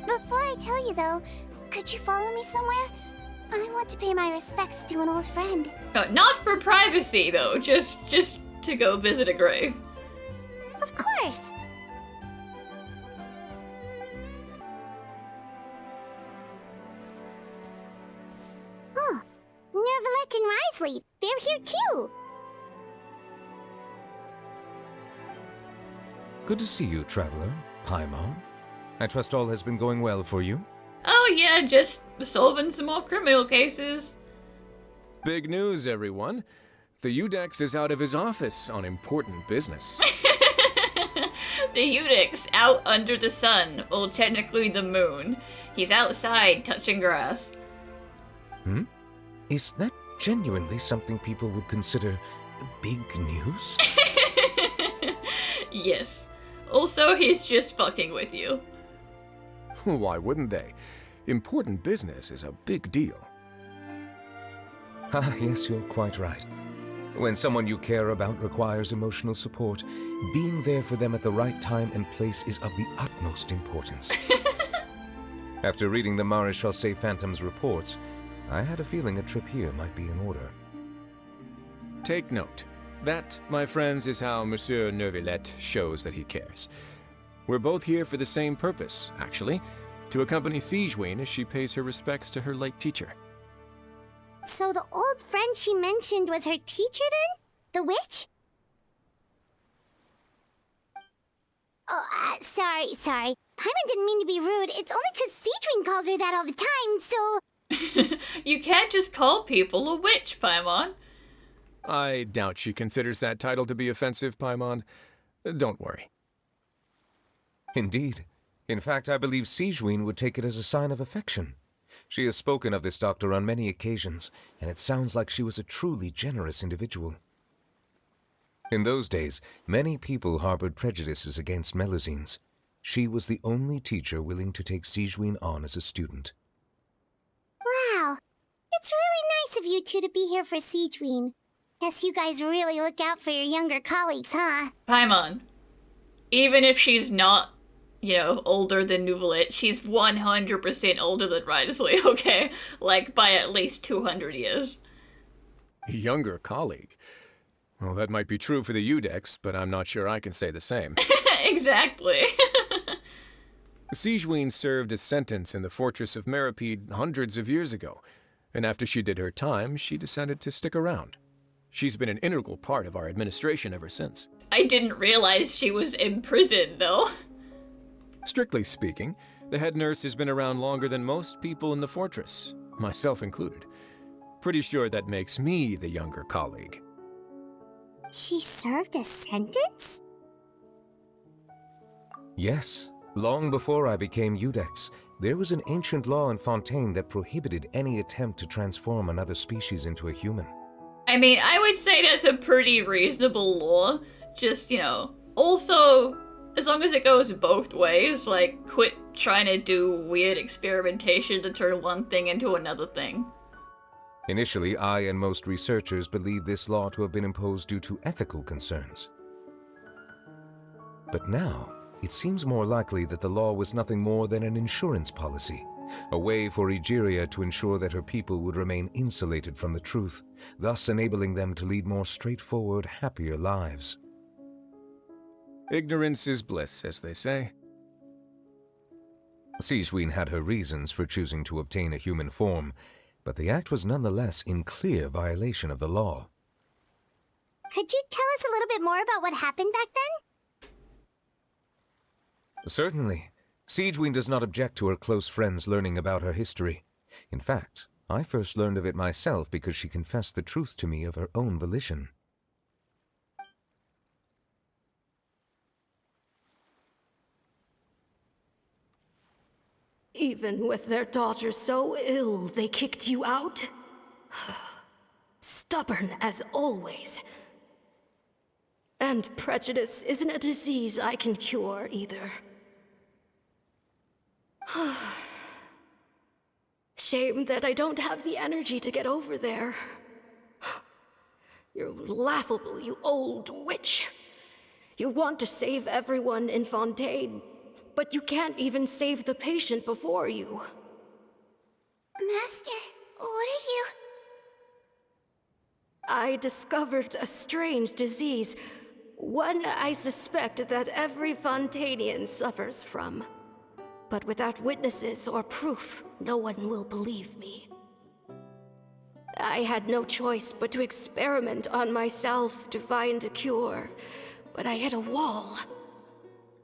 Before I tell you though, could you follow me somewhere? I want to pay my respects to an old friend. Not for privacy though, just to go visit a grave. Of course! Oh, Nervalette and Risley, they're here too! Good to see you, traveler. Paimon. I trust all has been going well for you? Oh yeah, just solving some more criminal cases. Big news, everyone. The Udex is out of his office on important business. The Udex out under the sun, or technically the moon. He's outside touching grass. Is that genuinely something people would consider big news? Yes. Also, he's just fucking with you. Why wouldn't they? Important business is a big deal. Ah, yes, you're quite right. When someone you care about requires emotional support, being there for them at the right time and place is of the utmost importance. After reading the Maréchal Phantom's reports, I had a feeling a trip here might be in order. Take note. That, my friends, is how Monsieur Nervalette shows that he cares. We're both here for the same purpose, actually, to accompany Sigewinne as she pays her respects to her late teacher. So the old friend she mentioned was her teacher then? The witch? Oh, sorry. Paimon didn't mean to be rude. It's only 'cause Sigewinne calls her that all the time, so... You can't just call people a witch, Paimon. I doubt she considers that title to be offensive, Paimon. Don't worry. Indeed. In fact, I believe Sigewinne would take it as a sign of affection. She has spoken of this doctor on many occasions, and it sounds like she was a truly generous individual. In those days, many people harbored prejudices against Melusines. She was the only teacher willing to take Sigewinne on as a student. Wow. It's really nice of you two to be here for Sigewinne. Guess you guys really look out for your younger colleagues, huh? Paimon, even if she's not, older than Neuvillette, she's 100% older than Risley, okay? Like, by at least 200 years. Younger colleague? Well, that might be true for the Udex, but I'm not sure I can say the same. Exactly. Sigewinne served a sentence in the fortress of Meripede hundreds of years ago, and after she did her time, she decided to stick around. She's been an integral part of our administration ever since. I didn't realize she was in prison, though. Strictly speaking, the head nurse has been around longer than most people in the fortress, myself included. Pretty sure that makes me the younger colleague. She served a sentence? Yes. Long before I became Udex, there was an ancient law in Fontaine that prohibited any attempt to transform another species into a human. I mean, I would say that's a pretty reasonable law. Just, also, as long as it goes both ways, like, quit trying to do weird experimentation to turn one thing into another thing. Initially, I and most researchers believed this law to have been imposed due to ethical concerns. But now, it seems more likely that the law was nothing more than an insurance policy, a way for Egeria to ensure that her people would remain insulated from the truth, thus enabling them to lead more straightforward, happier lives. Ignorance is bliss, as they say. Sigewinne had her reasons for choosing to obtain a human form, but the act was nonetheless in clear violation of the law. Could you tell us a little bit more about what happened back then? Certainly. Sigewinne does not object to her close friends learning about her history. In fact, I first learned of it myself because she confessed the truth to me of her own volition. Even with their daughter so ill, they kicked you out? Stubborn as always. And prejudice isn't a disease I can cure either. Shame that I don't have the energy to get over there. You're laughable, you old witch. You want to save everyone in Fontaine, but you can't even save the patient before you. Master, what are you... I discovered a strange disease, one I suspect that every Fontainian suffers from. But without witnesses or proof, no one will believe me. I had no choice but to experiment on myself to find a cure, but I hit a wall.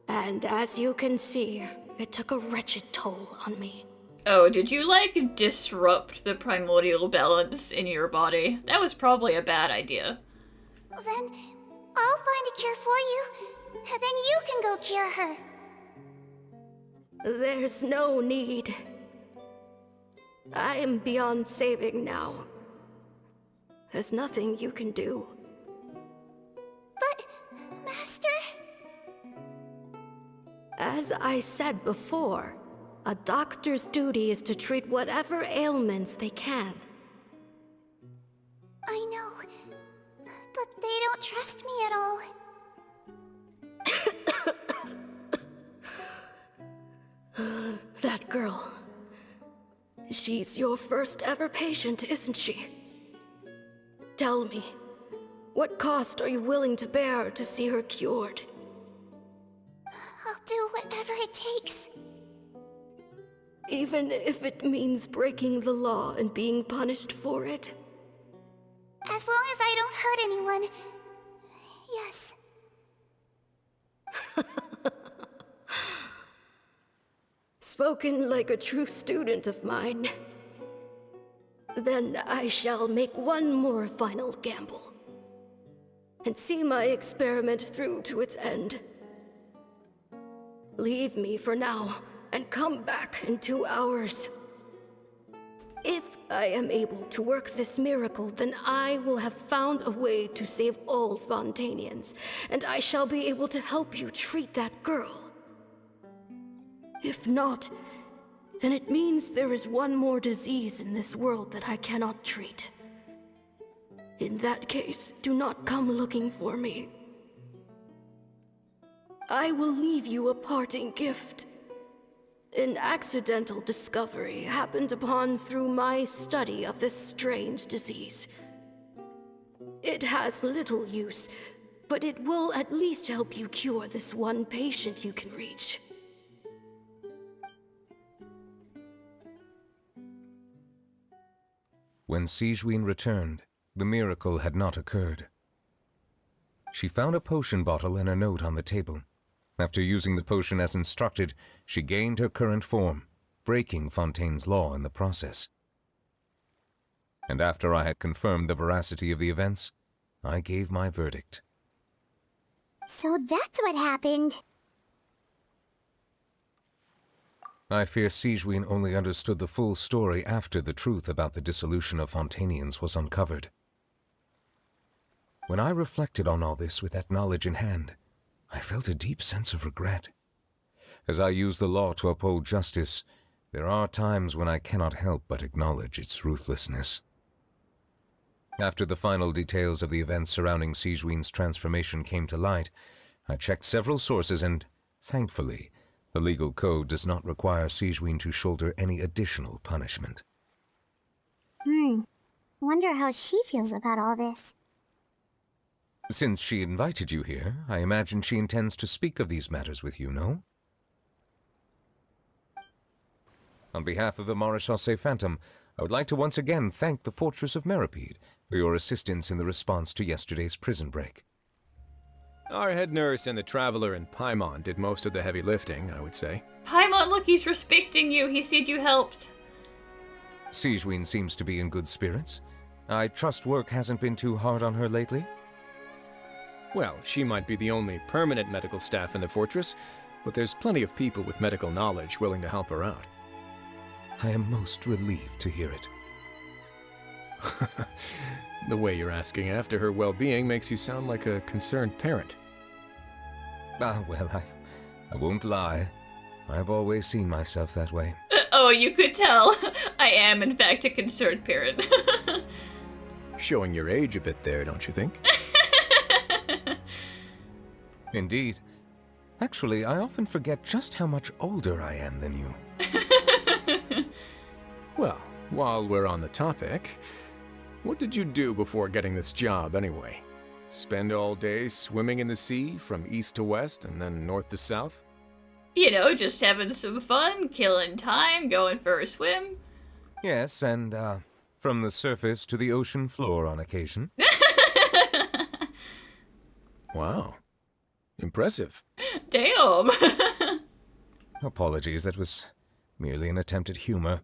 And as you can see, it took a wretched toll on me. Oh, did you, like, disrupt the primordial balance in your body? That was probably a bad idea. Then I'll find a cure for you, and then you can go cure her. There's no need. I am beyond saving now. There's nothing you can do. But, Master... As I said before, a doctor's duty is to treat whatever ailments they can. I know, but they don't trust me at all. That girl. She's your first ever patient, isn't she? Tell me, what cost are you willing to bear to see her cured? I'll do whatever it takes. Even if it means breaking the law and being punished for it? As long as I don't hurt anyone. Yes. Spoken like a true student of mine. Then I shall make one more final gamble. And see my experiment through to its end. Leave me for now, and come back in 2 hours. If I am able to work this miracle, then I will have found a way to save all Fontainians, and I shall be able to help you treat that girl. If not, then it means there is one more disease in this world that I cannot treat. In that case, do not come looking for me. I will leave you a parting gift. An accidental discovery happened upon through my study of this strange disease. It has little use, but it will at least help you cure this one patient you can reach. When Sigewinne returned, the miracle had not occurred. She found a potion bottle and a note on the table. After using the potion as instructed, she gained her current form, breaking Fontaine's law in the process. And after I had confirmed the veracity of the events, I gave my verdict. So that's what happened. I fear Sigewinne only understood the full story after the truth about the dissolution of Fontainians was uncovered. When I reflected on all this with that knowledge in hand, I felt a deep sense of regret. As I use the law to uphold justice, there are times when I cannot help but acknowledge its ruthlessness. After the final details of the events surrounding Sigewinne's transformation came to light, I checked several sources and, thankfully, the legal code does not require Sigewinne to shoulder any additional punishment. Wonder how she feels about all this. Since she invited you here, I imagine she intends to speak of these matters with you, no? On behalf of the Maréchal Phantom, I would like to once again thank the Fortress of Meripede for your assistance in the response to yesterday's prison break. Our head nurse and the traveler in Paimon did most of the heavy lifting, I would say. Paimon, look, he's respecting you. He said you helped. Sigewinne seems to be in good spirits. I trust work hasn't been too hard on her lately? Well, she might be the only permanent medical staff in the fortress, but there's plenty of people with medical knowledge willing to help her out. I am most relieved to hear it. The way you're asking after her well-being makes you sound like a concerned parent. Well, I won't lie. I've always seen myself that way. Oh, you could tell. I am, in fact, a concerned parent. Showing your age a bit there, don't you think? Indeed. Actually, I often forget just how much older I am than you. Well, while we're on the topic, what did you do before getting this job anyway? Spend all day swimming in the sea from east to west and then north to south? You know, just having some fun, killing time, going for a swim. Yes, and, from the surface to the ocean floor on occasion. Wow. Impressive. Damn. Apologies, that was merely an attempt at humor.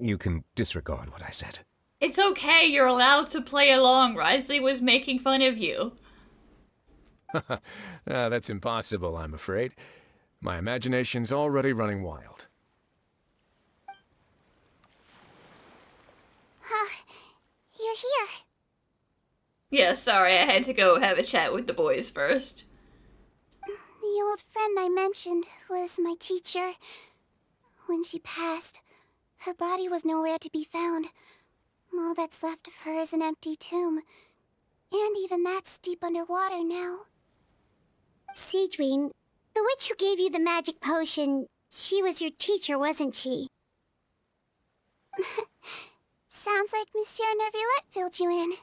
You can disregard what I said. It's okay, you're allowed to play along. Risley was making fun of you. That's impossible, I'm afraid. My imagination's already running wild. You're here. Yeah, sorry, I had to go have a chat with the boys first. The old friend I mentioned was my teacher. When she passed, her body was nowhere to be found. All that's left of her is an empty tomb. And even that's deep underwater now. Sigewinne, the witch who gave you the magic potion, she was your teacher, wasn't she? Sounds like Monsieur Neuvillette filled you in.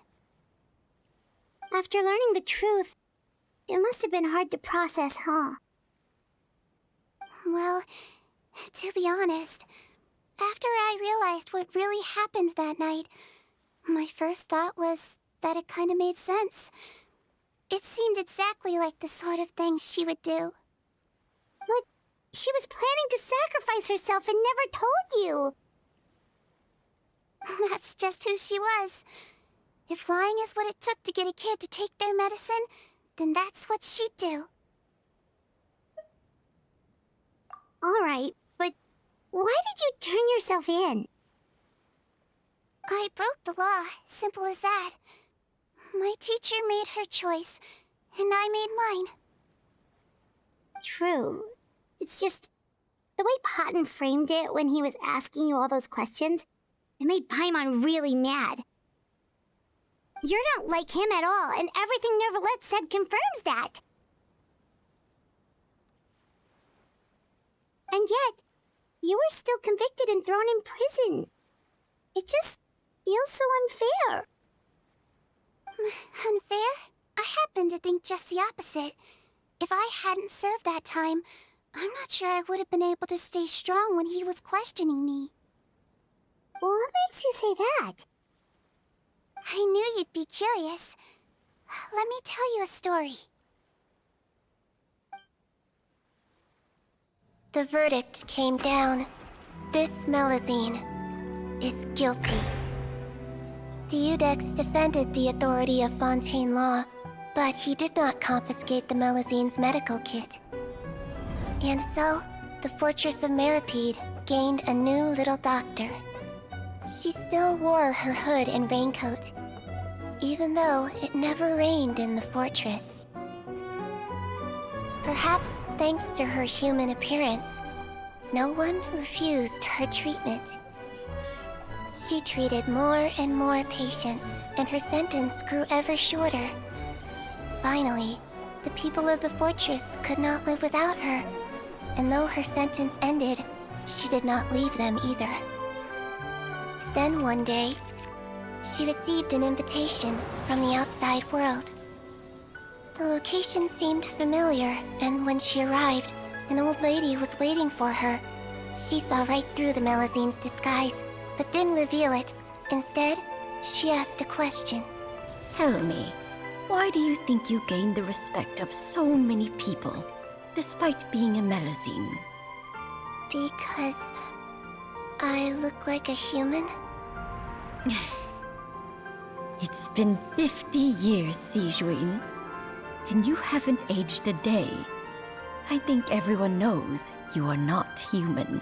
After learning the truth, it must have been hard to process, huh? Well, to be honest, after I realized what really happened that night, my first thought was that it kind of made sense. It seemed exactly like the sort of thing she would do. But she was planning to sacrifice herself and never told you. That's just who she was. If lying is what it took to get a kid to take their medicine, then that's what she'd do. Alright, but why did you turn yourself in? I broke the law, simple as that. My teacher made her choice, and I made mine. True. It's just, the way Potton framed it when he was asking you all those questions, it made Paimon really mad. You're not like him at all, and everything Neuvillette said confirms that. And yet, you were still convicted and thrown in prison. It just feels so unfair. Unfair? I happen to think just the opposite. If I hadn't served that time, I'm not sure I would have been able to stay strong when he was questioning me. What makes you say that? I knew you'd be curious. Let me tell you a story. The verdict came down. This Melusine is guilty. The Iudex defended the authority of Fontaine law, but he did not confiscate the Melusine's medical kit. And so, the Fortress of Meripede gained a new little doctor. She still wore her hood and raincoat, even though it never rained in the fortress. Perhaps thanks to her human appearance, no one refused her treatment. She treated more and more patients, and her sentence grew ever shorter. Finally, the people of the fortress could not live without her, and though her sentence ended, she did not leave them either. Then one day, she received an invitation from the outside world. The location seemed familiar, and when she arrived, an old lady was waiting for her. She saw right through the Melusine's disguise, but didn't reveal it. Instead, she asked a question. Tell me, why do you think you gained the respect of so many people, despite being a Melusine? Because I look like a human? It's been 50 years, Sigewinne, and you haven't aged a day. I think everyone knows you are not human.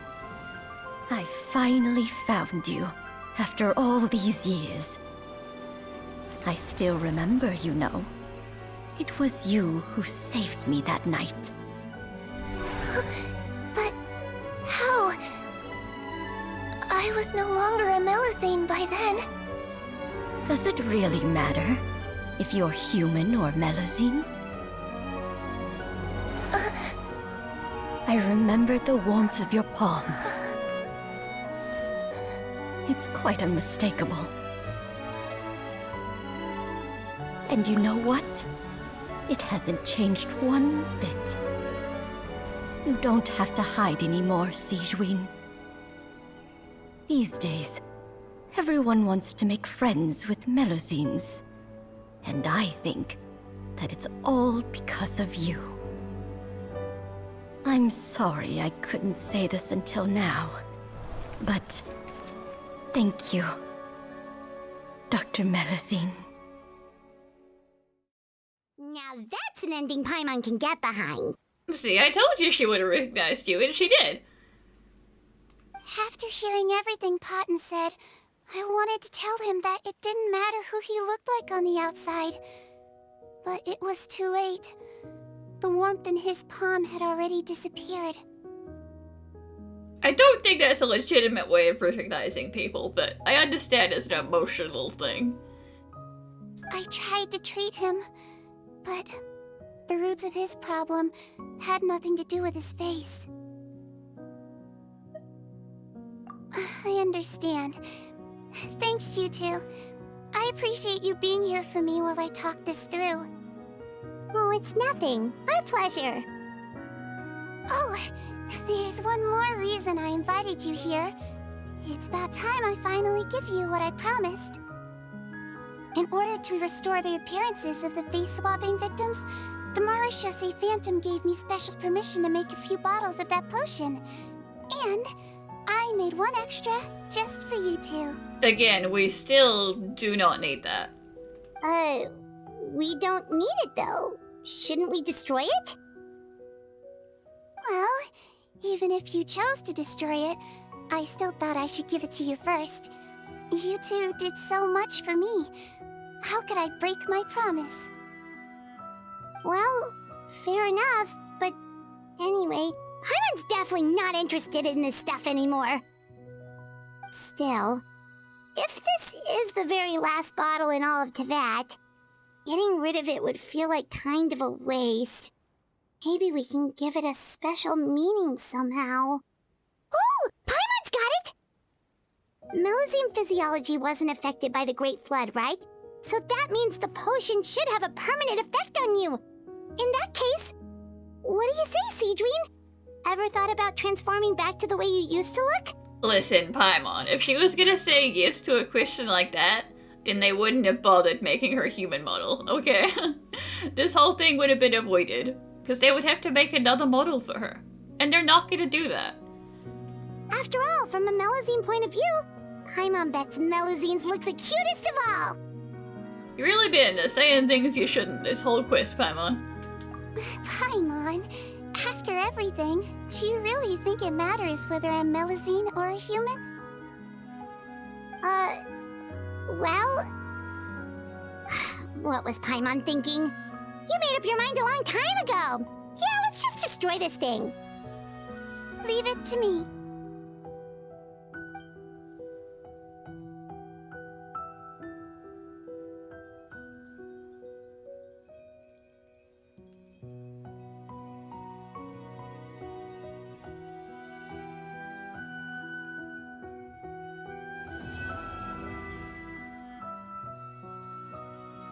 I finally found you, after all these years. I still remember, you know. It was you who saved me that night. But how? I was no longer a Melusine by then. Does it really matter if you're human or Melusine? I remember the warmth of your palm. It's quite unmistakable. And you know what? It hasn't changed one bit. You don't have to hide anymore, Sigewinne. These days, everyone wants to make friends with Melusines. And I think that it's all because of you. I'm sorry I couldn't say this until now, but thank you, Dr. Melusine. Now that's an ending Paimon can get behind. See, I told you she would have recognized you, and she did. After hearing everything Potton said, I wanted to tell him that it didn't matter who he looked like on the outside. But it was too late. The warmth in his palm had already disappeared. I don't think that's a legitimate way of recognizing people, but I understand it's an emotional thing. I tried to treat him, but the roots of his problem had nothing to do with his face. I understand. Thanks, you two. I appreciate you being here for me while I talk this through. Oh, it's nothing. Our pleasure. Oh, there's one more reason I invited you here. It's about time I finally give you what I promised. In order to restore the appearances of the face-swapping victims, the Marechaussee Phantom gave me special permission to make a few bottles of that potion. And I made one extra just for you two. Again, we still do not need that. We don't need it though. Shouldn't we destroy it? Well, even if you chose to destroy it, I still thought I should give it to you first. You two did so much for me. How could I break my promise? Well, fair enough, but anyway, Paimon's definitely not interested in this stuff anymore. Still, if this is the very last bottle in all of Teyvat, getting rid of it would feel like kind of a waste. Maybe we can give it a special meaning somehow. Ooh! Paimon's got it! Melusine physiology wasn't affected by the Great Flood, right? So that means the potion should have a permanent effect on you. In that case, what do you say, Sigewinne? Ever thought about transforming back to the way you used to look? Listen, Paimon, if she was gonna say yes to a question like that, then they wouldn't have bothered making her human model, okay? This whole thing would have been avoided, because they would have to make another model for her. And they're not gonna do that. After all, from a Melusine point of view, Paimon bets Melusines look the cutest of all. You really been saying things you shouldn't this whole quest, Paimon. Paimon, after everything, do you really think it matters whether I'm Melusine or a human? Well... What was Paimon thinking? You made up your mind a long time ago! Yeah, let's just destroy this thing. Leave it to me.